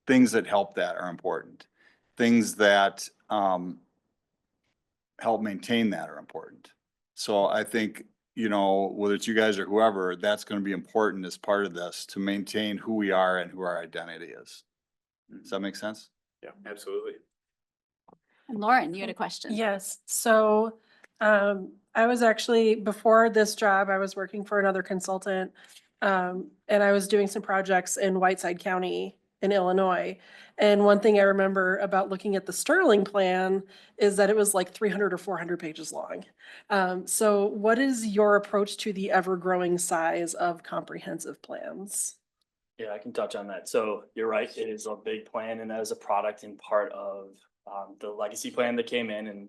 Things that help that are important. Things that help maintain that are important. So I think, whether it's you guys or whoever, that's going to be important as part of this to maintain who we are and who our identity is. Does that make sense? Yeah, absolutely. And Lauren, you had a question. Yes, so I was actually, before this job, I was working for another consultant. And I was doing some projects in Whiteside County in Illinois. And one thing I remember about looking at the Sterling plan is that it was like 300 or 400 pages long. So what is your approach to the ever-growing size of comprehensive plans? Yeah, I can touch on that. So you're right, it is a big plan and that is a product and part of the legacy plan that came in, and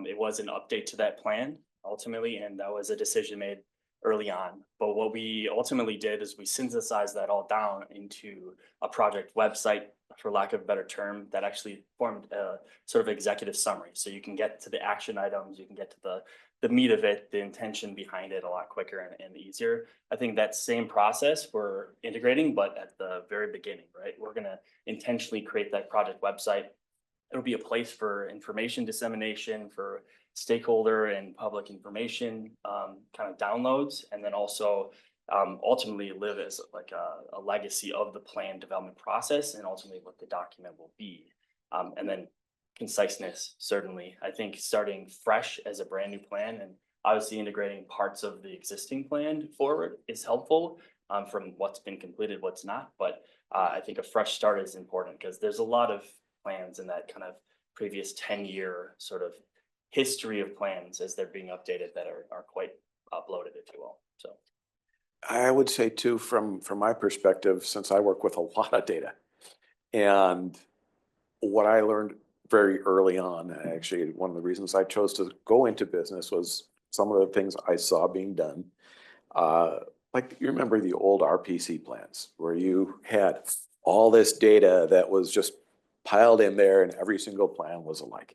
it was an update to that plan ultimately, and that was a decision made early on. But what we ultimately did is we synthesized that all down into a project website, for lack of a better term, that actually formed a sort of executive summary. So you can get to the action items, you can get to the meat of it, the intention behind it a lot quicker and easier. I think that same process we're integrating, but at the very beginning, right? We're gonna intentionally create that project website. It'll be a place for information dissemination, for stakeholder and public information kind of downloads, and then also ultimately live as like a legacy of the plan development process and ultimately what the document will be. And then conciseness, certainly. I think starting fresh as a brand new plan and obviously integrating parts of the existing plan forward is helpful from what's been completed, what's not. But I think a fresh start is important because there's a lot of plans in that kind of previous 10-year sort of history of plans as they're being updated that are quite bloated, if you will. So I would say too, from my perspective, since I work with a lot of data, and what I learned very early on, actually, one of the reasons I chose to go into business was some of the things I saw being done. Like you remember the old RPC plans where you had all this data that was just piled in there and every single plan was alike.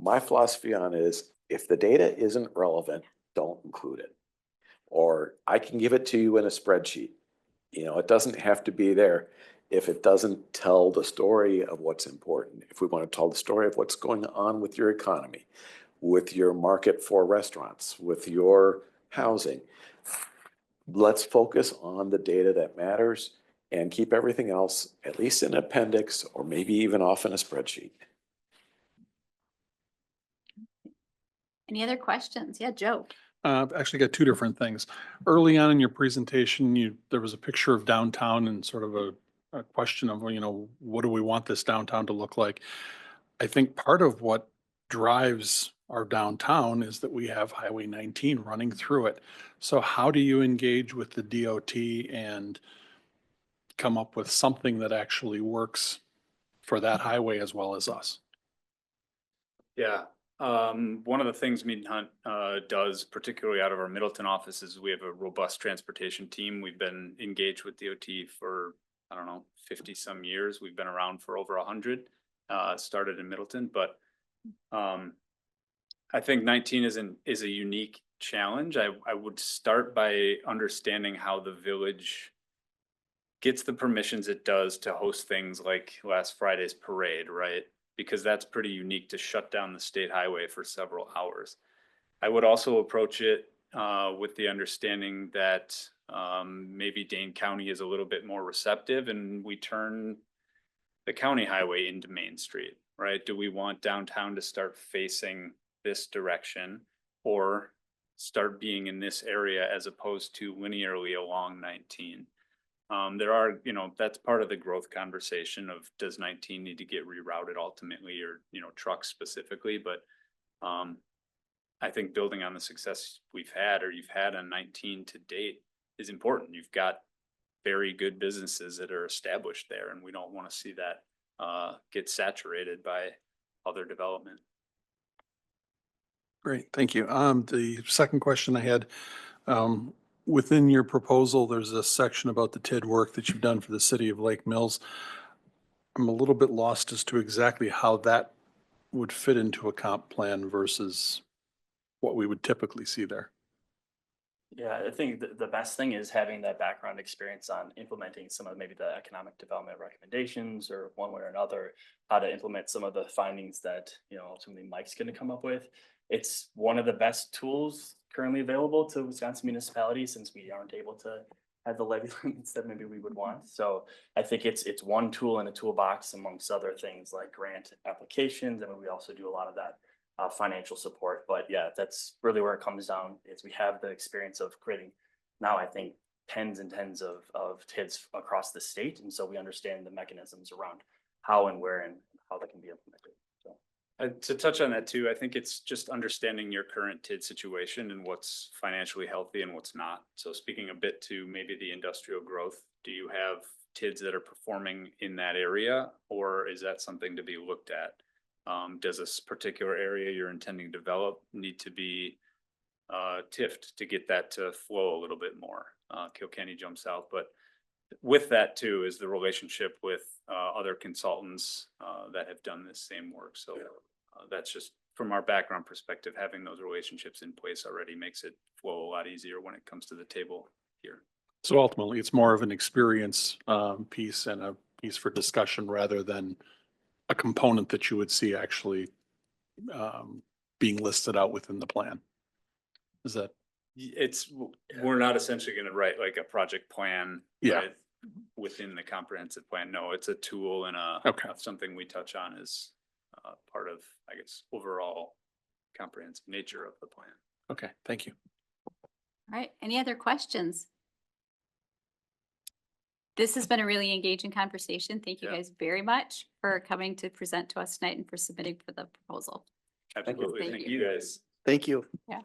My philosophy on it is if the data isn't relevant, don't include it. Or I can give it to you in a spreadsheet. You know, it doesn't have to be there if it doesn't tell the story of what's important. If we want to tell the story of what's going on with your economy, with your market for restaurants, with your housing, let's focus on the data that matters and keep everything else at least in an appendix or maybe even off in a spreadsheet. Any other questions? Yeah, Joe. I've actually got two different things. Early on in your presentation, there was a picture of downtown and sort of a question of, you know, what do we want this downtown to look like? I think part of what drives our downtown is that we have Highway 19 running through it. So how do you engage with the DOT and come up with something that actually works for that highway as well as us? Yeah, one of the things Mead and Hunt does, particularly out of our Middleton office, is we have a robust transportation team. We've been engaged with DOT for, I don't know, 50 some years. We've been around for over 100, started in Middleton, but I think 19 is a unique challenge. I would start by understanding how the village gets the permissions it does to host things like last Friday's parade, right? Because that's pretty unique to shut down the state highway for several hours. I would also approach it with the understanding that maybe Dane County is a little bit more receptive and we turn the county highway into Main Street, right? Do we want downtown to start facing this direction or start being in this area as opposed to linearly along 19? There are, you know, that's part of the growth conversation of does 19 need to get rerouted ultimately or, you know, trucks specifically, but I think building on the success we've had or you've had on 19 to date is important. You've got very good businesses that are established there and we don't want to see that get saturated by other development. Great, thank you. The second question I had, within your proposal, there's a section about the TID work that you've done for the city of Lake Mills. I'm a little bit lost as to exactly how that would fit into a comp plan versus what we would typically see there. yeah, I think the best thing is having that background experience on implementing some of maybe the economic development recommendations or one way or another, how to implement some of the findings that, you know, ultimately Mike's going to come up with. It's one of the best tools currently available to Wisconsin municipalities since we aren't able to have the levy limits that maybe we would want. So I think it's one tool in a toolbox amongst other things like grant applications. And we also do a lot of that financial support. But yeah, that's really where it comes down is we have the experience of creating now, I think, tens and tens of TIDs across the state. And so we understand the mechanisms around how and where and how they can be implemented. To touch on that too, I think it's just understanding your current TID situation and what's financially healthy and what's not. So speaking a bit to maybe the industrial growth, do you have TIDs that are performing in that area or is that something to be looked at? Does this particular area you're intending to develop need to be TIFed to get that to flow a little bit more? Kilkenny jumps out, but with that too is the relationship with other consultants that have done this same work. So that's just from our background perspective, having those relationships in place already makes it flow a lot easier when it comes to the table here. So ultimately, it's more of an experience piece and a piece for discussion rather than a component that you would see actually being listed out within the plan. Is that? we're not essentially gonna write like a project plan. Yeah. right, Within the comprehensive plan. No, it's a tool and Okay. something we touch on as part of, I guess, overall comprehensive nature of the plan. Okay, thank you. All right, any other questions? This has been a really engaging conversation. Thank you Yeah. guys very much for coming to present to us tonight and for submitting for the proposal. Absolutely. Thank Thank you. you guys. Thank you. Yeah.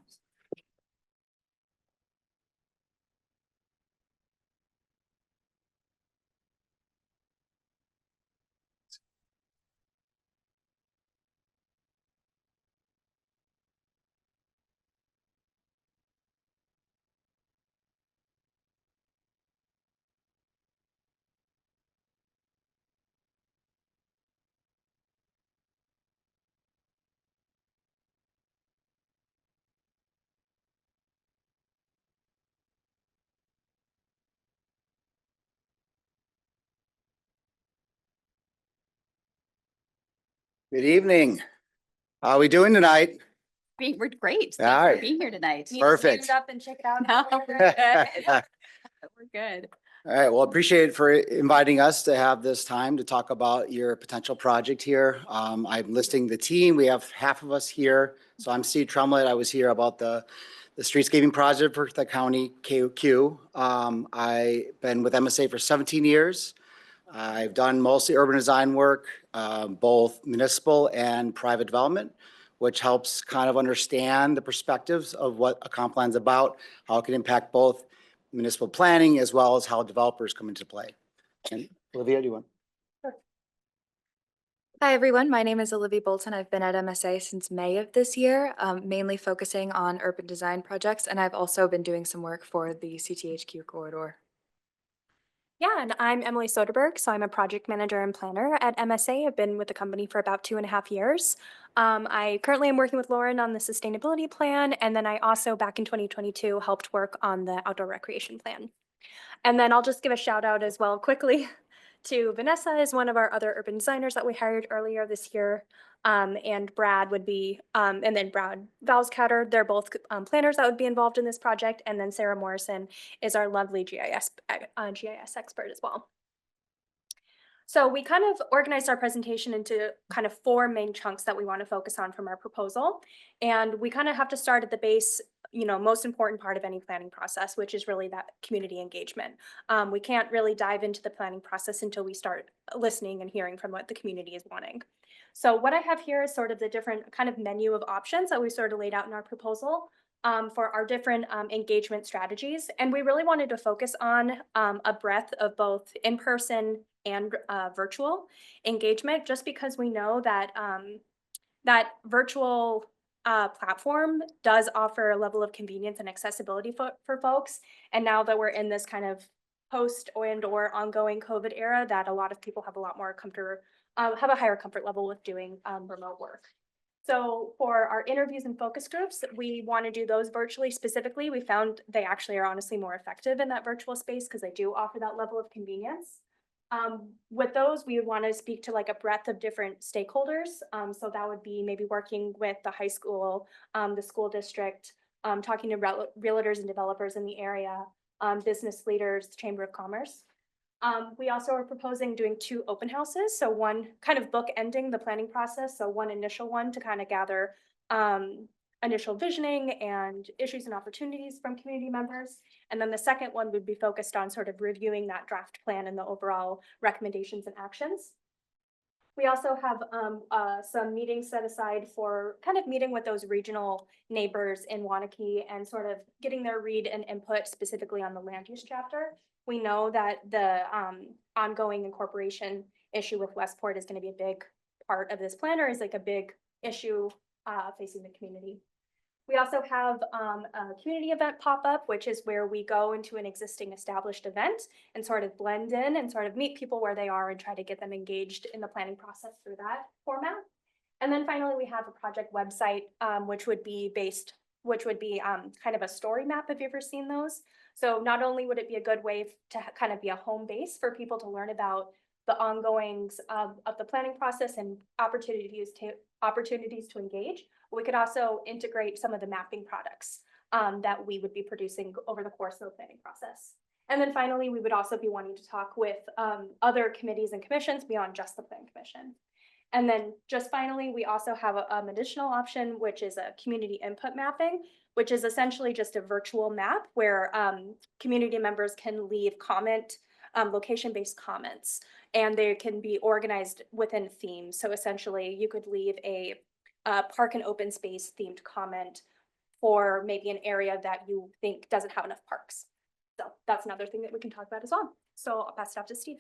Good evening. How are we doing tonight? We're great. All Thanks for right. being here tonight. Perfect. Up and check it out. No, we're good. We're good. All right, well, appreciate it for inviting us to have this time to talk about your potential project here. I'm listing the team. We have half of us here. So I'm Steve Trumlett. I was here about the streetscaping project for the county KQ. I've been with MSA for 17 years. I've done mostly urban design work, both municipal and private development, which helps kind of understand the perspectives of what a comp plan's about, how it can impact both municipal planning as well as how developers come into play. And Olivia, do you want? Hi, everyone. My name is Olivia Bolton. I've been at MSA since May of this year, mainly focusing on urban design projects, and I've also been doing some work for the CTHQ corridor. Yeah, and I'm Emily Soderberg, so I'm a project manager and planner at MSA. I've been with the company for about 2.5 years. I currently am working with Lauren on the sustainability plan, and then I also back in 2022 helped work on the outdoor recreation plan. And then I'll just give a shout out as well quickly to Vanessa is one of our other urban designers that we hired earlier this year. And Brad would be, and then Brad Valscatter, they're both planners that would be involved in this project. And then Sarah Morrison is our lovely GIS expert as well. So we kind of organized our presentation into kind of 4 main chunks that we want to focus on from our proposal. And we kind of have to start at the base, most important part of any planning process, which is really that community engagement. We can't really dive into the planning process until we start listening and hearing from what the community is wanting. So what I have here is sort of the different kind of menu of options that we sort of laid out in our proposal for our different engagement strategies. And we really wanted to focus on a breadth of both in-person and virtual engagement, just because we know that that virtual platform does offer a level of convenience and accessibility for folks. And now that we're in this kind of post and or ongoing COVID era, that a lot of people have a lot more comfort, have a higher comfort level with doing remote work. So for our interviews and focus groups, we want to do those virtually specifically. We found they actually are honestly more effective in that virtual space because they do offer that level of convenience. With those, we would want to speak to like a breadth of different stakeholders. So that would be maybe working with the high school, the school district, talking to realtors and developers in the area, business leaders, Chamber of Commerce. We also are proposing doing 2 open houses. So one kind of bookending the planning process. So one initial one to kind of gather initial visioning and issues and opportunities from community members. And then the second one would be focused on sort of reviewing that draft plan and the overall recommendations and actions. We also have some meetings set aside for kind of meeting with those regional neighbors in Waunakee and sort of getting their read and input specifically on the land use chapter. We know that the ongoing incorporation issue with Westport is going to be a big part of this plan, or is like a big issue facing the community. We also have a community event pop-up, which is where we go into an existing established event and sort of blend in and sort of meet people where they are and try to get them engaged in the planning process through that format. And then finally, we have a project website, which would be kind of a story map, if you've ever seen those. So not only would it be a good way to kind of be a home base for people to learn about the ongoings of the planning process and opportunities to engage, we could also integrate some of the mapping products that we would be producing over the course of the planning process. And then finally, we would also be wanting to talk with other committees and commissions beyond just the Plan Commission. And then just finally, we also have an additional option, which is a community input mapping, which is essentially just a virtual map where community members can leave location-based comments, and they can be organized within themes. So essentially, you could leave a park and open space themed comment for maybe an area that you think doesn't have enough parks. So that's another thing that we can talk about as well. So I'll pass it off to Steve.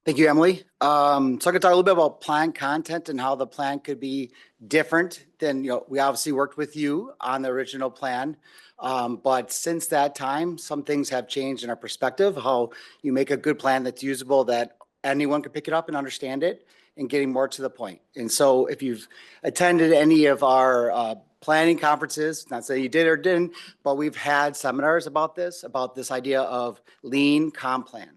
Thank you, Emily. So I can talk a little bit about plan content and how the plan could be different than, we obviously worked with you on the original plan. But since that time, some things have changed in our perspective, how you make a good plan that's usable, that anyone can pick it up and understand it, and getting more to the point. And so if you've attended any of our planning conferences, not saying you did or didn't, but we've had seminars about this idea of lean comp plan.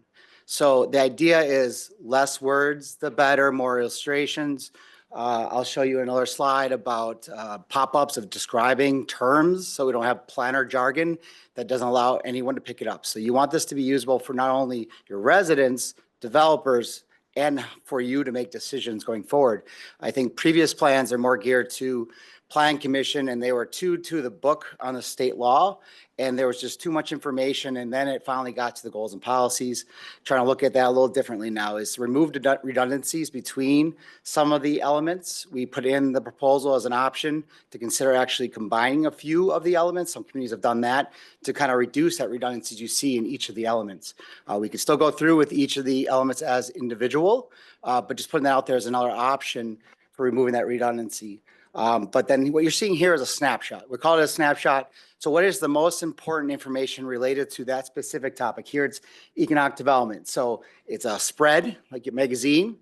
So the idea is less words, the better, more illustrations. I'll show you another slide about pop-ups of describing terms, so we don't have planner jargon that doesn't allow anyone to pick it up. So you want this to be usable for not only your residents, developers, and for you to make decisions going forward. I think previous plans are more geared to Plan Commission, and they were too to the book on the state law, and there was just too much information, and then it finally got to the goals and policies. Trying to look at that a little differently now is remove redundancies between some of the elements. We put in the proposal as an option to consider actually combining a few of the elements. Some communities have done that to kind of reduce that redundancies you see in each of the elements. We could still go through with each of the elements as individual, but just putting that out there as another option for removing that redundancy. But then what you're seeing here is a snapshot. We call it a snapshot. So what is the most important information related to that specific topic? Here it's economic development. So it's a spread, like your magazine.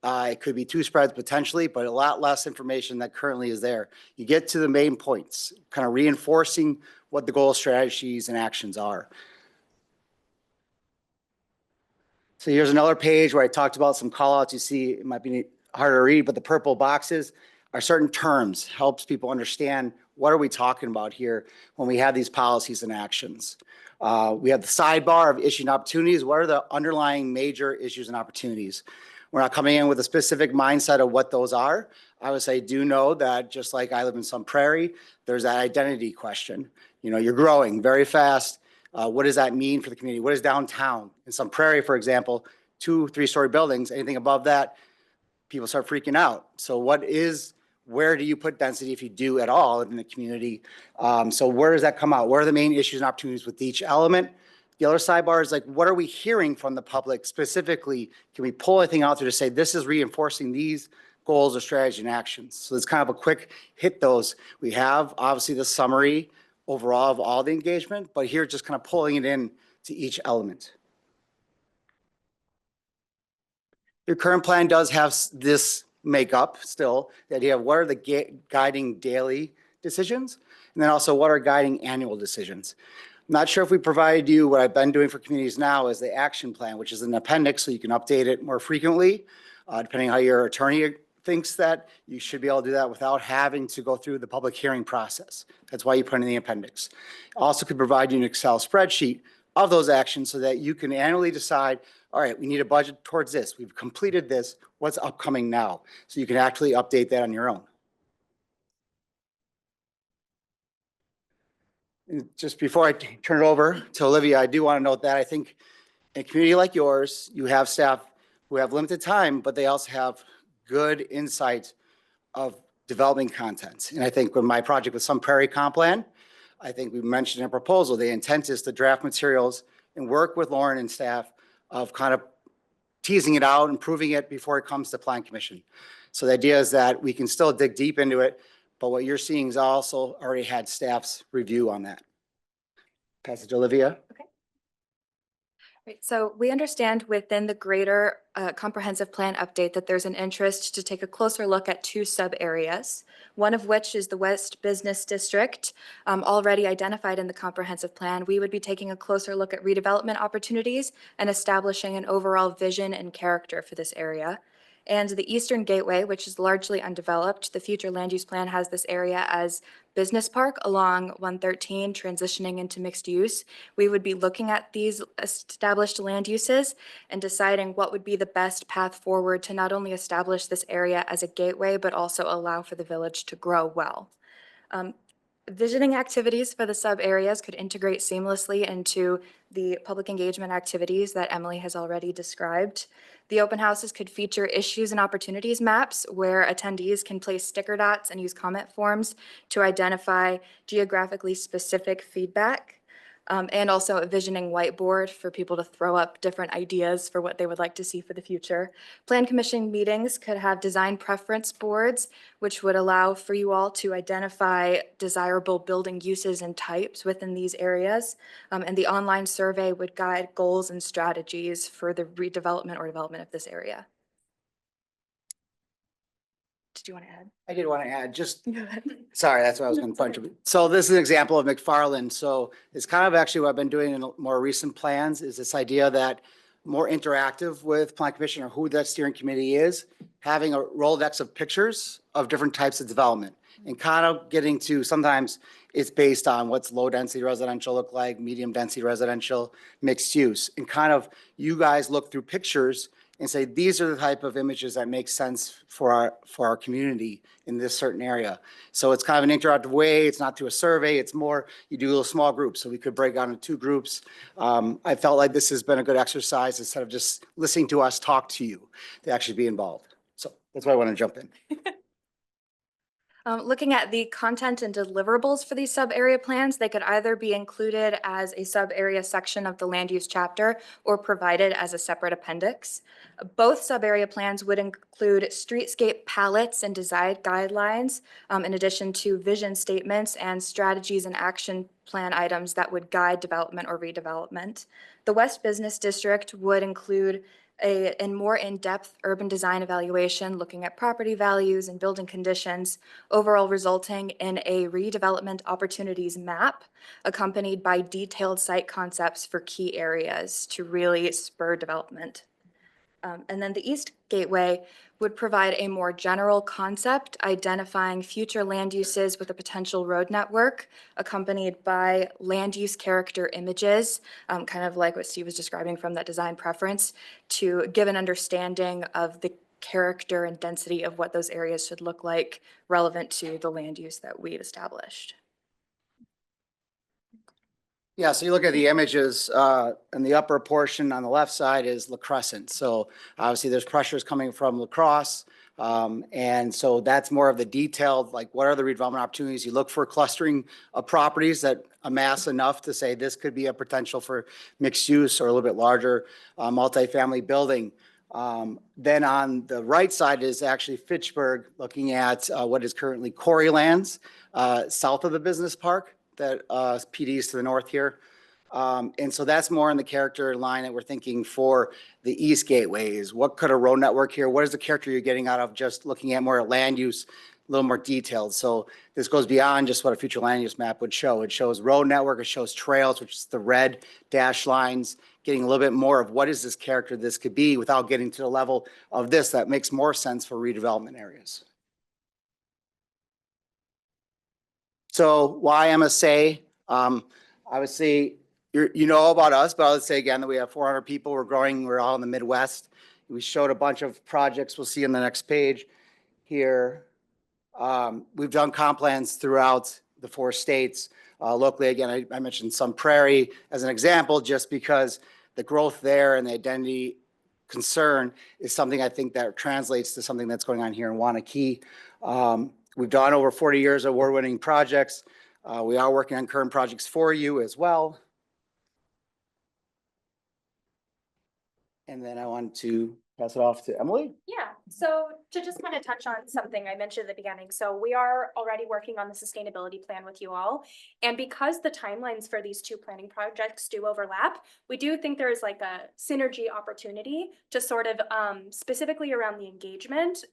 It could be 2 spreads potentially, but a lot less information that currently is there. You get to the main points, kind of reinforcing what the goals, strategies, and actions are. So here's another page where I talked about some callouts. You see, it might be harder to read, but the purple boxes are certain terms, helps people understand what are we talking about here when we have these policies and actions. We have the sidebar of issues and opportunities. What are the underlying major issues and opportunities? We're not coming in with a specific mindset of what those are. I would say, do know that just like I live in Sun Prairie, there's that identity question. You're growing very fast. What does that mean for the community? What is downtown? In Sun Prairie, for example, 2, 3-story buildings, anything above that, people start freaking out. So where do you put density, if you do at all, in the community? So where does that come out? What are the main issues and opportunities with each element? The other sidebar is like, what are we hearing from the public specifically? Can we pull anything out there to say, this is reinforcing these goals or strategy and actions? So it's kind of a quick hit those. We have obviously the summary overall of all the engagement, but here just kind of pulling it in to each element. Your current plan does have this makeup still, the idea of what are the guiding daily decisions, and then also what are guiding annual decisions. I'm not sure if we provided you what I've been doing for communities now is the action plan, which is an appendix so you can update it more frequently, depending how your attorney thinks that you should be able to do that without having to go through the public hearing process. That's why you put in the appendix. Also could provide you an Excel spreadsheet of those actions so that you can annually decide, all right, we need a budget towards this. We've completed this. What's upcoming now? So you can actually update that on your own. And just before I turn it over to Olivia, I do want to note that I think in a community like yours, you have staff who have limited time, but they also have good insight of developing content. And I think with my project with Sun Prairie Comp Plan, I think we mentioned in a proposal, the intent is to draft materials and work with Lauren and staff of kind of teasing it out, improving it before it comes to Plan Commission. So the idea is that we can still dig deep into it, but what you're seeing is also already had staff's review on that. Pass it to Olivia. Okay. Right, so we understand within the greater comprehensive plan update that there's an interest to take a closer look at 2 sub areas, one of which is the West Business District, already identified in the comprehensive plan. We would be taking a closer look at redevelopment opportunities and establishing an overall vision and character for this area. And the Eastern Gateway, which is largely undeveloped, the future land use plan has this area as business park along 113, transitioning into mixed use. We would be looking at these established land uses and deciding what would be the best path forward to not only establish this area as a gateway, but also allow for the village to grow well. Visioning activities for the sub areas could integrate seamlessly into the public engagement activities that Emily has already described. The open houses could feature issues and opportunities maps where attendees can place sticker dots and use comment forms to identify geographically specific feedback. And also a visioning whiteboard for people to throw up different ideas for what they would like to see for the future. Plan commission meetings could have design preference boards, which would allow for you all to identify desirable building uses and types within these areas. And the online survey would guide goals and strategies for the redevelopment or development of this area. Did you want to add? I did want to add, just, sorry, that's what I was going to point to. So this is an example of McFarland. So it's kind of actually what I've been doing in more recent plans is this idea that more interactive with Plan Commission or who that steering committee is, having a Rolodex of pictures of different types of development and kind of getting to, sometimes it's based on what's low density residential look like, medium density residential, mixed use, and kind of you guys look through pictures and say, these are the type of images that make sense for our community in this certain area. So it's kind of an interactive way. It's not through a survey. It's more, you do little small groups. So we could break down into 2 groups. I felt like this has been a good exercise instead of just listening to us talk to you, to actually be involved. So that's why I want to jump in. Looking at the content and deliverables for these sub-area plans, they could either be included as a sub-area section of the land use chapter or provided as a separate appendix. Both sub-area plans would include streetscape palettes and design guidelines, in addition to vision statements and strategies and action plan items that would guide development or redevelopment. The West Business District would include a more in-depth urban design evaluation looking at property values and building conditions, overall resulting in a redevelopment opportunities map accompanied by detailed site concepts for key areas to really spur development. And then the East Gateway would provide a more general concept identifying future land uses with a potential road network accompanied by land use character images, kind of like what Steve was describing from that design preference, to give an understanding of the character and density of what those areas should look like relevant to the land use that we've established. Yeah, so you look at the images, in the upper portion on the left side is La Crescent. So obviously there's pressures coming from La Crosse. And so that's more of the detailed, like what are the redevelopment opportunities? You look for clustering of properties that amass enough to say this could be a potential for mixed use or a little bit larger multifamily building. Then on the right side is actually Fitchburg, looking at what is currently Quarry Lands, south of the business park. That PD is to the north here. And so that's more in the character line that we're thinking for the East Gateway is what could a road network here? What is the character you're getting out of just looking at more land use, a little more detailed? So this goes beyond just what a future land use map would show. It shows road network, it shows trails, which is the red dash lines, getting a little bit more of what is this character this could be without getting to the level of this that makes more sense for redevelopment areas. So why MSA? Obviously, you know about us, but I'll say again that we have 400 people. We're growing. We're all in the Midwest. We showed a bunch of projects. We'll see on the next page here. We've done comp plans throughout the 4 states. Locally, again, I mentioned Sun Prairie as an example, just because the growth there and the identity concern is something I think that translates to something that's going on here in Waunakee. We've done over 40 years of award-winning projects. We are working on current projects for you as well. And then I want to pass it off to Emily. Yeah, so to just kind of touch on something I mentioned at the beginning. So we are already working on the sustainability plan with you all. And because the timelines for these 2 planning projects do overlap, we do think there's like a synergy opportunity to sort of specifically around the engagement,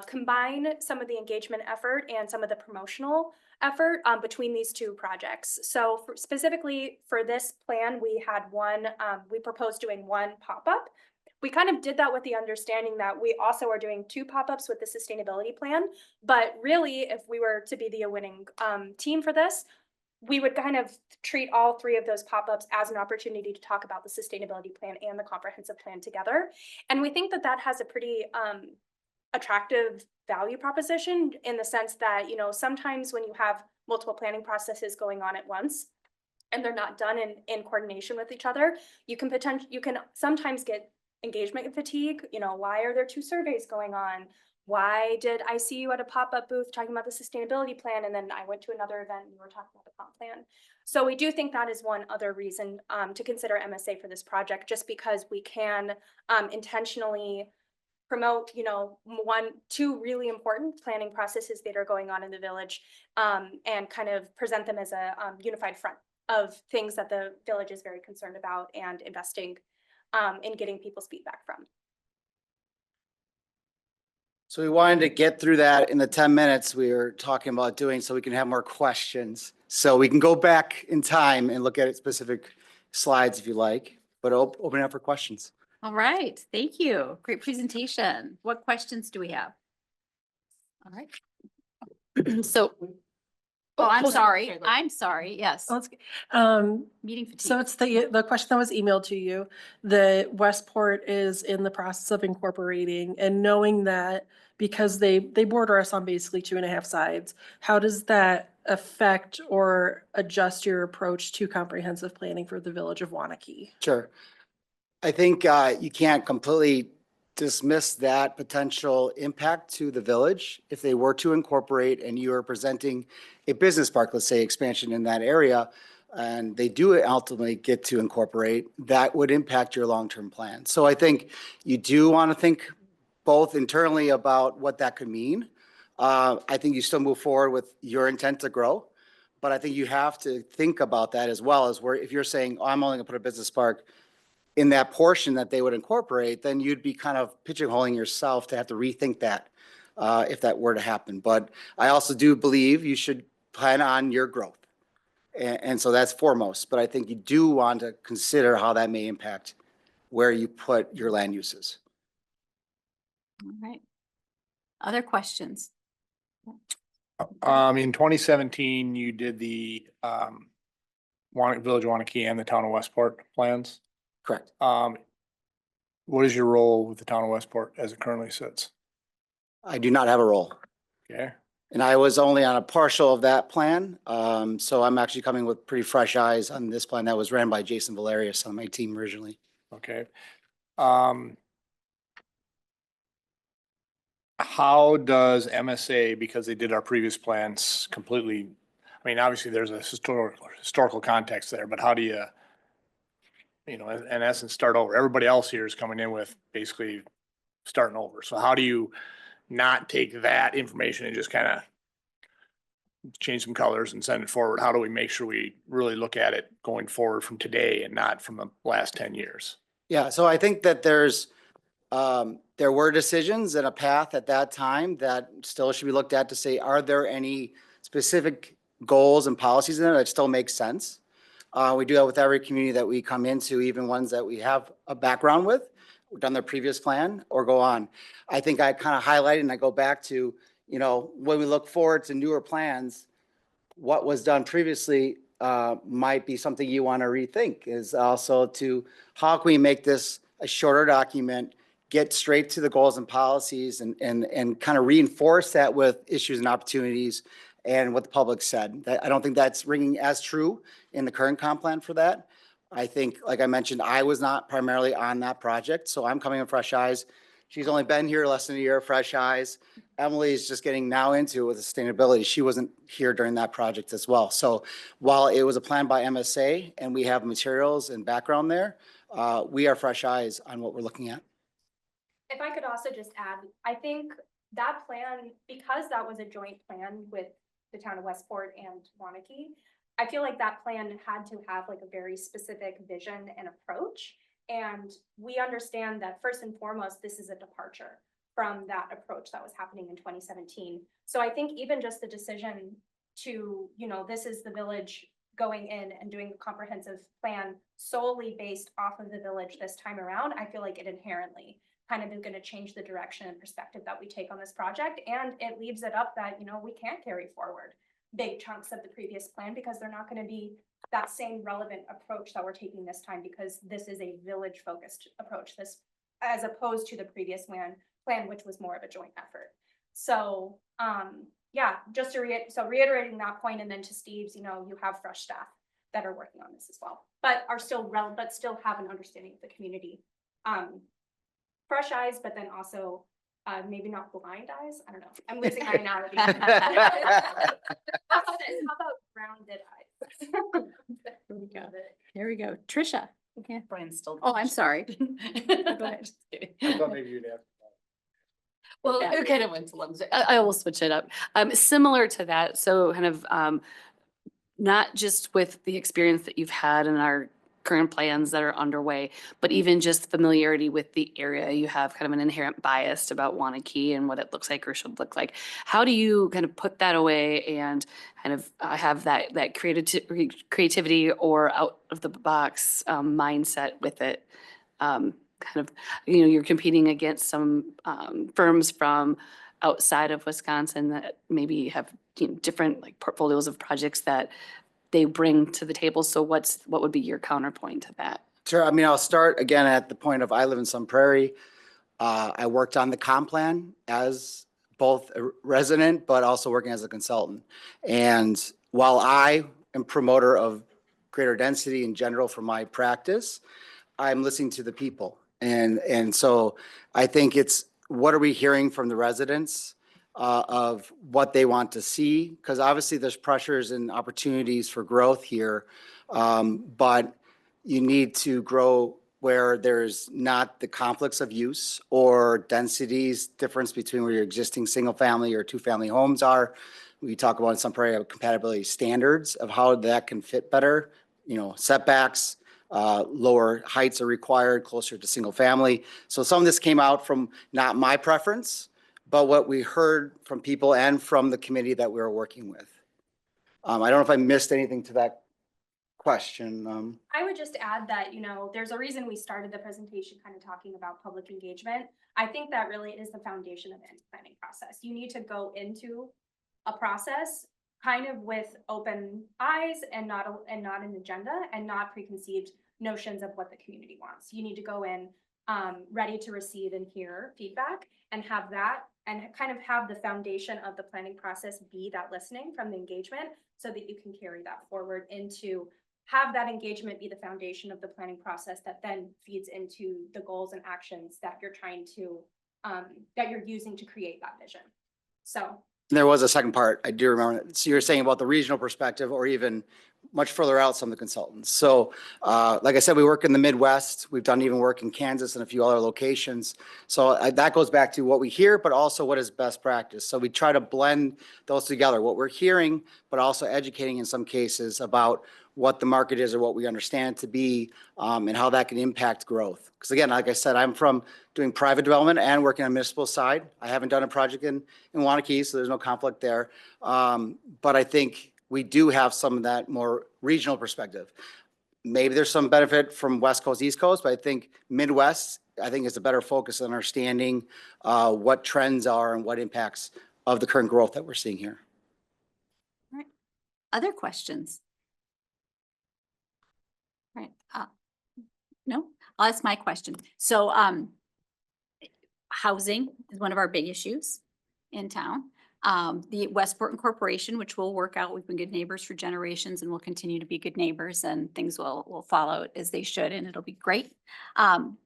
combine some of the engagement effort and some of the promotional effort between these 2 projects. So specifically for this plan, we had we proposed doing 1 pop-up, we kind of did that with the understanding that we also are doing 2 pop-ups with the sustainability plan. But really, if we were to be the winning team for this, we would kind of treat all 3 of those pop-ups as an opportunity to talk about the sustainability plan and the comprehensive plan together. And we think that that has a pretty attractive value proposition in the sense that, you know, sometimes when you have multiple planning processes going on at once and they're not done in coordination with each other, you can sometimes get engagement fatigue. You know, why are there 2 surveys going on? Why did I see you at a pop-up booth talking about the sustainability plan, and then I went to another event and you were talking about the comp plan? So we do think that is one other reason to consider MSA for this project, just because we can intentionally promote, you know, 2 really important planning processes that are going on in the village, and kind of present them as a unified front of things that the village is very concerned about and investing in getting people's feedback from. So we wanted to get through that in the 10 minutes we were talking about doing so we can have more questions. So we can go back in time and look at specific slides if you like, but open it up for questions. All right, thank you. Great presentation. What questions do we have? All right. So, Oh, I'm hold on. sorry. Okay, I'm sorry. Yes. Let's, Meeting fatigue. so it's the question that was emailed to you. The Westport is in the process of incorporating, and knowing that because they border us on basically 2.5 sides, how does that affect or adjust your approach to comprehensive planning for the village of Waunakee? Sure. I think you can't completely dismiss that potential impact to the village if they were to incorporate and you are presenting a business park, let's say expansion in that area, and they do ultimately get to incorporate, that would impact your long-term plan. So I think you do want to think both internally about what that could mean. I think you still move forward with your intent to grow, but I think you have to think about that as well as where if you're saying, oh, I'm only gonna put a business park in that portion that they would incorporate, then you'd be kind of pigeonholing yourself to have to rethink that if that were to happen. But I also do believe you should plan on your growth. And so that's foremost, but I think you do want to consider how that may impact where you put your land uses. All right. Other questions? In 2017, you did the Village of Waunakee and the Town of Westport plans. Correct. What is your role with the Town of Westport as it currently sits? I do not have a role. Okay. And I was only on a partial of that plan. So I'm actually coming with pretty fresh eyes on this plan that was ran by Jason Valerius on my team originally. Okay. How does MSA, because they did our previous plans completely, I mean, obviously there's a historical context there, but how do you, in essence, start over? Everybody else here is coming in with basically starting over. So how do you not take that information and just kind of change some colors and send it forward? How do we make sure we really look at it going forward from today and not from the last 10 years? Yeah, so I think that there were decisions and a path at that time that still should be looked at to say, are there any specific goals and policies in there that still make sense? We do that with every community that we come into, even ones that we have a background with, we've done their previous plan or go on. I think I kind of highlighted and I go back to, when we look forward to newer plans, what was done previously might be something you want to rethink, is also to how can we make this a shorter document, get straight to the goals and policies and kind of reinforce that with issues and opportunities and what the public said. I don't think that's ringing as true in the current comp plan for that. I think, like I mentioned, I was not primarily on that project, so I'm coming in fresh eyes. She's only been here less than a year, fresh eyes. Emily's just getting now into it with sustainability. She wasn't here during that project as well. So while it was a plan by MSA and we have materials and background there, we are fresh eyes on what we're looking at. If I could also just add, I think that plan, because that was a joint plan with the town of Westport and Waunakee, I feel like that plan had to have like a very specific vision and approach. And we understand that first and foremost, this is a departure from that approach that was happening in 2017. So I think even just the decision to, this is the village going in and doing a comprehensive plan solely based off of the village this time around, I feel like it inherently kind of is going to change the direction and perspective that we take on this project. And it leaves it up that, you know, we can't carry forward big chunks of the previous plan because they're not going to be that same relevant approach that we're taking this time, because this is a village focused approach, this as opposed to the previous plan, which was more of a joint effort. So, yeah, just to reiterating that point, and then to Steve's, you know, you have fresh staff that are working on this as well, but are still relevant, but still have an understanding of the community. Fresh eyes, but then also maybe not blind eyes. I don't know. I'm losing my analogy. How about grounded eyes? There we go. There we go. Trisha. Okay. Brian's still. Oh, I'm sorry. Go ahead. I thought maybe you'd ask. Well, Yeah. it kind of went to lunch. I will switch it up. Similar to that, so kind of not just with the experience that you've had in our current plans that are underway, but even just familiarity with the area. You have kind of an inherent bias about Waunakee and what it looks like or should look like. How do you kind of put that away and kind of have that creativity or out of the box mindset with it? Kind of, you know, you're competing against some firms from outside of Wisconsin that maybe have, you know, different like portfolios of projects that they bring to the table. So what would be your counterpoint to that? Sure. I mean, I'll start again at the point of I live in Sun Prairie. I worked on the comp plan as both a resident, but also working as a consultant. And while I am promoter of greater density in general for my practice, I'm listening to the people. And so I think it's, what are we hearing from the residents of what they want to see? Because obviously there's pressures and opportunities for growth here, but you need to grow where there's not the conflicts of use or densities difference between where your existing single family or two family homes are. We talk about in some area compatibility standards of how that can fit better, you know, setbacks, lower heights are required, closer to single family. So some of this came out from not my preference, but what we heard from people and from the committee that we were working with. I don't know if I missed anything to that question. I would just add that, you know, there's a reason we started the presentation kind of talking about public engagement. I think that really is the foundation of any planning process. You need to go into a process kind of with open eyes and not an agenda and not preconceived notions of what the community wants. You need to go in ready to receive and hear feedback and have that and kind of have the foundation of the planning process be that listening from the engagement so that you can carry that forward into have that engagement be the foundation of the planning process that then feeds into the goals and actions that you're trying to, that you're using to create that vision. So. There was a second part, I do remember. So you were saying about the regional perspective or even much further out, some of the consultants. So like I said, we work in the Midwest. We've done even work in Kansas and a few other locations. So that goes back to what we hear, but also what is best practice. So we try to blend those together, what we're hearing, but also educating in some cases about what the market is or what we understand it to be, and how that can impact growth. Because again, like I said, I'm from doing private development and working on municipal side. I haven't done a project in Waunakee, so there's no conflict there. But I think we do have some of that more regional perspective. Maybe there's some benefit from West Coast, East Coast, but I think Midwest, I think is a better focus on understanding what trends are and what impacts of the current growth that we're seeing here. All right. Other questions? Right. No, I'll ask my question. So housing is one of our big issues in town. The Westport Incorporation, which we'll work out, we've been good neighbors for generations and we'll continue to be good neighbors and things will follow as they should and it'll be great.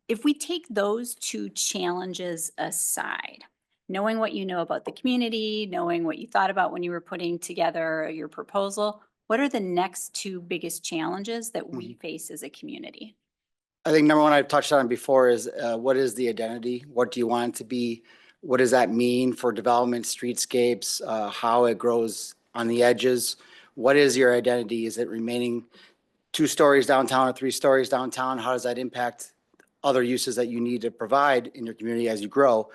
If we take those two challenges aside, knowing what you know about the community, knowing what you thought about when you were putting together your proposal, what are the next two biggest challenges that we face as a community? I think number one I've touched on before is what is the identity? What do you want it to be? What does that mean for development, streetscapes, how it grows on the edges? What is your identity? Is it remaining 2 stories downtown or 3 stories downtown? How does that impact other uses that you need to provide in your community as you grow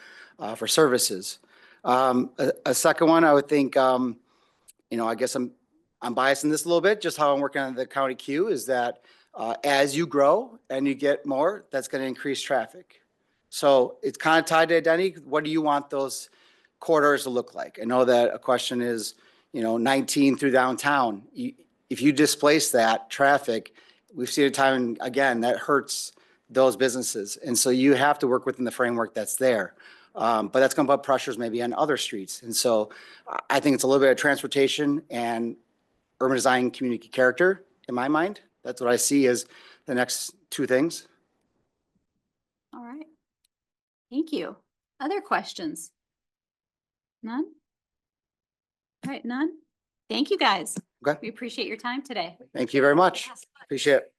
for services? A second one, I would think, you know, I guess I'm biased in this a little bit, just how I'm working on the county queue is that as you grow and you get more, that's going to increase traffic. So it's kind of tied to identity. What do you want those corridors to look like? I know that a question is, 19 through downtown. If you displace that traffic, we've seen it time and again, that hurts those businesses. And so you have to work within the framework that's there. But that's going to put pressures maybe on other streets. And so I think it's a little bit of transportation and urban design community character in my mind. That's what I see as the next two things. All right. Thank you. Other questions? None? All right, none? Thank you, guys. Okay. We appreciate your time today. Thank you very much. Appreciate it.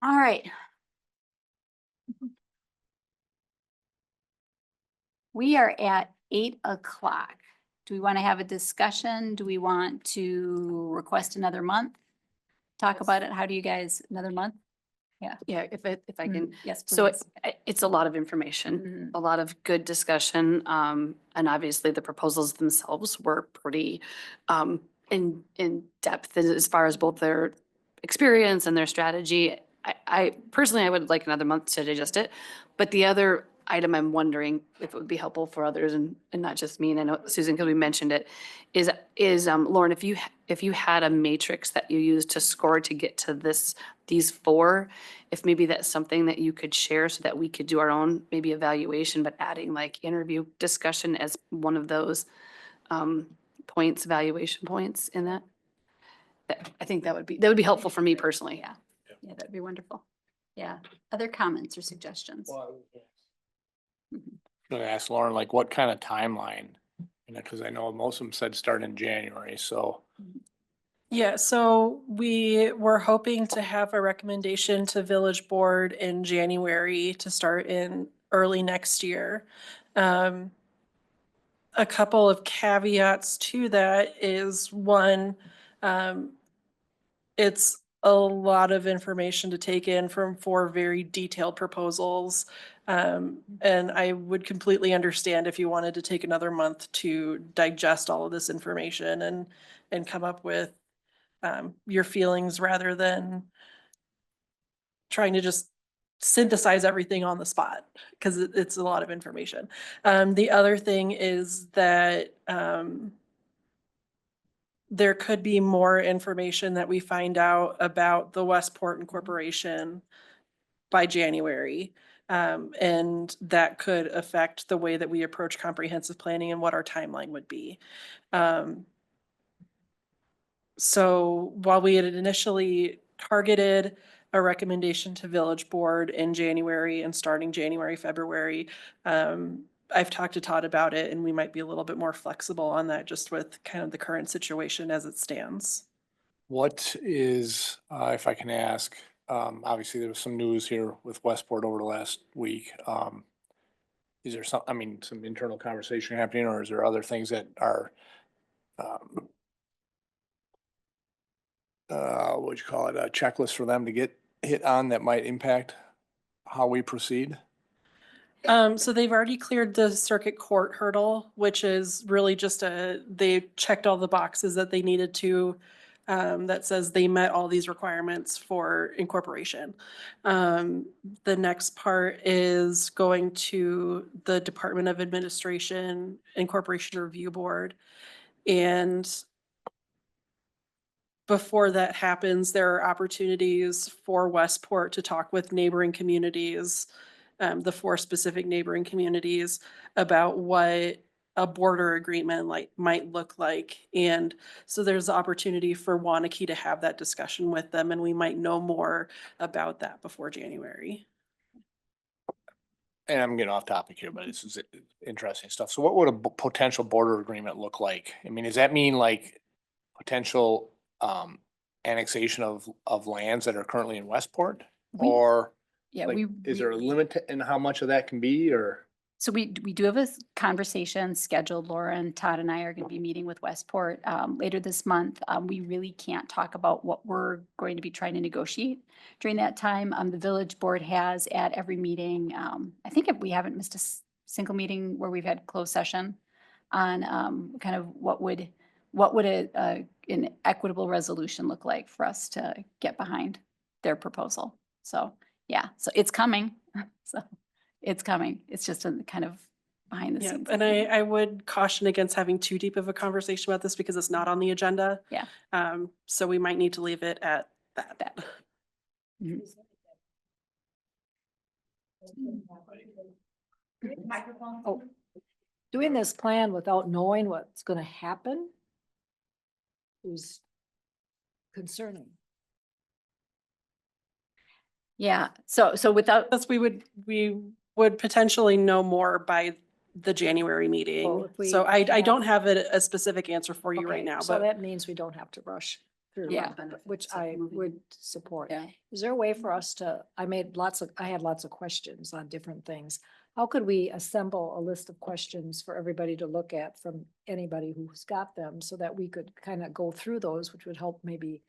All right. We are at 8:00. Do we want to have a discussion? Do we want to request another month? Talk about it? How do you guys, another month? Yeah. Yeah, if I can. Yes, So please. it's a lot of information, a lot of good discussion. And obviously the proposals themselves were pretty in depth as far as both their experience and their strategy. I personally, I would like another month to digest it. But the other item I'm wondering if it would be helpful for others and not just me, and I know Susan, because we mentioned it, is Lauren, if you had a matrix that you used to score to get to these four, if maybe that's something that you could share so that we could do our own maybe evaluation, but adding like interview discussion as one of those points, evaluation points in that. I think that would be helpful for me personally. Yeah. Yeah, that'd be wonderful. Yeah. Other comments or suggestions? I'm gonna ask Lauren, like, what kind of timeline? Because I know most of them said start in January, so. Yeah, so we were hoping to have a recommendation to village board in January to start in early next year. A couple of caveats to that is one, it's a lot of information to take in from 4 very detailed proposals. And I would completely understand if you wanted to take another month to digest all of this information and come up with your feelings rather than trying to just synthesize everything on the spot because it's a lot of information. The other thing is that there could be more information that we find out about the Westport Incorporation by January. And that could affect the way that we approach comprehensive planning and what our timeline would be. So while we had initially targeted a recommendation to village board in January and starting January, February, I've talked to Todd about it and we might be a little bit more flexible on that just with kind of the current situation as it stands. What is, if I can ask, obviously there was some news here with Westport over the last week. Is there some internal conversation happening, or is there other things that are, what would you call it, a checklist for them to get hit on that might impact how we proceed? So they've already cleared the circuit court hurdle, which is really just they checked all the boxes that they needed to, that says they met all these requirements for incorporation. The next part is going to the Department of Administration Incorporation Review Board. And before that happens, there are opportunities for Westport to talk with neighboring communities, the 4 specific neighboring communities, about what a border agreement might look like. And so there's the opportunity for Waunakee to have that discussion with them, and we might know more about that before January. And I'm getting off topic here, but this is interesting stuff. So what would a potential border agreement look like? I mean, does that mean like potential annexation of lands that are currently in Westport? Or Yeah, like, is there a limit in how much of that can be, or? So we do have a conversation scheduled. Laura and Todd and I are going to be meeting with Westport later this month. We really can't talk about what we're going to be trying to negotiate during that time. The village board has at every meeting, I think we haven't missed single meeting where we've had closed session on kind of what would an equitable resolution look like for us to get behind their proposal. So, yeah, so it's coming. So it's coming. It's just a kind of behind the Yeah, scenes. and I would caution against having too deep of a conversation about this because it's not on the agenda. Yeah. So we might need to leave it at that. Mhm. Oh, doing this plan without knowing what's gonna happen is concerning. Yeah, so without, Thus, we would potentially know more by the January Well, meeting. if we So I have- don't have a specific answer for you right Okay, now, so but that means we don't have to rush through. Yeah. Which I would support. Yeah. Is there a way for us to, I had lots of questions on different things. How could we assemble a list of questions for everybody to look at from anybody who's got them so that we could kind of go through those, which would help maybe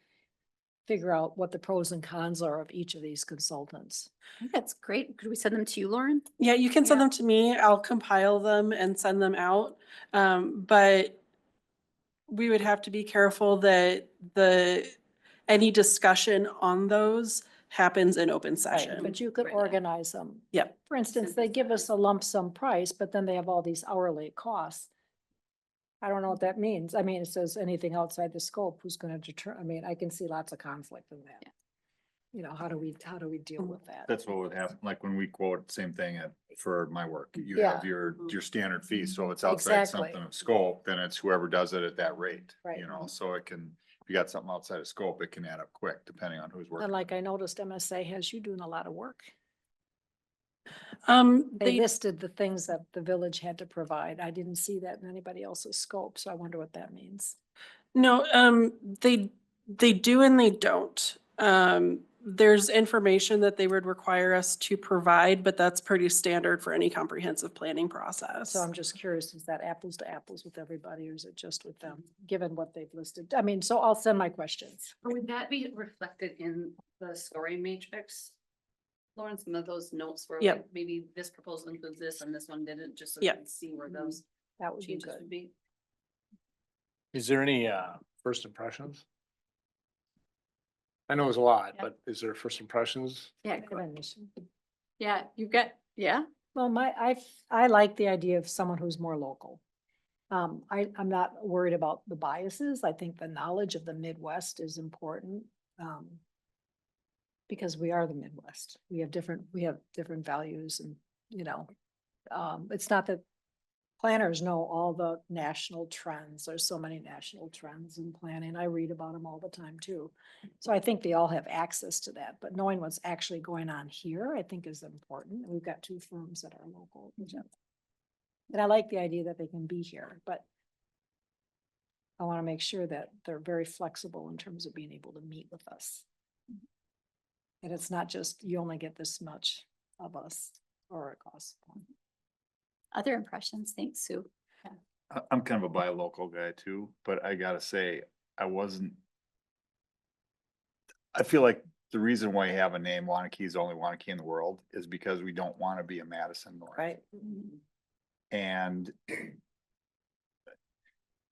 figure out what the pros and cons are of each of these consultants? I think that's great. Could we send them to you, Lauren? yeah, you can send Yeah. them to me. I'll compile them and send them out. But we would have to be careful that any discussion on those happens in open Right, session. but you could organize them. Yep. For instance, they give us a lump sum price, but then they have all these hourly costs. I don't know what that means. I mean, it says anything outside the scope, who's gonna deter, I mean, I can see lots of conflict in that. You know, how do we deal with that? That's what would happen, like when we quote, same thing for my work, you Yeah. have your standard fee, so if it's outside Exactly. something of scope, then it's whoever does it at that rate. Right. You know, so it can, if you got something outside of scope, it can add up quick, depending on who's working. And like I noticed MSA has you doing a lot of work. They They listed the things that the village had to provide. I didn't see that in anybody else's scope, so I wonder what that means. No, they do and they don't. There's information that they would require us to provide, but that's pretty standard for any comprehensive planning process. So I'm just curious, is that apples to apples with everybody or is it just with them, given what they've listed? I mean, so I'll send my questions. Or would that be reflected in the scoring matrix? Lauren, some of those notes where Yep. like maybe this proposal includes this and this one didn't, just so Yep. we can see where those That would be changes good. would be. Is there any first impressions? I know it's a lot, Yeah. but is there first impressions? Yeah, Good initiative. yeah, you've got, yeah. Well, I like the idea of someone who's more local. I'm not worried about the biases. I think the knowledge of the Midwest is important. Because we are the Midwest. We have different values and, you know, it's not that planners know all the national trends. There's so many national trends in planning. I read about them all the time too. So I think they all have access to that, but knowing what's actually going on here, I think is important. We've got two firms that are local. And I like the idea that they can be here, but I want to make sure that they're very flexible in terms of being able to meet with us. And it's not just, you only get this much of us or it costs. Other impressions? Thanks, Sue. I'm kind of a buy local guy too, but I gotta say, I feel like the reason why you have a name, Waunakee is the only Waunakee in the world, is because we don't want to be a Madison North. Right. And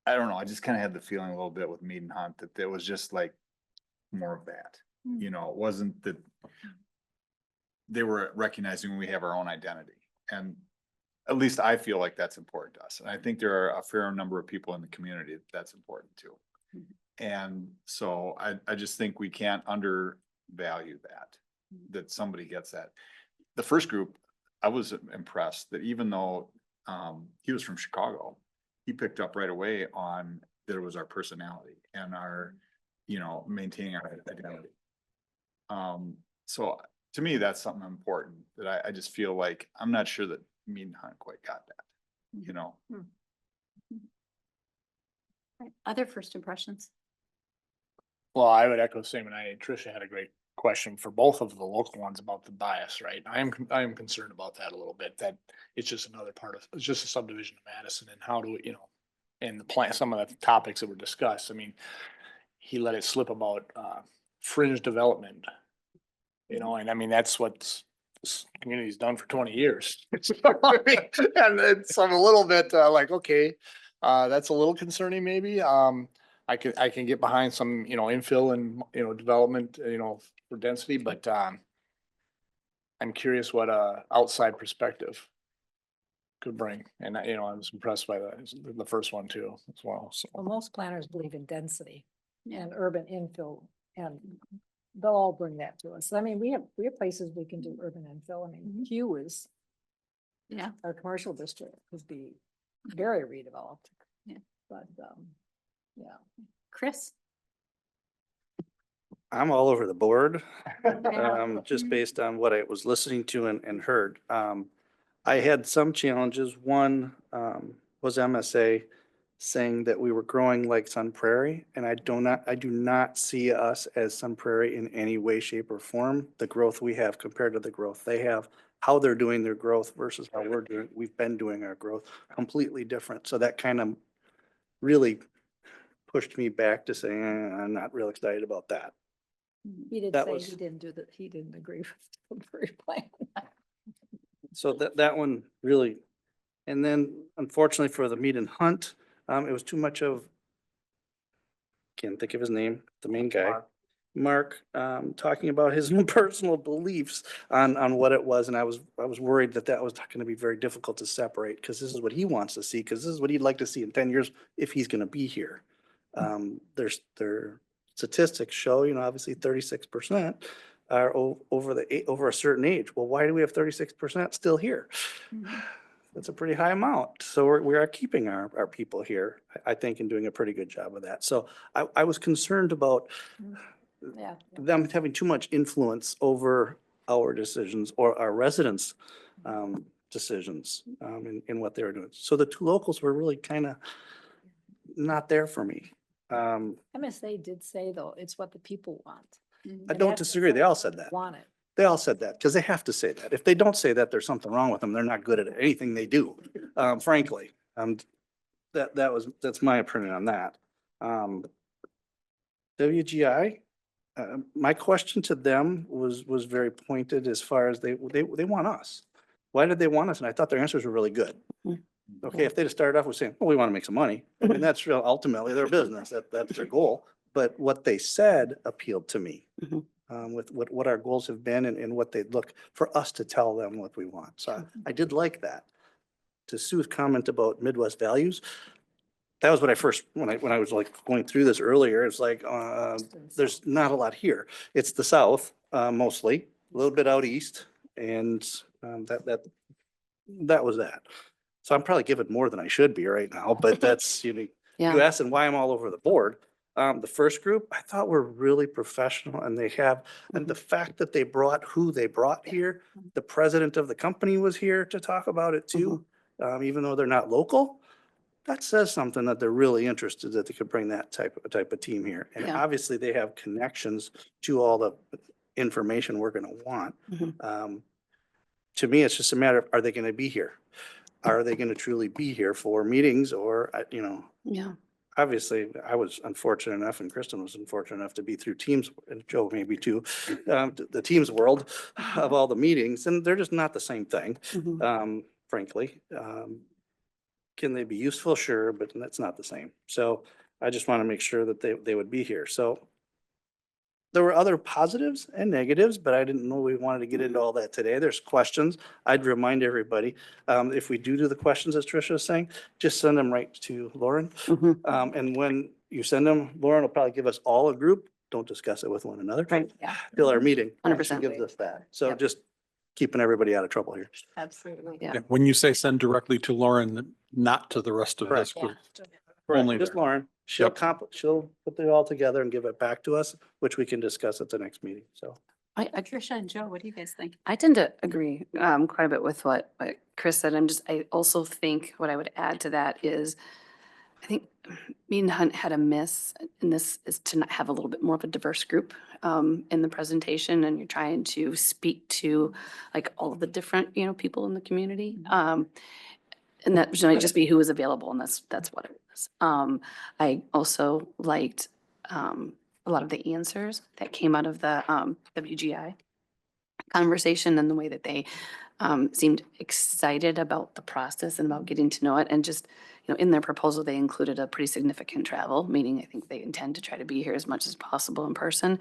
I don't know, I just kind of had the feeling a little bit with Mead and Hunt that there was just like more of that. You know, it wasn't that they were recognizing we have our own identity. And at least I feel like that's important to us. And I think there are a fair number of people in the community that's important too. And so I just think we can't undervalue that somebody gets that. The first group, I was impressed that even though he was from Chicago, he picked up right away on that it was our personality and our, you know, maintaining our identity. So to me, that's something important that I just feel like, I'm not sure that Mead and Hunt quite got that, you know? Right. Other first impressions? Well, I would echo the same, and Tricia had a great question for both of the local ones about the bias, right? I am concerned about that a little bit, that it's just another part of, it's just a subdivision of Madison, and how do we, you know, and the plan, some of the topics that were discussed, I mean, he let it slip about fringe development. You know, and I mean, that's what's this community's done for 20 years. And it's, I'm a little bit like, okay, that's a little concerning maybe. I can get behind some, infill and, development, for density, but I'm curious what a outside perspective could bring. And, I was impressed by the first one too, as well. So. Well, most planners believe in density and urban infill, and they'll all bring that to us. I mean, we have places we can do urban infill. I mean, Hugh is, our commercial district could be very redeveloped. Yeah. But, Chris? I'm all over the board, just based on what I was listening to and heard. I had some challenges. One was MSA saying that we were growing like Sun Prairie, and I do not see us as Sun Prairie in any way, shape, or form. The growth we have compared to the growth they have, how they're doing their growth versus how we've been doing our growth, completely different. So that kind of really pushed me back to saying, I'm not real excited about that. he did That say was- he didn't agree with the very plan. So that one really, and then unfortunately for the meet and hunt, it was too much of, can't think of his name, the main guy. Mark, talking about his own personal beliefs on what it was. And I was worried that was going to be very difficult to separate, because this is what he wants to see, because this is what he'd like to see in 10 years if he's going to be here. Their statistics show, obviously 36% are over a certain age. Well, why do we have 36% still here? That's a pretty high amount. So we are keeping our people here, I think, and doing a pretty good job of that. So I was concerned about them having too much influence over our decisions or our residents' decisions in what they were doing. So the two locals were really kind of not there for me. MSA did say, though, it's what the people want. I don't disagree. They all said that. Want it. They all said that because they have to say that. If they don't say that, there's something wrong with them. They're not good at anything they do, frankly. That's my opinion on that. WGI, my question to them was very pointed as far as they want us. Why did they want us? And I thought their answers were really good. Okay, if they just started off with saying, well, we want to make some money, I mean, that's real, ultimately their business. That's their goal. But what they said appealed to me. With what our goals have been and what they'd look for us to tell them what we want. So I did like that. To Sue's comment about Midwest values, that was what I first, when I was like going through this earlier, it's like, there's not a lot here. It's the South, mostly, a little bit out east, and that was that. So I'm probably giving more than I should be right now, but that's unique. You asked and why I'm all over the board. The first group, I thought were really professional, and and the fact that they brought who they brought here, the president of the company was here to talk about it too, even though they're not local. That says something that they're really interested that they could bring that type of team here. And obviously they have connections to all the information we're going to want. To me, it's just a matter of, are they going to be here? Are they going to truly be here for meetings or, obviously, I was unfortunate enough, and Kristen was unfortunate enough to be through Teams, and Joe maybe too, the Teams world of all the meetings, and they're just not the same thing, frankly. Can they be useful? Sure, but that's not the same. So I just want to make sure that they would be here. So there were other positives and negatives, but I didn't know we wanted to get into all that today. There's questions. I'd remind everybody, if we do the questions, as Tricia was saying, just send them right to Lauren. And when you send them, Lauren will probably give us all a group. Don't discuss it with one another. Till our meeting. 100%. She gives us that. So just keeping everybody out of trouble here. Absolutely. Yeah, when you say send directly to Lauren, not to the rest of this group. Only Just there. Lauren. She'll put it all together and give it back to us, which we can discuss at the next meeting. So. Tricia and Joe, what do you guys think? I tend to agree quite a bit with what Chris said. I also think what I would add to that is, I think Mead and Hunt had a miss, and this is to not have a little bit more of a diverse group in the presentation, and you're trying to speak to like all of the different, people in the community. And that might just be who is available, and that's what it was. I also liked a lot of the answers that came out of the WGI conversation and the way that they seemed excited about the process and about getting to know it. And just, in their proposal, they included a pretty significant travel, meaning I think they intend to try to be here as much as possible in person.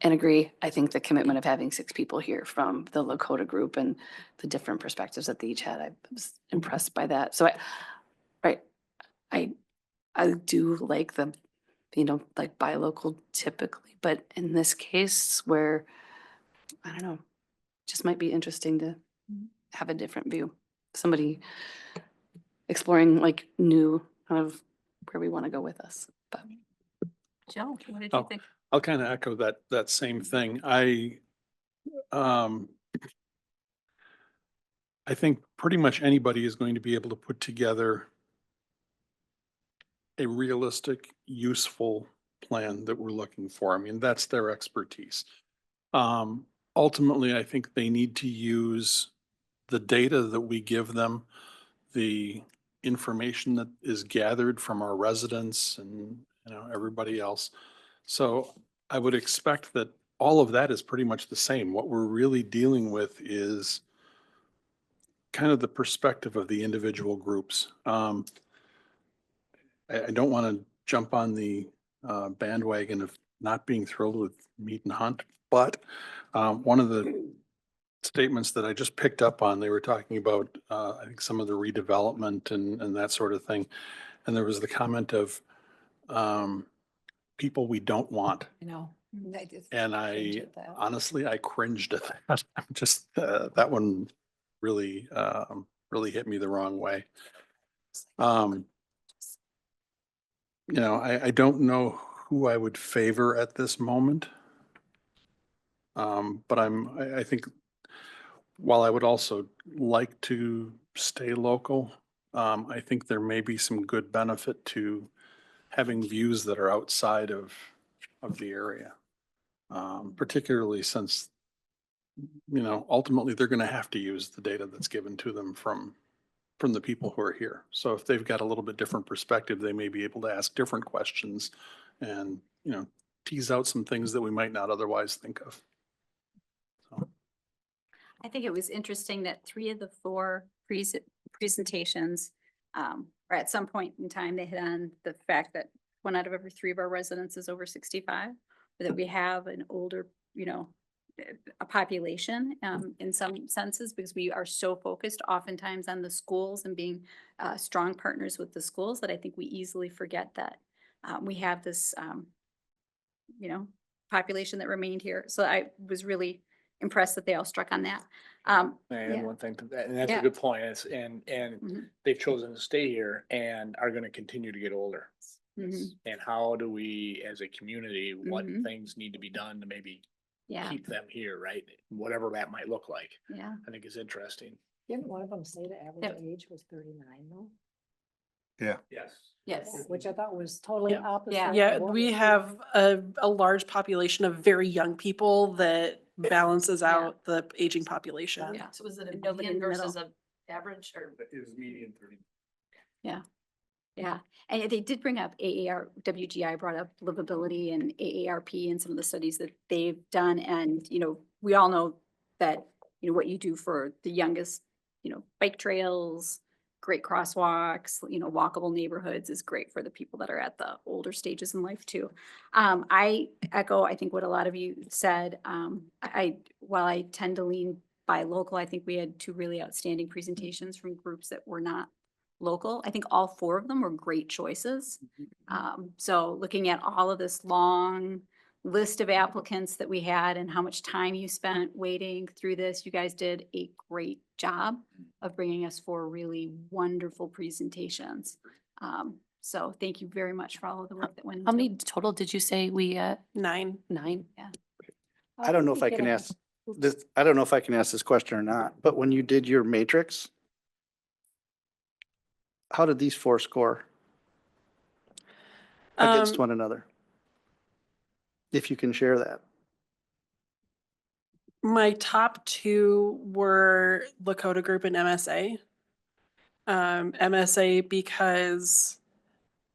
And agree, I think the commitment of having 6 people here from the Lakota group and the different perspectives that they each had, I was impressed by that. So I do like the, like buy local typically, but in this case where, I don't know, just might be interesting to have a different view. Somebody exploring like new kind of where we want to go with us. But Joe, what did you Oh, think? I'll kind of echo that same thing. I think pretty much anybody is going to be able to put together a realistic, useful plan that we're looking for. I mean, that's their expertise. Ultimately, I think they need to use the data that we give them, the information that is gathered from our residents and, everybody else. So I would expect that all of that is pretty much the same. What we're really dealing with is kind of the perspective of the individual groups. I don't want to jump on the bandwagon of not being thrilled with meet and hunt, but one of the statements that I just picked up on, they were talking about, I think some of the redevelopment and that sort of thing. And there was the comment of people we don't want. You know. And honestly, I cringed at that. I'm just, that one really, really hit me the wrong way. I don't know who I would favor at this moment. But I think while I would also like to stay local, I think there may be some good benefit to having views that are outside of the area. Particularly since, ultimately they're going to have to use the data that's given to them from the people who are here. So if they've got a little bit different perspective, they may be able to ask different questions and, tease out some things that we might not otherwise think of. I think it was interesting that 3 of the 4 presentations, or at some point in time, they hit on the fact that 1 out of every 3 of our residents is over 65, that we have an older, a population in some senses, because we are so focused oftentimes on the schools and being strong partners with the schools, that I think we easily forget that we have this, population that remained here. So I was really impressed that they all struck on that. And Yeah. one thing, and that's Yeah. a good point, and Mhm. they've chosen to stay here and are gonna continue to get older. Mhm. And how do we, as a community, what Mhm. things need to be done to maybe Yeah, keep them here, right? Whatever that might look like, yeah. I think is interesting. Didn't one of them say the average Yep. age was 39 though? Yeah. Yes. Yes. Which I thought was totally Yeah. opposite. Yeah. of Yeah, what we was- have a large population of very young people that balances Yeah. out the aging population. Yeah. So was it And nobody in the middle. a average or? It was median 30. Yeah, and they did bring up WGI brought up livability and AARP and some of the studies that they've done. And, we all know that, what you do for the youngest, bike trails, great crosswalks, walkable neighborhoods is great for the people that are at the older stages in life too. I echo, I think what a lot of you said. While I tend to lean by local, I think we had 2 really outstanding presentations from groups that were not local. I think all 4 of them were great choices. So looking at all of this long list of applicants that we had and how much time you spent waiting through this, you guys did a great job of bringing us 4 really wonderful presentations. So thank you very much for all of the work that went into How it. many total did you say we, 9. 9? Yeah. I don't know if I can ask this, I don't know if I can ask this question or not, but when you did your matrix, how did these 4 score against one another? If you can share that. My top 2 were Lakota Group and MSA. MSA because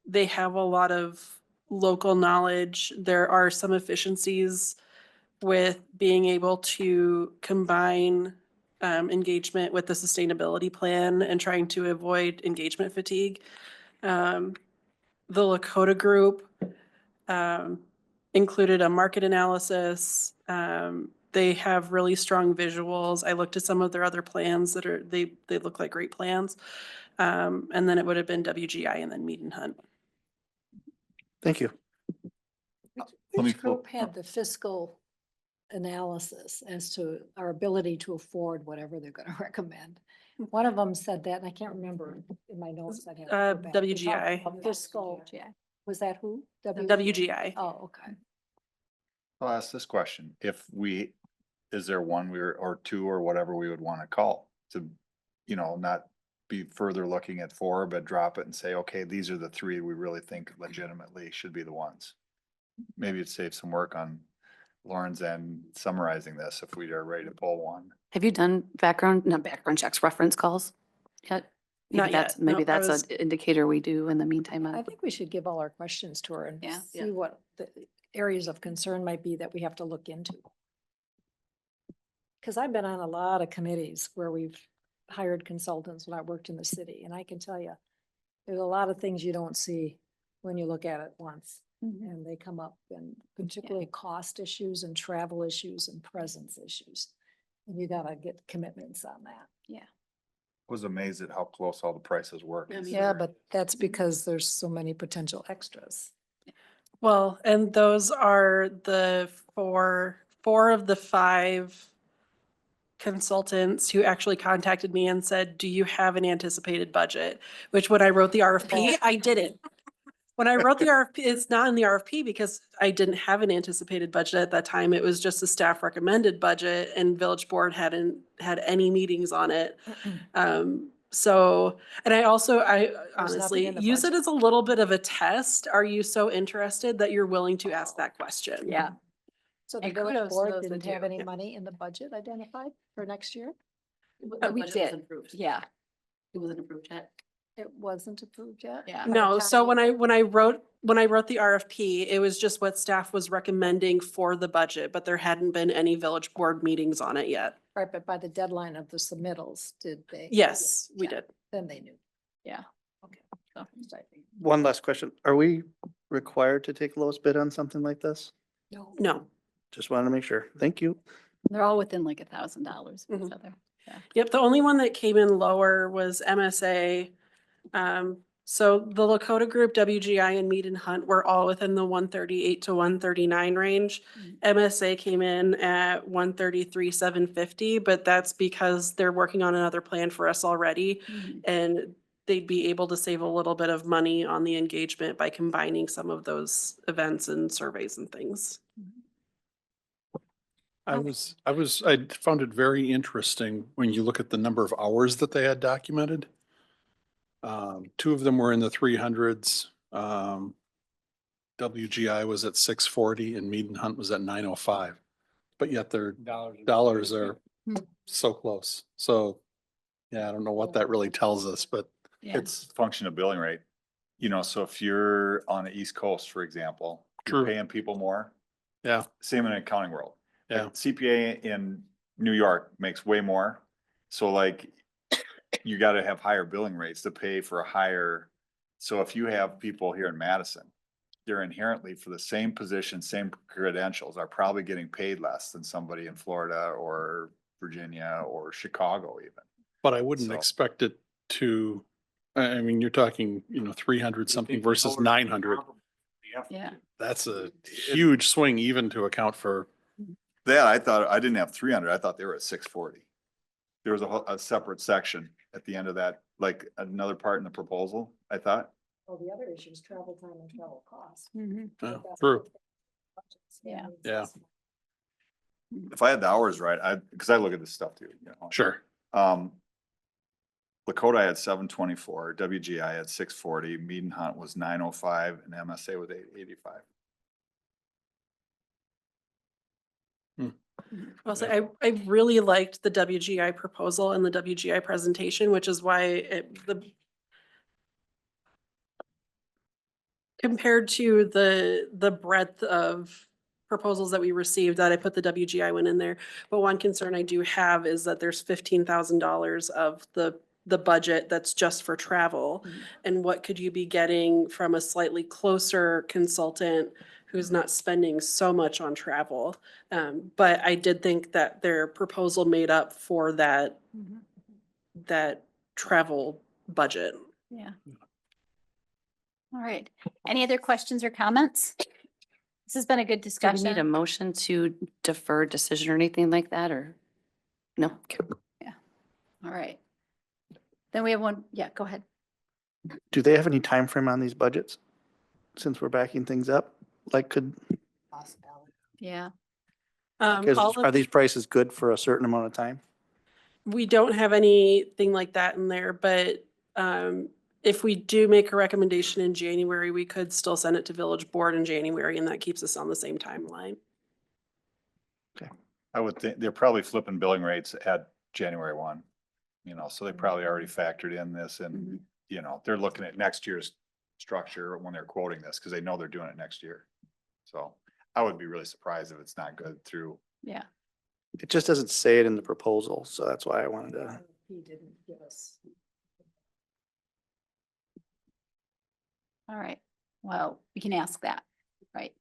they have a lot of local knowledge. There are some efficiencies with being able to combine engagement with the sustainability plan and trying to avoid engagement fatigue. The Lakota group included a market analysis. They have really strong visuals. I looked at some of their other plans that are, they look like great plans. And then it would have been WGI and then Mead and Hunt. Thank you. Which group had the fiscal analysis as to our ability to afford whatever they're gonna recommend? One of them said that, and I can't remember in my notes. I'd have to go back. We talked WGI. about Fiscal, was that who? WGI. Oh, okay. I'll ask this question. Is there one or two or whatever we would want to call to, not be further looking at four, but drop it and say, okay, these are the three we really think legitimately should be the ones. Maybe it'd save some work on Lauren's end summarizing this if we are ready to pull one. Have you done not background checks, reference calls yet? Not yet. Maybe No, I that's was- an indicator we do in the meantime. I think we should give all our questions to her and Yeah. see what the areas of concern might be that we have to look into. Because I've been on a lot of committees where we've hired consultants when I worked in the city, and I can tell you, there's a lot of things you don't see when you look at it once. And they come up, and particularly cost issues and travel issues and presence issues. And you gotta get commitments on that. Yeah. Was amazed at how close all the prices were. Yeah, but that's because there's so many potential extras. Well, and those are the four of the 5 consultants who actually contacted me and said, do you have an anticipated budget? Which when I wrote the RFP, I didn't. When I wrote the RFP, it's not in the RFP because I didn't have an anticipated budget at that time. It was just a staff recommended budget and village board hadn't had any meetings on it. So, and I honestly in the use it as a little bit of a test. Are you so interested that you're willing to ask that question? Yeah. So the And village kudos to board those that didn't have do. any money in the budget identified for next year? We did. Yeah. It wasn't approved yet. It wasn't approved yet? Yeah. No, so when I wrote the RFP, it was just what staff was recommending for the budget, but there hadn't been any village board meetings on it yet. Right, but by the deadline of the submittals, did they? Yes, we did. Then they knew. Yeah. Okay. So, One last question. Are we required to take lowest bid on something like this? No. Just wanted to make sure. Thank you. they're all within like $1,000 of each other. Yep, the only one that came in lower was MSA. So the Lakota group, WGI and Mead and Hunt were all within the 138 to 139 range. MSA came in at 133,750, but that's because they're working on another plan for us already. And they'd be able to save a little bit of money on the engagement by combining some of those events and surveys and things. I found it very interesting when you look at the number of hours that they had documented. 2 of them were in the 300s. WGI was at 640 and Mead and Hunt was at 905. But yet their dollars are so close. So, yeah, I don't know what that really tells us, but It's function of billing rate. So if you're on the East Coast, for example, you're True. paying people more. Yeah. Same in the accounting world. Yeah. Like CPA in New York makes way more. So like you gotta have higher billing rates to pay for a higher. So if you have people here in Madison, they're inherently for the same position, same credentials, are probably getting paid less than somebody in Florida or Virginia or Chicago even. But I wouldn't So- expect it to, I mean, you're talking, 300 something versus 900. Yeah. That's a huge swing even to account for. That I thought, I didn't have 300. I thought they were at 640. There was a separate section at the end of that, like another part in the proposal, I thought. Well, the other issue is travel time and travel costs. True. Yeah. Yeah. If I had the hours right, because I look at this stuff too. Sure. Lakota had 724, WGI had 640, Mead and Hunt was 905, and MSA was 885. I'll say I really liked the WGI proposal and the WGI presentation, which is why compared to the breadth of proposals that we received that I put the WGI one in there. But one concern I do have is that there's $15,000 of the budget that's just for travel. And what could you be getting from a slightly closer consultant who's not spending so much on travel? But I did think that their proposal made up for that travel budget. Yeah. All right. Any other questions or comments? This has been a good Do we need a discussion. motion to defer decision or anything like that, or? No? Okay. All right. Then we have one. Yeah, go ahead. Do they have any time frame on these budgets? Since we're backing things up, like Yeah. are these prices good for a certain amount of time? We don't have anything like that in there, but if we do make a recommendation in January, we could still send it to village board in January, and that keeps us on the same timeline. I would think they're probably flipping billing rates at January 1. You know, so they probably already factored in this and, you know, they're looking at next year's structure when they're quoting this because they know they're doing it next year. So I would be really surprised if it's not good through. Yeah. It just doesn't say it in the proposal, so that's why I wanted to. He didn't give us. All right. Well, we can ask that, right?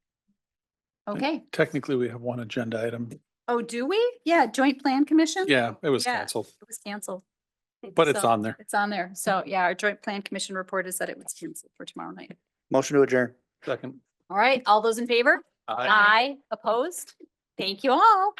Okay. Technically, we have one agenda item. Oh, do we? Yeah, Joint Plan Commission? Yeah, it was Yeah, canceled, It was canceled. but it's So, on there. It's on there. So yeah, our Joint Plan Commission report is that it was canceled for tomorrow night. Motion to adjourn. Second. All right, all those in favor? Aye. Aye. Opposed? Thank you all.